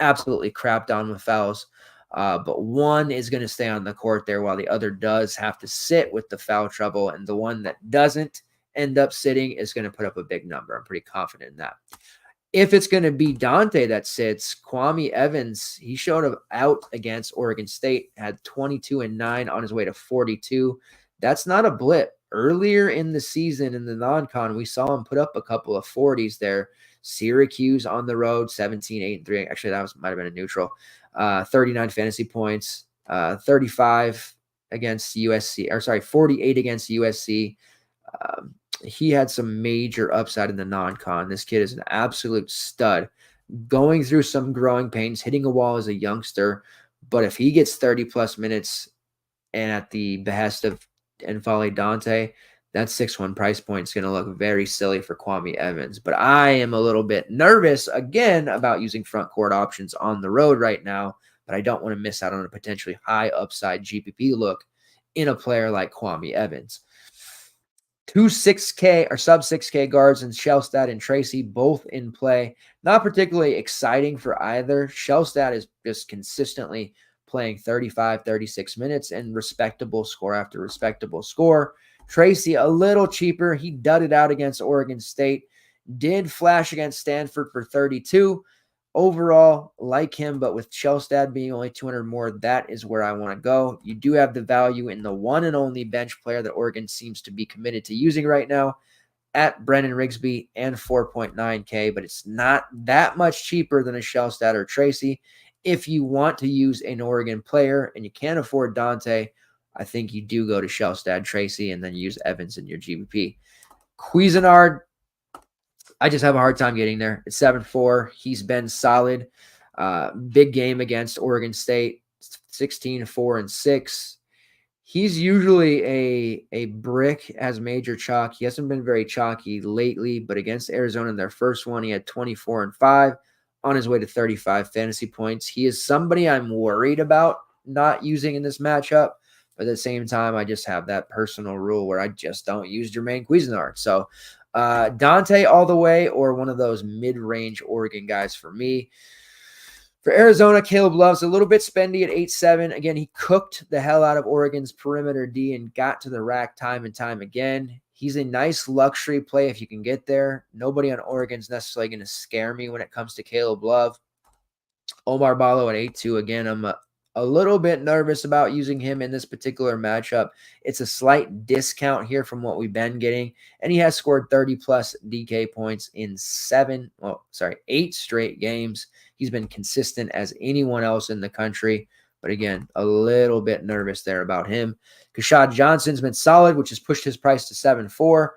absolutely crapped on with fouls. But one is going to stay on the court there while the other does have to sit with the foul trouble. And the one that doesn't end up sitting is going to put up a big number. I'm pretty confident in that. If it's going to be Dante that sits, Kwame Evans, he showed up out against Oregon State, had 22 and 9 on his way to 42. That's not a blip. Earlier in the season in the non-con, we saw him put up a couple of 40s there. Syracuse on the road, 17, 8, and 3. Actually, that might have been a neutral. 39 fantasy points, 35 against USC, or sorry, 48 against USC. He had some major upside in the non-con. This kid is an absolute stud. Going through some growing pains, hitting a wall as a youngster. But if he gets 30-plus minutes and at the behest of N'Faly Dante, that 6-1 price point is going to look very silly for Kwame Evans. But I am a little bit nervous, again, about using front court options on the road right now. But I don't want to miss out on a potentially high upside GPP look in a player like Kwame Evans. 2 6K or sub 6K guards in Shellstad and Tracy, both in play. Not particularly exciting for either. Shellstad is just consistently playing 35, 36 minutes and respectable score after respectable score. Tracy, a little cheaper. He dudded out against Oregon State. Did flash against Stanford for 32. Overall, like him, but with Shellstad being only 200 more, that is where I want to go. You do have the value in the one and only bench player that Oregon seems to be committed to using right now at Brennan Rigsby and 4.9K, but it's not that much cheaper than a Shellstad or Tracy. If you want to use an Oregon player and you can't afford Dante, I think you do go to Shellstad, Tracy, and then use Evans in your GBP. Cuisinart, I just have a hard time getting there. It's 7-4. He's been solid. Big game against Oregon State, 16, 4, and 6. He's usually a brick as major chalk. He hasn't been very chalky lately, but against Arizona in their first one, he had 24 and 5 on his way to 35 fantasy points. He is somebody I'm worried about not using in this matchup. But at the same time, I just have that personal rule where I just don't use Jermaine Cuisinart. So Dante all the way or one of those mid-range Oregon guys for me. For Arizona, Caleb Love's a little bit spendy at 8-7. Again, he cooked the hell out of Oregon's perimeter D and got to the rack time and time again. He's a nice luxury play if you can get there. Nobody on Oregon's necessarily going to scare me when it comes to Caleb Love. Omar Ballo at 8-2. Again, I'm a little bit nervous about using him in this particular matchup. It's a slight discount here from what we've been getting, and he has scored 30-plus DK points in 8 straight games. He's been consistent as anyone else in the country, but again, a little bit nervous there about him. Kashad Johnson's been solid, which has pushed his price to 7-4.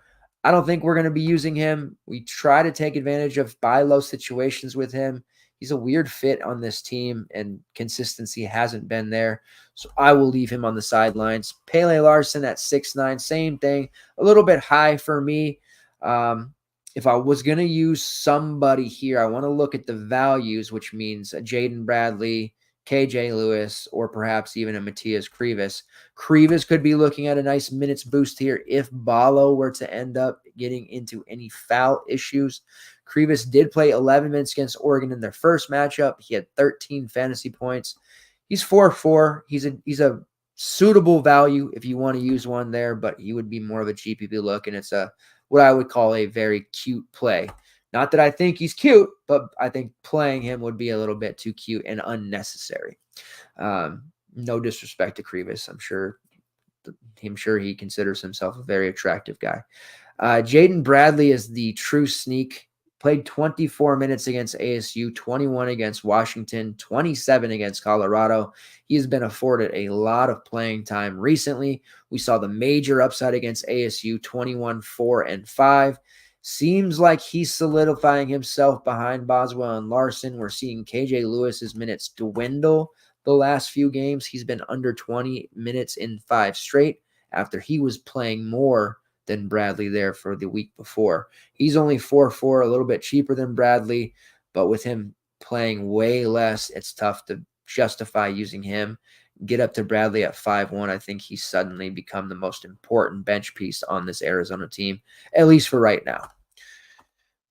I don't think we're going to be using him. We try to take advantage of buy low situations with him. He's a weird fit on this team, and consistency hasn't been there. So I will leave him on the sidelines. Pele Larson at 6'9", same thing. A little bit high for me. If I was going to use somebody here, I want to look at the values, which means a Jaden Bradley, KJ Lewis, or perhaps even a Matthias Krivas. Krivas could be looking at a nice minutes boost here if Ballo were to end up getting into any foul issues. Krivas did play 11 minutes against Oregon in their first matchup. He had 13 fantasy points. He's 4-4. He's a suitable value if you want to use one there, but he would be more of a GPP look, and it's what I would call a very cute play. Not that I think he's cute, but I think playing him would be a little bit too cute and unnecessary. No disrespect to Krivas. I'm sure he considers himself a very attractive guy. Jaden Bradley is the true sneak. Played 24 minutes against ASU, 21 against Washington, 27 against Colorado. He has been afforded a lot of playing time recently. We saw the major upside against ASU, 21, 4, and 5. Seems like he's solidifying himself behind Boswell and Larson. We're seeing KJ Lewis's minutes dwindle the last few games. He's been under 20 minutes in 5 straight after he was playing more than Bradley there for the week before. He's only 4-4, a little bit cheaper than Bradley, but with him playing way less, it's tough to justify using him. Get up to Bradley at 5-1. I think he's suddenly become the most important bench piece on this Arizona team, at least for right now.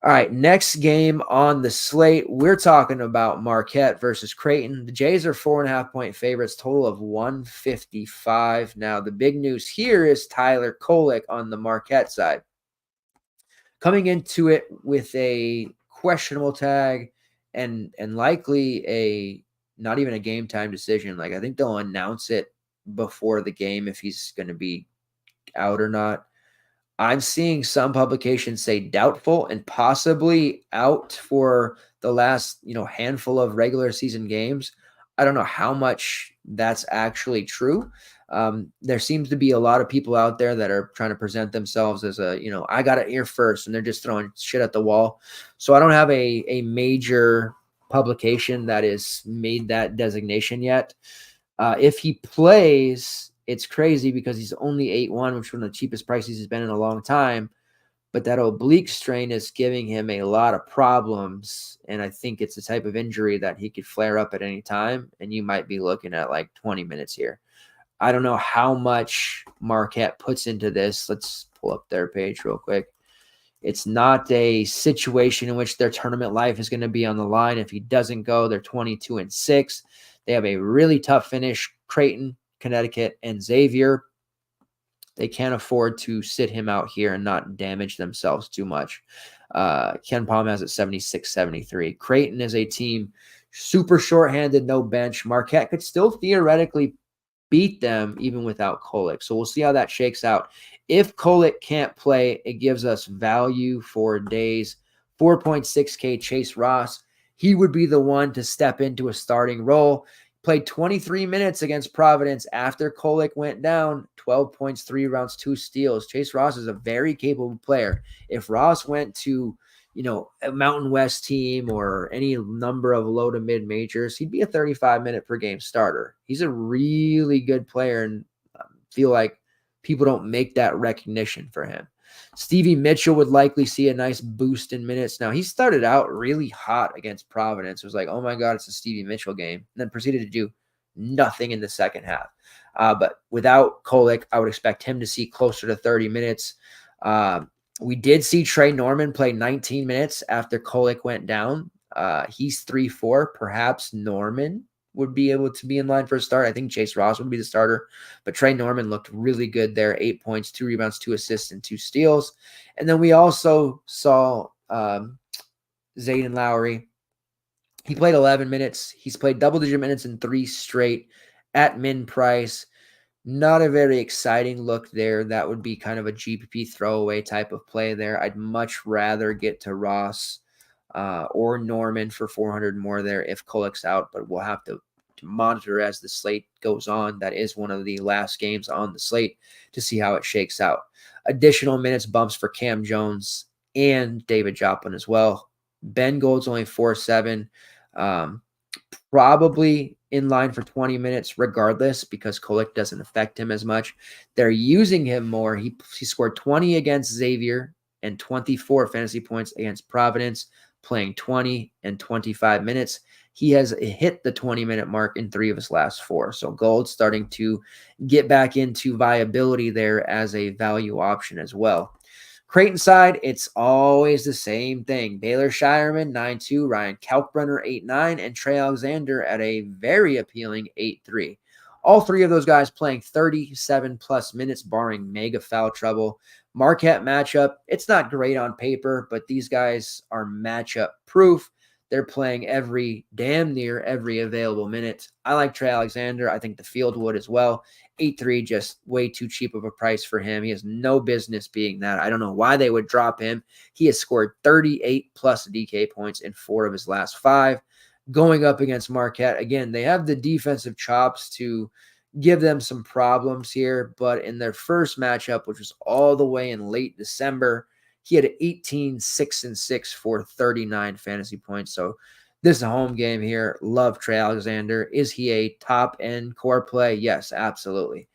All right, next game on the slate, we're talking about Marquette versus Creighton. The Jays are 4.5-point favorites, total of 155. Now, the big news here is Tyler Kolek on the Marquette side. Coming into it with a questionable tag and likely not even a game time decision. Like, I think they'll announce it before the game if he's going to be out or not. I'm seeing some publications say doubtful and possibly out for the last, handful of regular season games. I don't know how much that's actually true. There seems to be a lot of people out there that are trying to present themselves as I got it here first, and they're just throwing shit at the wall. So I don't have a major publication that has made that designation yet. If he plays, it's crazy because he's only 8-1, which is one of the cheapest prices he's been in a long time. But that oblique strain is giving him a lot of problems. And I think it's the type of injury that he could flare up at any time. And you might be looking at like 20 minutes here. I don't know how much Marquette puts into this. Let's pull up their page real quick. It's not a situation in which their tournament life is going to be on the line. If he doesn't go, they're 22-6. They have a really tough finish. Creighton, Connecticut, and Xavier. They can't afford to sit him out here and not damage themselves too much. Ken Palm has it 76-73. Creighton is a team super shorthanded, no bench. Marquette could still theoretically beat them even without Kolek. So we'll see how that shakes out. If Kolek can't play, it gives us value for days. 4.6K Chase Ross. He would be the one to step into a starting role. Played 23 minutes against Providence after Kolek went down. 12 points, 3 rounds, 2 steals. Chase Ross is a very capable player. If Ross went to, a Mountain West team or any number of low to mid majors, he'd be a 35-minute per game starter. He's a really good player, and I feel like people don't make that recognition for him. Stevie Mitchell would likely see a nice boost in minutes. Now, he started out really hot against Providence. It was like, oh my God, it's a Stevie Mitchell game. And then proceeded to do nothing in the second half. But without Kolek, I would expect him to see closer to 30 minutes. We did see Trey Norman play 19 minutes after Kolek went down. He's 3-4. Perhaps Norman would be able to be in line for a start. I think Chase Ross would be the starter, but Trey Norman looked really good there. 8 points, 2 rebounds, 2 assists, and 2 steals. And then we also saw Zayden Lowry. He played 11 minutes. He's played double-digit minutes in 3 straight at min price. Not a very exciting look there. That would be kind of a GPP throwaway type of play there. I'd much rather get to Ross or Norman for 400 more there if Kolek's out, but we'll have to monitor as the slate goes on. That is one of the last games on the slate to see how it shakes out. Additional minutes bumps for Cam Jones and David Joplin as well. Ben Gold's only 4-7. Probably in line for 20 minutes regardless because Kolek doesn't affect him as much. They're using him more. He scored 20 against Xavier and 24 fantasy points against Providence, playing 20 and 25 minutes. He has hit the 20-minute mark in 3 of his last 4. So Gold's starting to get back into viability there as a value option as well. Creighton side, it's always the same thing. Baylor Shireman, 9-2, Ryan Kalkbrenner, 8-9, and Trey Alexander at a very appealing 8-3. All three of those guys playing 37-plus minutes, barring mega foul trouble. Marquette matchup, it's not great on paper, but these guys are matchup proof. They're playing damn near every available minute. I like Trey Alexander. I think the field would as well. 8-3, just way too cheap of a price for him. He has no business being that. I don't know why they would drop him. He has scored 38-plus DK points in 4 of his last 5. Going up against Marquette, again, they have the defensive chops to give them some problems here, but in their first matchup, which was all the way in late December, he had 18, 6, and 6 for 39 fantasy points. So this is a home game here. Love Trey Alexander. Is he a top-end core play? Yes, absolutely.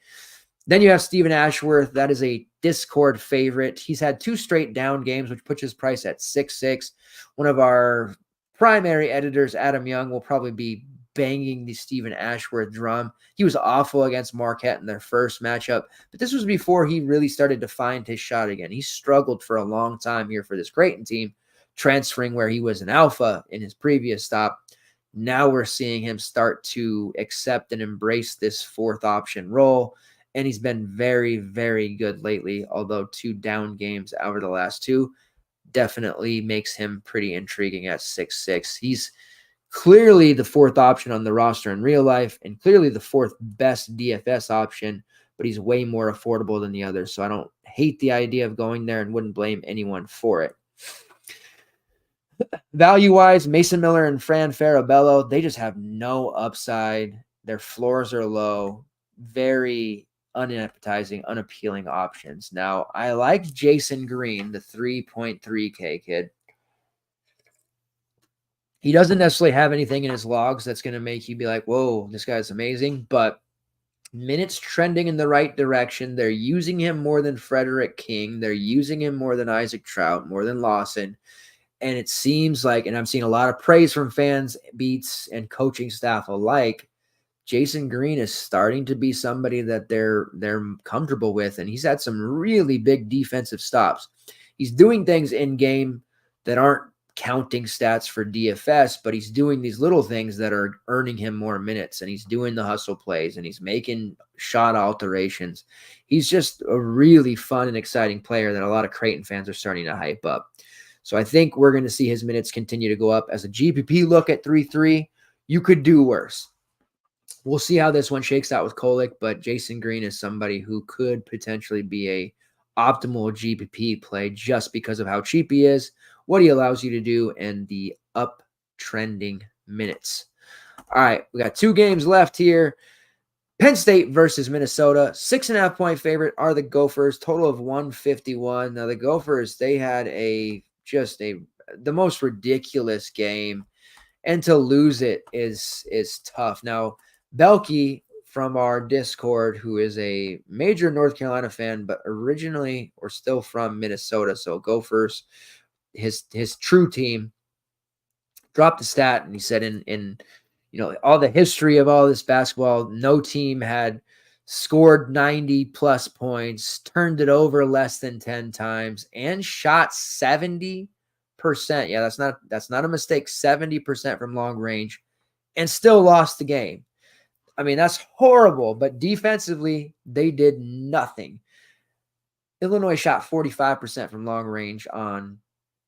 Then you have Stephen Ashworth. That is a Discord favorite. He's had 2 straight down games, which puts his price at 6-6. One of our primary editors, Adam Young, will probably be banging the Stephen Ashworth drum. He was awful against Marquette in their first matchup, but this was before he really started to find his shot again. He struggled for a long time here for this Creighton team, transferring where he was an alpha in his previous stop. Now we're seeing him start to accept and embrace this 4th option role, and he's been very, very good lately, although 2 down games out of the last 2 definitely makes him pretty intriguing at 6-6. He's clearly the 4th option on the roster in real life and clearly the 4th best DFS option, but he's way more affordable than the others. So I don't hate the idea of going there and wouldn't blame anyone for it. Value-wise, Mason Miller and Fran Farabello, they just have no upside. Their floors are low, very unappetizing, unappealing options. Now, I like Jason Green, the 3.3K kid. He doesn't necessarily have anything in his logs that's going to make you be like, whoa, this guy's amazing. But minutes trending in the right direction. They're using him more than Frederick King. They're using him more than Isaac Trout, more than Lawson. And it seems like, and I'm seeing a lot of praise from fans, beats, and coaching staff alike, Jason Green is starting to be somebody that they're comfortable with. And he's had some really big defensive stops. He's doing things in game that aren't counting stats for DFS, but he's doing these little things that are earning him more minutes, and he's doing the hustle plays, and he's making shot alterations. He's just a really fun and exciting player that a lot of Creighton fans are starting to hype up. So I think we're going to see his minutes continue to go up. As a GPP look at 3-3, you could do worse. We'll see how this one shakes out with Kolick, but Jason Green is somebody who could potentially be a optimal GPP play just because of how cheap he is, what he allows you to do, and the uptrending minutes. All right, we got 2 games left here. Penn State versus Minnesota. 6.5-point favorite are the Gophers. Total of 151. Now the Gophers, they had the most ridiculous game, and to lose it is tough. Now Belky from our Discord, who is a major North Carolina fan, but originally or still from Minnesota, so Gophers, his true team, dropped the stat, and he said in all the history of all this basketball, no team had scored 90-plus points, turned it over less than 10 times, and shot 70%. Yeah, that's not a mistake. 70% from long range, and still lost the game. I mean, that's horrible, but defensively, they did nothing. Illinois shot 45% from long range on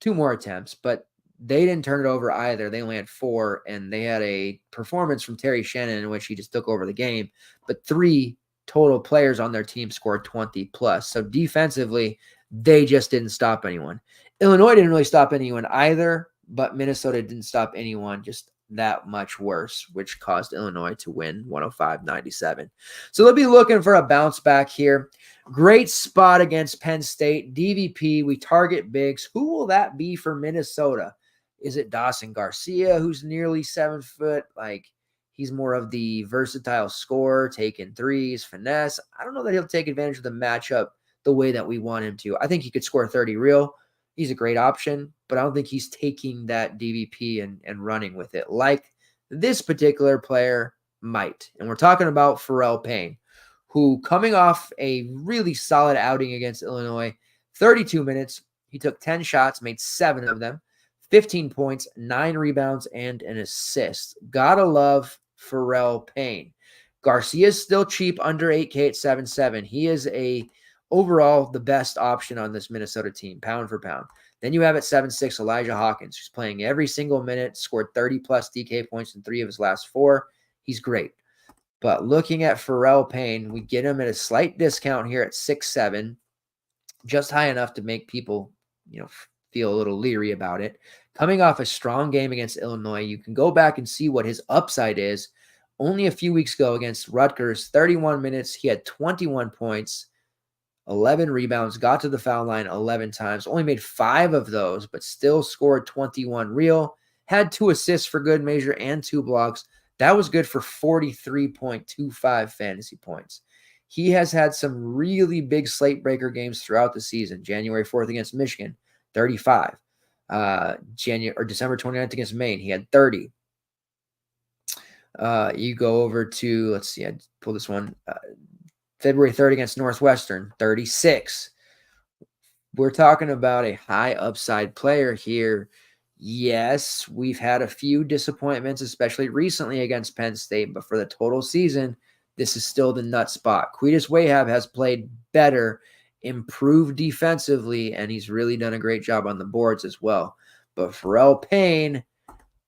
2 more attempts, but they didn't turn it over either. They only had 4, and they had a performance from Terry Shannon in which he just took over the game. But 3 total players on their team scored 20+. So defensively, they just didn't stop anyone. Illinois didn't really stop anyone either, but Minnesota didn't stop anyone, just that much worse, which caused Illinois to win 105-97. So they'll be looking for a bounce back here. Great spot against Penn State. DVP, we target bigs. Who will that be for Minnesota? Is it Dawson Garcia, who's nearly 7 foot? Like, he's more of the versatile scorer, taking threes, finesse. I don't know that he'll take advantage of the matchup the way that we want him to. I think he could score 30 real. He's a great option, but I don't think he's taking that DVP and running with it like this particular player might. And we're talking about Pharrell Payne, who, coming off a really solid outing against Illinois, 32 minutes. He took 10 shots, made 7 of them, 15 points, 9 rebounds, and an assist. Gotta love Pharrell Payne. Garcia is still cheap, under 8K at 7.7. He is overall the best option on this Minnesota team, pound for pound. Then you have at 7.6 Elijah Hawkins, who's playing every single minute, scored 30-plus DK points in 3 of his last 4. He's great. But looking at Pharrell Payne, we get him at a slight discount here at 6.7, just high enough to make people, feel a little leery about it. Coming off a strong game against Illinois, you can go back and see what his upside is. Only a few weeks ago against Rutgers, 31 minutes, he had 21 points, 11 rebounds, got to the foul line 11 times, only made 5 of those, but still scored 21 real, had 2 assists for good measure and 2 blocks. That was good for 43.25 fantasy points. He has had some really big slate breaker games throughout the season. January 4th against Michigan, 35. December 29th against Maine, he had 30. You go over to, let's see, I pull this one. February 3rd against Northwestern, 36. We're talking about a high upside player here. Yes, we've had a few disappointments, especially recently against Penn State, but for the total season, this is still the nut spot. Quetus Wahab has played better, improved defensively, and he's really done a great job on the boards as well. But Pharrell Payne,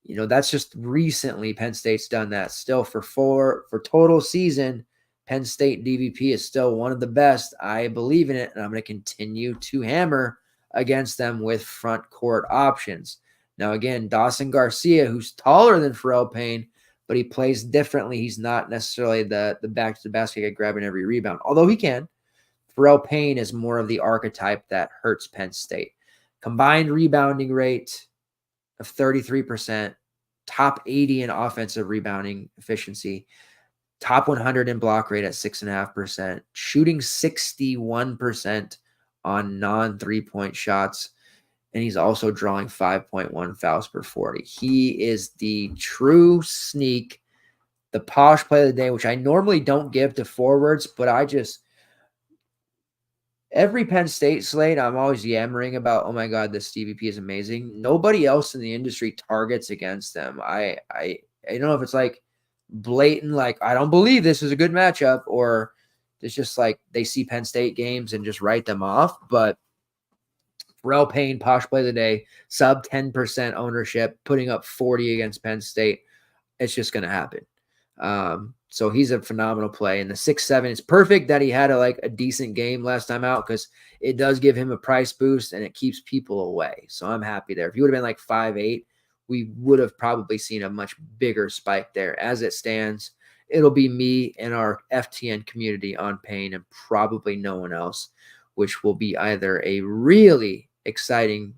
that's just recently Penn State's done that. Still for total season, Penn State DVP is still one of the best. I believe in it, and I'm going to continue to hammer against them with front court options. Now, again, Dawson Garcia, who's taller than Pharrell Payne, but he plays differently. He's not necessarily the back to the basket guy grabbing every rebound, although he can. Pharrell Payne is more of the archetype that hurts Penn State. Combined rebounding rate of 33%, top 80 in offensive rebounding efficiency, top 100 in block rate at 6.5%, shooting 61% on non-3-point shots, and he's also drawing 5.1 fouls per 40. He is the true sneak, the posh play of the day, which I normally don't give to forwards, but every Penn State slate, I'm always yammering about, oh my God, this DVP is amazing. Nobody else in the industry targets against them. I don't know if it's like blatant, like, I don't believe this is a good matchup, or it's just like they see Penn State games and just write them off. But Pharrell Payne, posh play of the day, sub 10% ownership, putting up 40 against Penn State. It's just going to happen. So he's a phenomenal play. And the 6.7, it's perfect that he had a decent game last time out, because it does give him a price boost and it keeps people away. So I'm happy there. If he would have been like 5.8, we would have probably seen a much bigger spike there. As it stands, it'll be me and our FTN community on Payne and probably no one else, which will be either a really exciting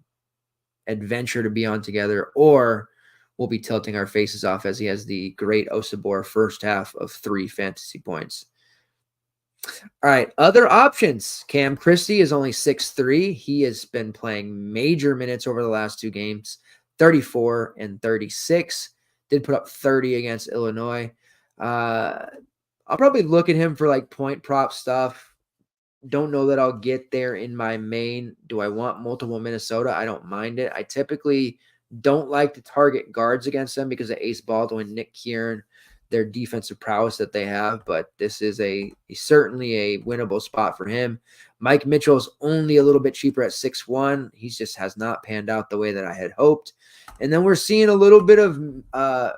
adventure to be on together, or we'll be tilting our faces off as he has the great Osabor first half of 3 fantasy points. All right, other options. Cam Christie is only 6'3". He has been playing major minutes over the last 2 games, 34 and 36. Did put up 30 against Illinois. I'll probably look at him for like point prop stuff. Don't know that I'll get there in my main. Do I want multiple Minnesota? I don't mind it. I typically don't like to target guards against them because of Ace Baldwin, Nick Kieran, their defensive prowess that they have, but this is certainly a winnable spot for him. Mike Mitchell's only a little bit cheaper at 6'1". He just has not panned out the way that I had hoped. And then we're seeing a little bit of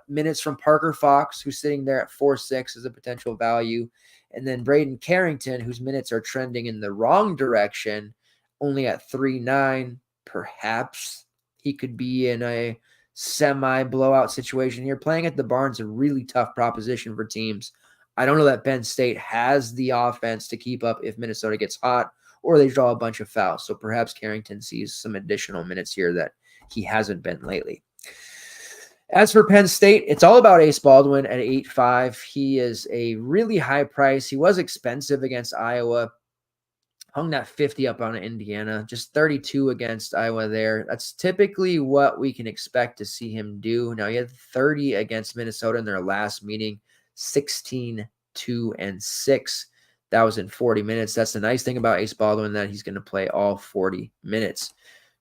minutes from Parker Fox, who's sitting there at 4.6 as a potential value. And then Braden Carrington, whose minutes are trending in the wrong direction, only at 3.9. Perhaps he could be in a semi-blowout situation here. Playing at the Barn's a really tough proposition for teams. I don't know that Penn State has the offense to keep up if Minnesota gets hot or they draw a bunch of fouls. So perhaps Carrington sees some additional minutes here that he hasn't been lately. As for Penn State, it's all about Ace Baldwin at 8.5. He is a really high price. He was expensive against Iowa. Hung that 50 up on Indiana, just 32 against Iowa there. That's typically what we can expect to see him do. Now, he had 30 against Minnesota in their last meeting, 16, 2, and 6. That was in 40 minutes. That's the nice thing about Ace Baldwin, that he's going to play all 40 minutes.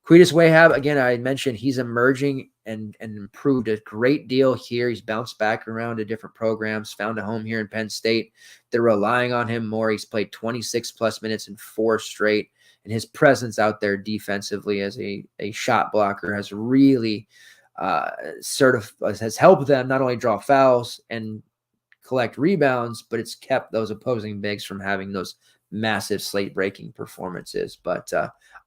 Quetus Wahab, again, I mentioned he's emerging and improved a great deal here. He's bounced back around to different programs, found a home here in Penn State. They're relying on him more. He's played 26-plus minutes in 4 straight, and his presence out there defensively as a shot blocker has really has helped them not only draw fouls and collect rebounds, but it's kept those opposing bigs from having those massive slate-breaking performances. But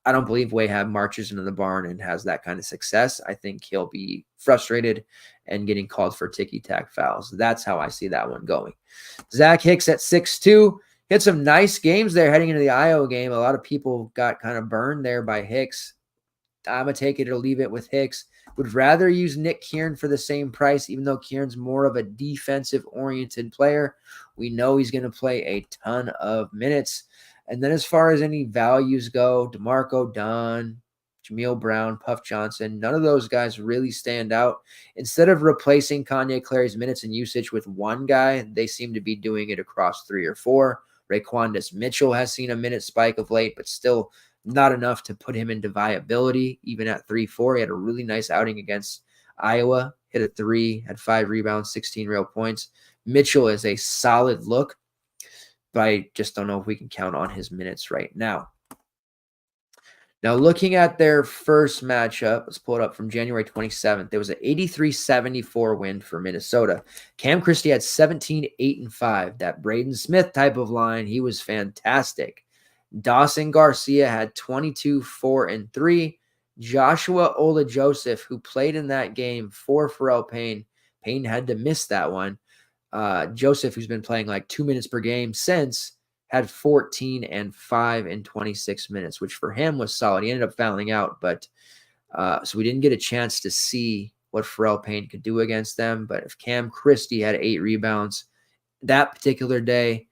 I don't believe Wahab marches into the barn and has that kind of success. I think he'll be frustrated and getting called for ticky-tack fouls. That's how I see that one going. Zach Hicks at 6'2". Hit some nice games there heading into the Iowa game. A lot of people got kind of burned there by Hicks. I'm going to take it or leave it with Hicks. Would rather use Nick Kieran for the same price, even though Kieran's more of a defensive-oriented player. We know he's going to play a ton of minutes. And then as far as any values go, DeMarco Dunn, Jameel Brown, Puff Johnson, none of those guys really stand out. Instead of replacing Kanye Clary's minutes and usage with one guy, they seem to be doing it across 3 or 4. Raquandis Mitchell has seen a minute spike of late, but still not enough to put him into viability, even at 3-4. He had a really nice outing against Iowa, hit a 3, had 5 rebounds, 16 real points. Mitchell is a solid look, but I just don't know if we can count on his minutes right now. Now, looking at their first matchup, let's pull it up from January 27th. There was an 83-74 win for Minnesota. Cam Christie had 17, 8, and 5. That Braden Smith type of line, he was fantastic. Dawson Garcia had 22, 4, and 3. Joshua Ola Joseph, who played in that game for Pharrell Payne. Payne had to miss that one. Joseph, who's been playing like 2 minutes per game since, had 14 and 5 in 26 minutes, which for him was solid. He ended up fouling out, but so we didn't get a chance to see what Pharrell Payne could do against them. But if Cam Christie had 8 rebounds that particular day,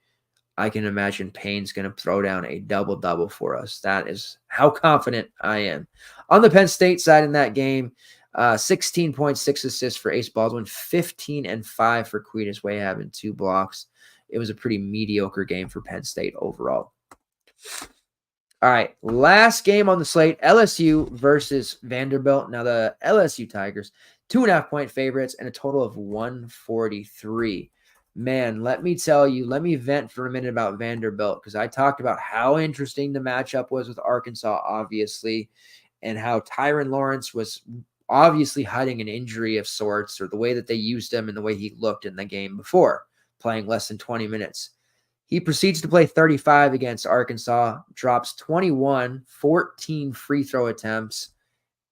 I can imagine Payne's going to throw down a double-double for us. That is how confident I am. On the Penn State side in that game, 16.6 assists for Ace Baldwin, 15 and 5 for Quetus Wahab, and 2 blocks. It was a pretty mediocre game for Penn State overall. All right, last game on the slate, LSU versus Vanderbilt. Now the LSU Tigers, 2.5-point favorites and a total of 143. Man, let me tell you, let me vent for a minute about Vanderbilt, because I talked about how interesting the matchup was with Arkansas, obviously, and how Tyron Lawrence was obviously hiding an injury of sorts, or the way that they used him and the way he looked in the game before, playing less than 20 minutes. He proceeds to play 35 against Arkansas, drops 21, 14 free throw attempts,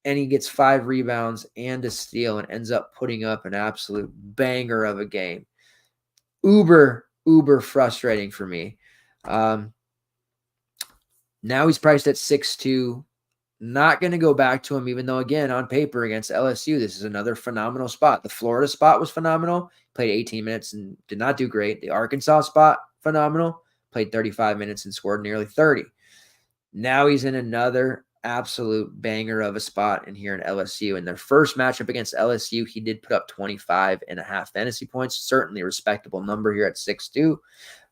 and he gets 5 rebounds and a steal and ends up putting up an absolute banger of a game. Uber frustrating for me. Now he's priced at 6'2". Not going to go back to him, even though, again, on paper against LSU, this is another phenomenal spot. The Florida spot was phenomenal. Played 18 minutes and did not do great. The Arkansas spot, phenomenal. Played 35 minutes and scored nearly 30. Now he's in another absolute banger of a spot in here in LSU. In their first matchup against LSU, he did put up 25.5 fantasy points. Certainly a respectable number here at 6'2".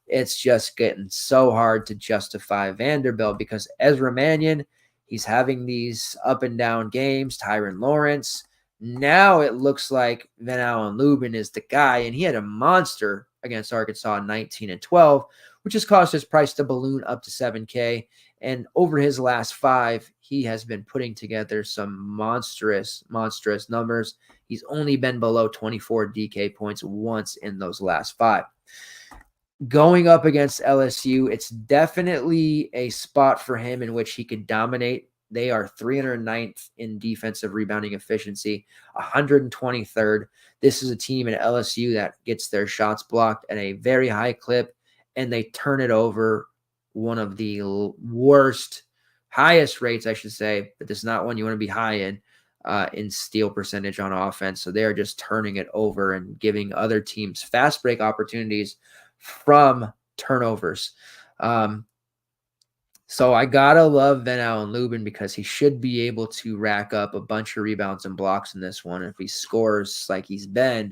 It's just getting so hard to justify Vanderbilt because Ezra Mannion, he's having these up and down games. Tyron Lawrence. Now it looks like Van Allen Lubin is the guy, and he had a monster against Arkansas, 19 and 12, which has caused his price to balloon up to $7K. And over his last 5, he has been putting together some monstrous numbers. He's only been below 24 DK points once in those last 5. Going up against LSU, it's definitely a spot for him in which he could dominate. They are 309th in defensive rebounding efficiency, 123rd. This is a team in LSU that gets their shots blocked at a very high clip, and they turn it over one of the highest rates, I should say, but this is not one you want to be high in steal percentage on offense. So they are just turning it over and giving other teams fast break opportunities from turnovers. So I gotta love Van Allen Lubin because he should be able to rack up a bunch of rebounds and blocks in this one. If he scores like he's been,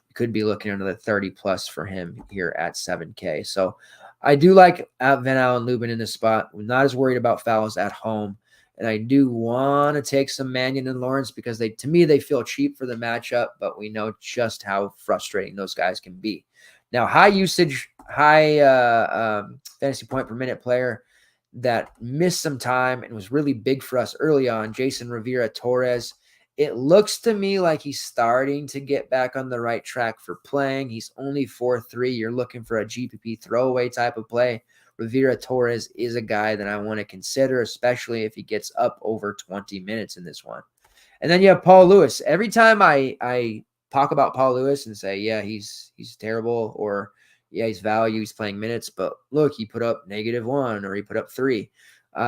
we could be looking at another 30 plus for him here at 7K. So I do like Van Allen Lubin in this spot. I'm not as worried about fouls at home. And I do want to take some Mannion and Lawrence because to me, they feel cheap for the matchup, but we know just how frustrating those guys can be. Now, high usage, high fantasy point per minute player that missed some time and was really big for us early on, Jason Rivera Torres. It looks to me like he's starting to get back on the right track for playing. He's only 4.3. You're looking for a GPP throwaway type of play. Rivera Torres is a guy that I want to consider, especially if he gets up over 20 minutes in this one. And then you have Paul Lewis. Every time I talk about Paul Lewis and say, yeah, he's terrible, or yeah, he's value, he's playing minutes, but look, he put up -1 or he put up 3.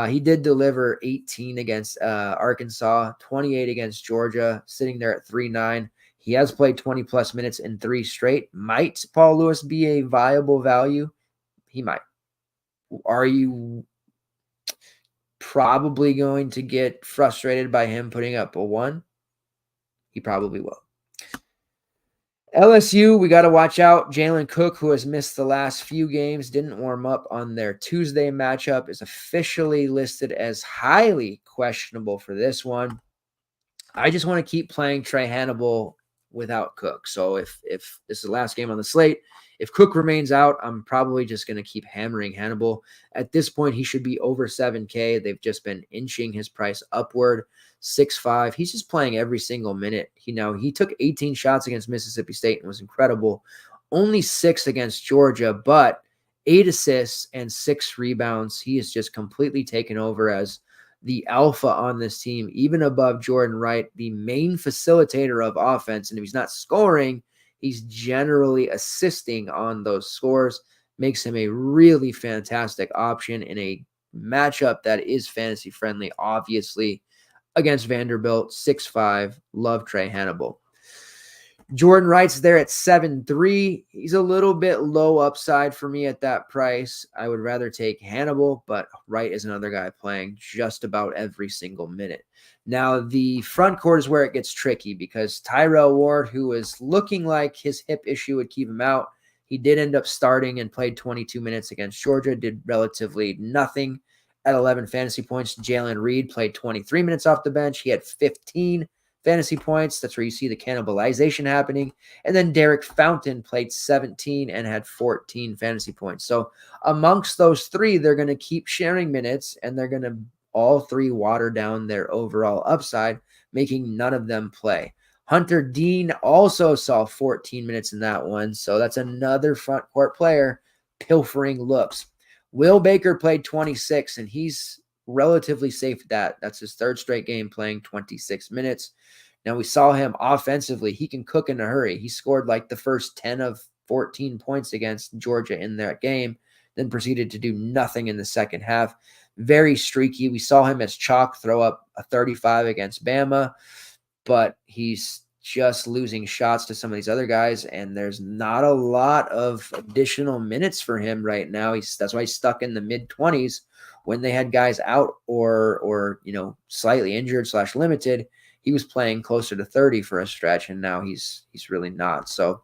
He did deliver 18 against Arkansas, 28 against Georgia, sitting there at 3.9. He has played 20-plus minutes in 3 straight. Might Paul Lewis be a viable value? He might. Are you probably going to get frustrated by him putting up a 1? He probably will. LSU, we got to watch out. Jalen Cook, who has missed the last few games, didn't warm up on their Tuesday matchup, is officially listed as highly questionable for this one. I just want to keep playing Trey Hannibal without Cook. So if this is the last game on the slate, if Cook remains out, I'm probably just going to keep hammering Hannibal. At this point, he should be over 7K. They've just been inching his price upward. 6.5. He's just playing every single minute. He took 18 shots against Mississippi State and was incredible. Only 6 against Georgia, but 8 assists and 6 rebounds. He is just completely taken over as the alpha on this team, even above Jordan Wright, the main facilitator of offense. And if he's not scoring, he's generally assisting on those scores. Makes him a really fantastic option in a matchup that is fantasy friendly, obviously, against Vanderbilt. 6.5. Love Trey Hannibal. Jordan Wright's there at 7.3. He's a little bit low upside for me at that price. I would rather take Hannibal, but Wright is another guy playing just about every single minute. Now, the front court is where it gets tricky because Tyrell Ward, who was looking like his hip issue would keep him out, he did end up starting and played 22 minutes against Georgia, did relatively nothing at 11 fantasy points. Jalen Reed played 23 minutes off the bench. He had 15 fantasy points. That's where you see the cannibalization happening. And then Derek Fountain played 17 and had 14 fantasy points. So amongst those three, they're going to keep sharing minutes, and they're going to all three water down their overall upside, making none of them play. Hunter Dean also saw 14 minutes in that one. So that's another front court player pilfering looks. Will Baker played 26, and he's relatively safe at that. That's his third straight game playing 26 minutes. Now, we saw him offensively. He can cook in a hurry. He scored like the first 10 of 14 points against Georgia in that game, then proceeded to do nothing in the second half. Very streaky. We saw him as chalk throw up a 35 against Bama, but he's just losing shots to some of these other guys, and there's not a lot of additional minutes for him right now. That's why he's stuck in the mid-20s. When they had guys out or slightly injured / limited, he was playing closer to 30 for a stretch, and now he's really not. So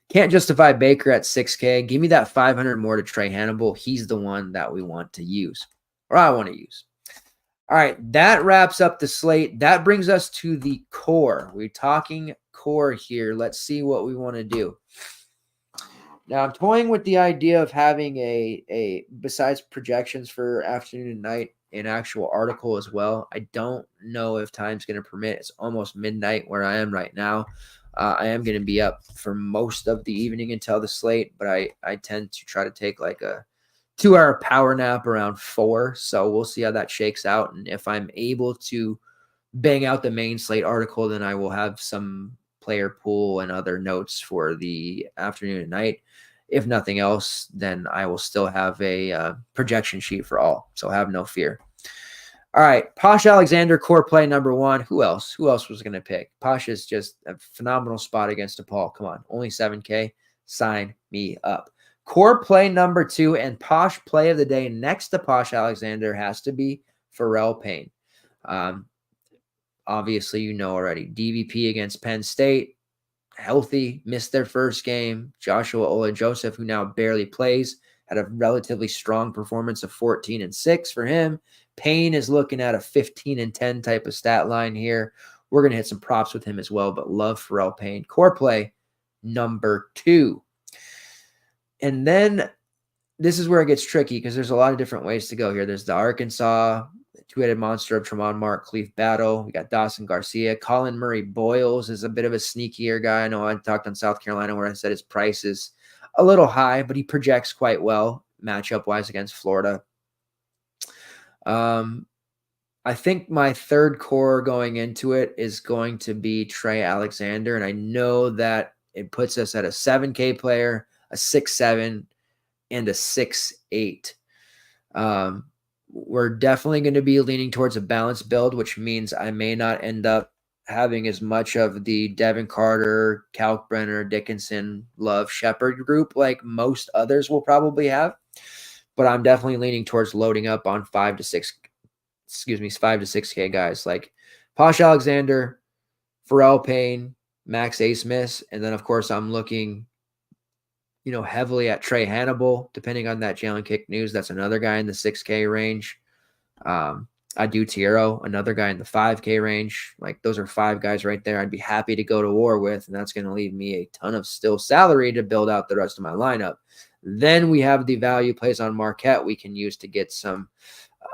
can't justify Baker at 6K. Give me that 500 more to Trey Hannibal. He's the one that we want to use, or I want to use. All right, that wraps up the slate. That brings us to the core. We're talking core here. Let's see what we want to do. Now, I'm toying with the idea of having a besides projections for afternoon and night, an actual article as well. I don't know if time's going to permit. It's almost midnight where I am right now. I am going to be up for most of the evening until the slate, but I tend to try to take like a 2-hour power nap around 4. So we'll see how that shakes out. And if I'm able to bang out the main slate article, then I will have some player pool and other notes for the afternoon and night. If nothing else, then I will still have a projection sheet for all. So have no fear. All right. Posh Alexander, core play number 1. Who else? Who else was going to pick? Posh is just a phenomenal spot against DePaul. Come on. Only 7K. Sign me up. Core play number 2 and Posh play of the day next to Posh Alexander has to be Pharrell Payne. Obviously, you know already. DVP against Penn State. Healthy, missed their first game. Joshua Ola Joseph, who now barely plays, had a relatively strong performance of 14-6 for him. Payne is looking at a 15-10 type of stat line here. We're going to hit some props with him as well, but love Pharrell Payne. Core play number 2. And then this is where it gets tricky because there's a lot of different ways to go here. There's the Arkansas two-headed monster of Tremont Mark, Cleve Battle. We got Dawson Garcia. Colin Murray Boyles is a bit of a sneakier guy. I know I talked on South Carolina where I said his price is a little high, but he projects quite well matchup-wise against Florida. I think my third core going into it is going to be Trey Alexander, and I know that it puts us at a 7K player, a 6'7", and a 6'8". We're definitely going to be leaning towards a balanced build, which means I may not end up having as much of the Devin Carter, Kalkbrenner, Dickinson, Love, Shepard group like most others will probably have. But I'm definitely leaning towards loading up on 5 to 6K guys like Posh Alexander, Pharrell Payne, Max A. Smith, and then of course I'm looking heavily at Trey Hannibal, depending on that Jalen Kick news. That's another guy in the 6K range. Adu Tiero, another guy in the 5K range. Like those are 5 guys right there I'd be happy to go to war with, and that's going to leave me a ton of still salary to build out the rest of my lineup. Then we have the value plays on Marquette we can use to get some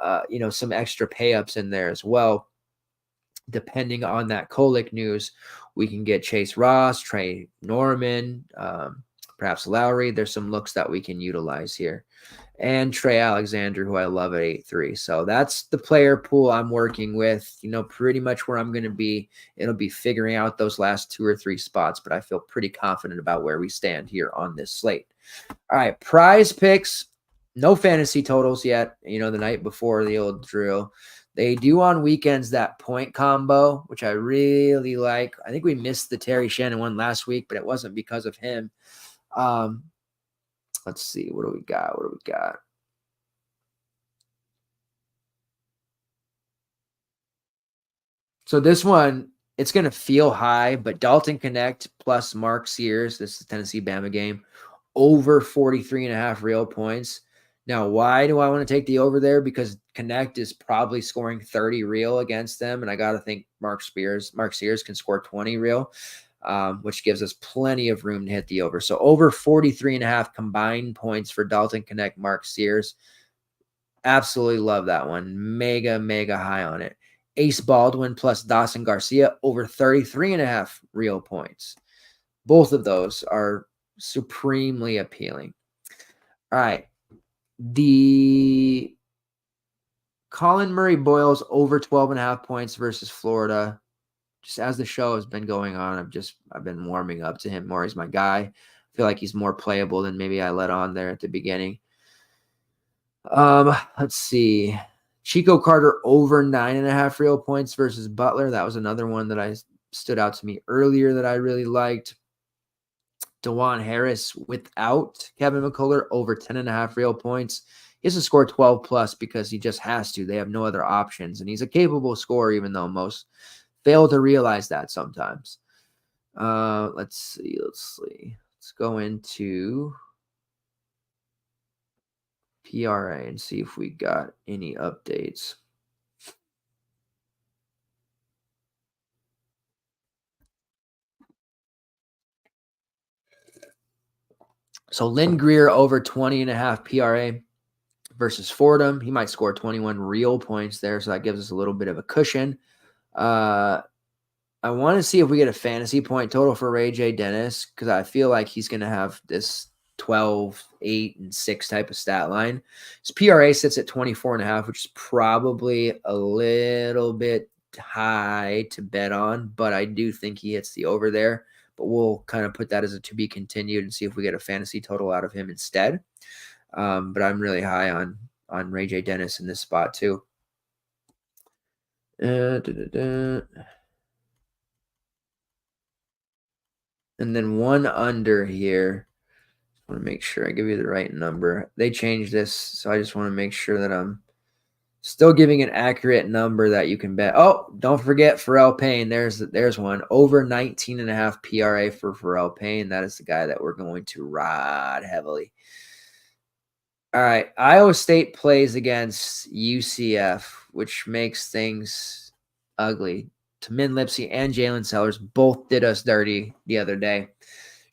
extra pay-ups in there as well. Depending on that Kolick news, we can get Chase Ross, Trey Norman, perhaps Lowry. There's some looks that we can utilize here. And Trey Alexander, who I love at 8'3". So that's the player pool I'm working with. Pretty much where I'm going to be. It'll be figuring out those last 2 or 3 spots, but I feel pretty confident about where we stand here on this slate. All right, prize picks. No fantasy totals yet, the night before the old drill. They do on weekends that point combo, which I really like. I think we missed the Terry Shannon one last week, but it wasn't because of him. Let's see. What do we got? So this one, it's going to feel high, but Dalton Connect plus Mark Sears, this is Tennessee Bama game, over 43.5 real points. Now, why do I want to take the over there? Because Connect is probably scoring 30 real against them, and I got to think Mark Sears can score 20 real. Which gives us plenty of room to hit the over. So over 43.5 combined points for Dalton Connect, Mark Sears. Absolutely love that one. Mega, mega high on it. Ace Baldwin plus Dawson Garcia over 33.5 real points. Both of those are supremely appealing. All right. The Colin Murray Boyles over 12.5 points versus Florida. Just as the show has been going on, I've been warming up to him more. He's my guy. I feel like he's more playable than maybe I let on there at the beginning. Let's see. Chico Carter over 9.5 real points versus Butler. That was another one that stood out to me earlier that I really liked. DeJuan Harris without Kevin McCullough over 10.5 real points. He has to score 12 plus because he just has to. They have no other options, and he's a capable scorer, even though most fail to realize that sometimes. Let's see. Let's go into PRA and see if we got any updates. So Lynn Greer over 20.5 PRA versus Fordham. He might score 21 real points there, so that gives us a little bit of a cushion. I want to see if we get a fantasy point total for Ray J. Dennis because I feel like he's going to have this 12, 8, and 6 type of stat line. His PRA sits at 24.5, which is probably a little bit high to bet on, but I do think he hits the over there. But we'll kind of put that as a to be continued and see if we get a fantasy total out of him instead. But I'm really high on Ray J. Dennis in this spot too. And then one under here. I want to make sure I give you the right number. They changed this, so I just want to make sure that I'm still giving an accurate number that you can bet. Oh, don't forget Pharrell Payne. There's one. Over 19.5 PRA for Pharrell Payne. That is the guy that we're going to ride heavily. All right. Iowa State plays against UCF, which makes things ugly. Tamin Lipsey and Jalen Sellers both did us dirty the other day.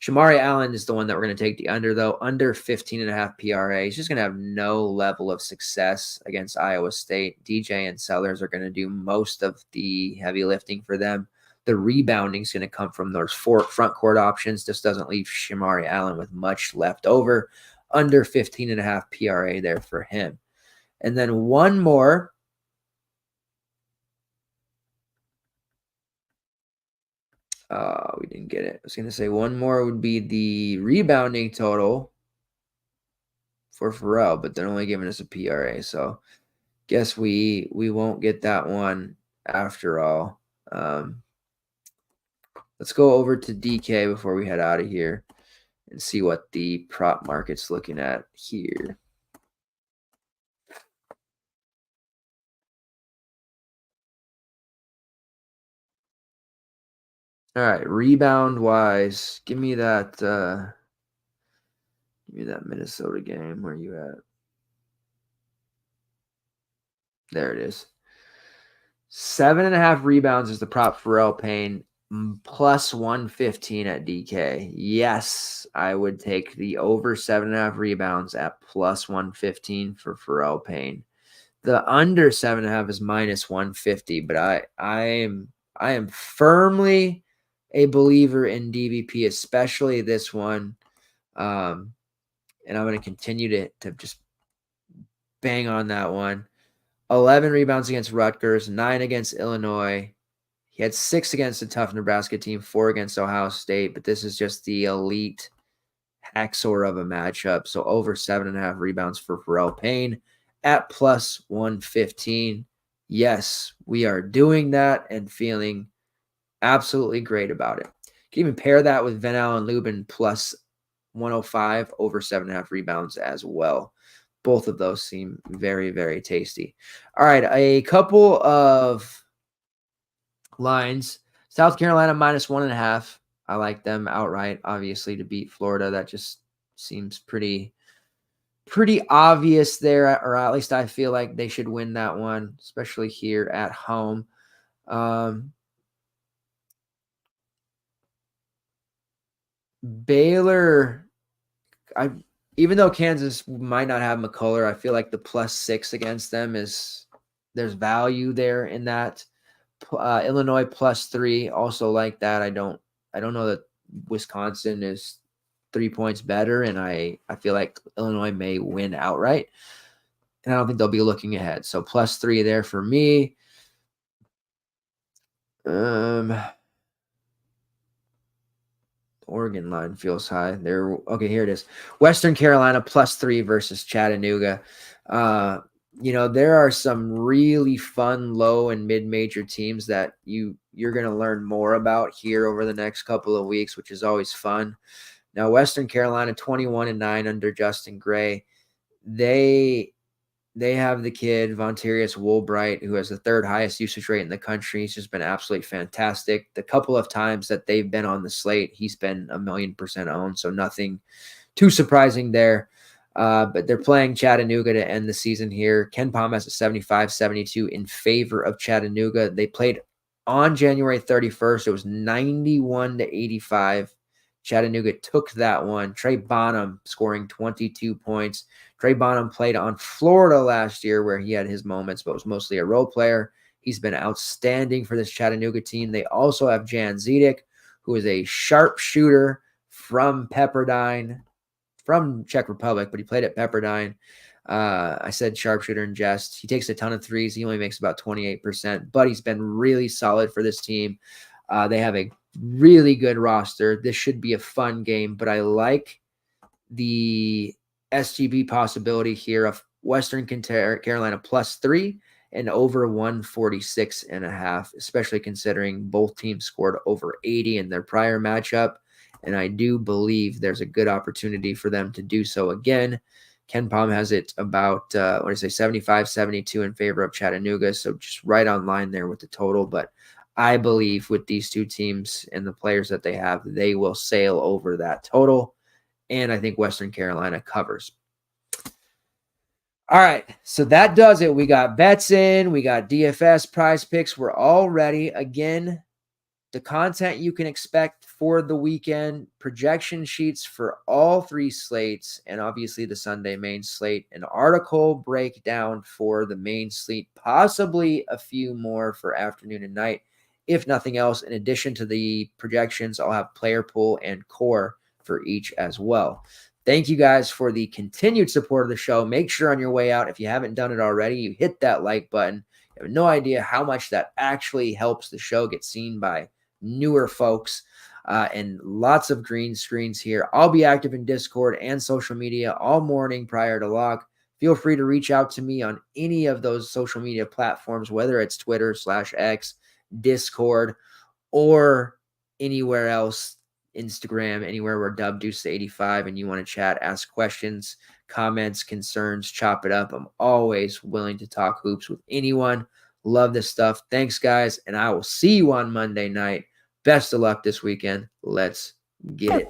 Shamari Allen is the one that we're going to take the under, though. Under 15.5 PRA. He's just going to have no level of success against Iowa State. DJ and Sellers are going to do most of the heavy lifting for them. The rebounding is going to come from those front court options. This doesn't leave Shamari Allen with much left over. Under 15.5 PRA there for him. And then one more. We didn't get it. I was going to say one more would be the rebounding total for Pharrell, but they're only giving us a PRA. So guess we won't get that one after all. Let's go over to DK before we head out of here and see what the prop market's looking at here. All right, rebound wise, give me that Minnesota game. Where you at? There it is. 7.5 rebounds is the prop for Pharrell Payne, plus 115 at DK. Yes, I would take the over 7.5 rebounds at plus 115 for Pharrell Payne. The under 7.5 is minus 150, but I am firmly a believer in DVP, especially this one. And I'm going to continue to just bang on that one. 11 rebounds against Rutgers, 9 against Illinois. He had 6 against a tough Nebraska team, 4 against Ohio State, but this is just the elite hacksaw of a matchup. So over 7.5 rebounds for Pharrell Payne at plus 115. Yes, we are doing that and feeling absolutely great about it. You can even pair that with Van Allen Lubin plus 105 over 7.5 rebounds as well. Both of those seem very, very tasty. All right, a couple of lines. South Carolina minus 1.5. I like them outright, obviously, to beat Florida. That just seems pretty obvious there, or at least I feel like they should win that one, especially here at home. Baylor, even though Kansas might not have McCullough, I feel like the +6 against them there's value there in that. Illinois +3, also like that. I don't know that Wisconsin is 3 points better, and I feel like Illinois may win outright. And I don't think they'll be looking ahead. So +3 there for me. Oregon line feels high. Okay, here it is. Western Carolina +3 versus Chattanooga. There are some really fun low and mid-major teams that you're going to learn more about here over the next couple of weeks, which is always fun. Now, Western Carolina 21-9 under Justin Gray. They have the kid, Vonterius Woolbright, who has the 3rd highest usage rate in the country. He's just been absolutely fantastic. The couple of times that they've been on the slate, he's been 1,000,000% owned, so nothing too surprising there. But they're playing Chattanooga to end the season here. Ken Palm has a 75-72 in favor of Chattanooga. They played on January 31st. It was 91-85. Chattanooga took that one. Trey Bonham scoring 22 points. Trey Bonham played on Florida last year where he had his moments, but was mostly a role player. He's been outstanding for this Chattanooga team. They also have Jan Zedek, who is a sharpshooter from Pepperdine, from Czech Republic, but he played at Pepperdine. I said sharpshooter in jest. He takes a ton of threes. He only makes about 28%, but he's been really solid for this team. They have a really good roster. This should be a fun game, but I like the SGB possibility here of Western Carolina +3 and over 146.5, especially considering both teams scored over 80 in their prior matchup. And I do believe there's a good opportunity for them to do so again. Ken Palm has it about, 75-72 in favor of Chattanooga. So just right on line there with the total. But I believe with these two teams and the players that they have, they will sail over that total. And I think Western Carolina covers. All right, so that does it. We got bets in, we got DFS prize picks. We're all ready. Again, the content you can expect for the weekend, projection sheets for all three slates, and obviously the Sunday main slate, an article breakdown for the main slate, possibly a few more for afternoon and night. If nothing else, in addition to the projections, I'll have player pool and core for each as well. Thank you guys for the continued support of the show. Make sure on your way out, if you haven't done it already, you hit that like button. You have no idea how much that actually helps the show get seen by newer folks, and lots of green screens here. I'll be active in Discord and social media all morning prior to lock. Feel free to reach out to me on any of those social media platforms, whether it's Twitter/X, Discord, or anywhere else, Instagram, anywhere where DubDeuce85, and you want to chat, ask questions, comments, concerns, chop it up. I'm always willing to talk hoops with anyone. Love this stuff. Thanks, guys, and I will see you on Monday night. Best of luck this weekend. Let's get it.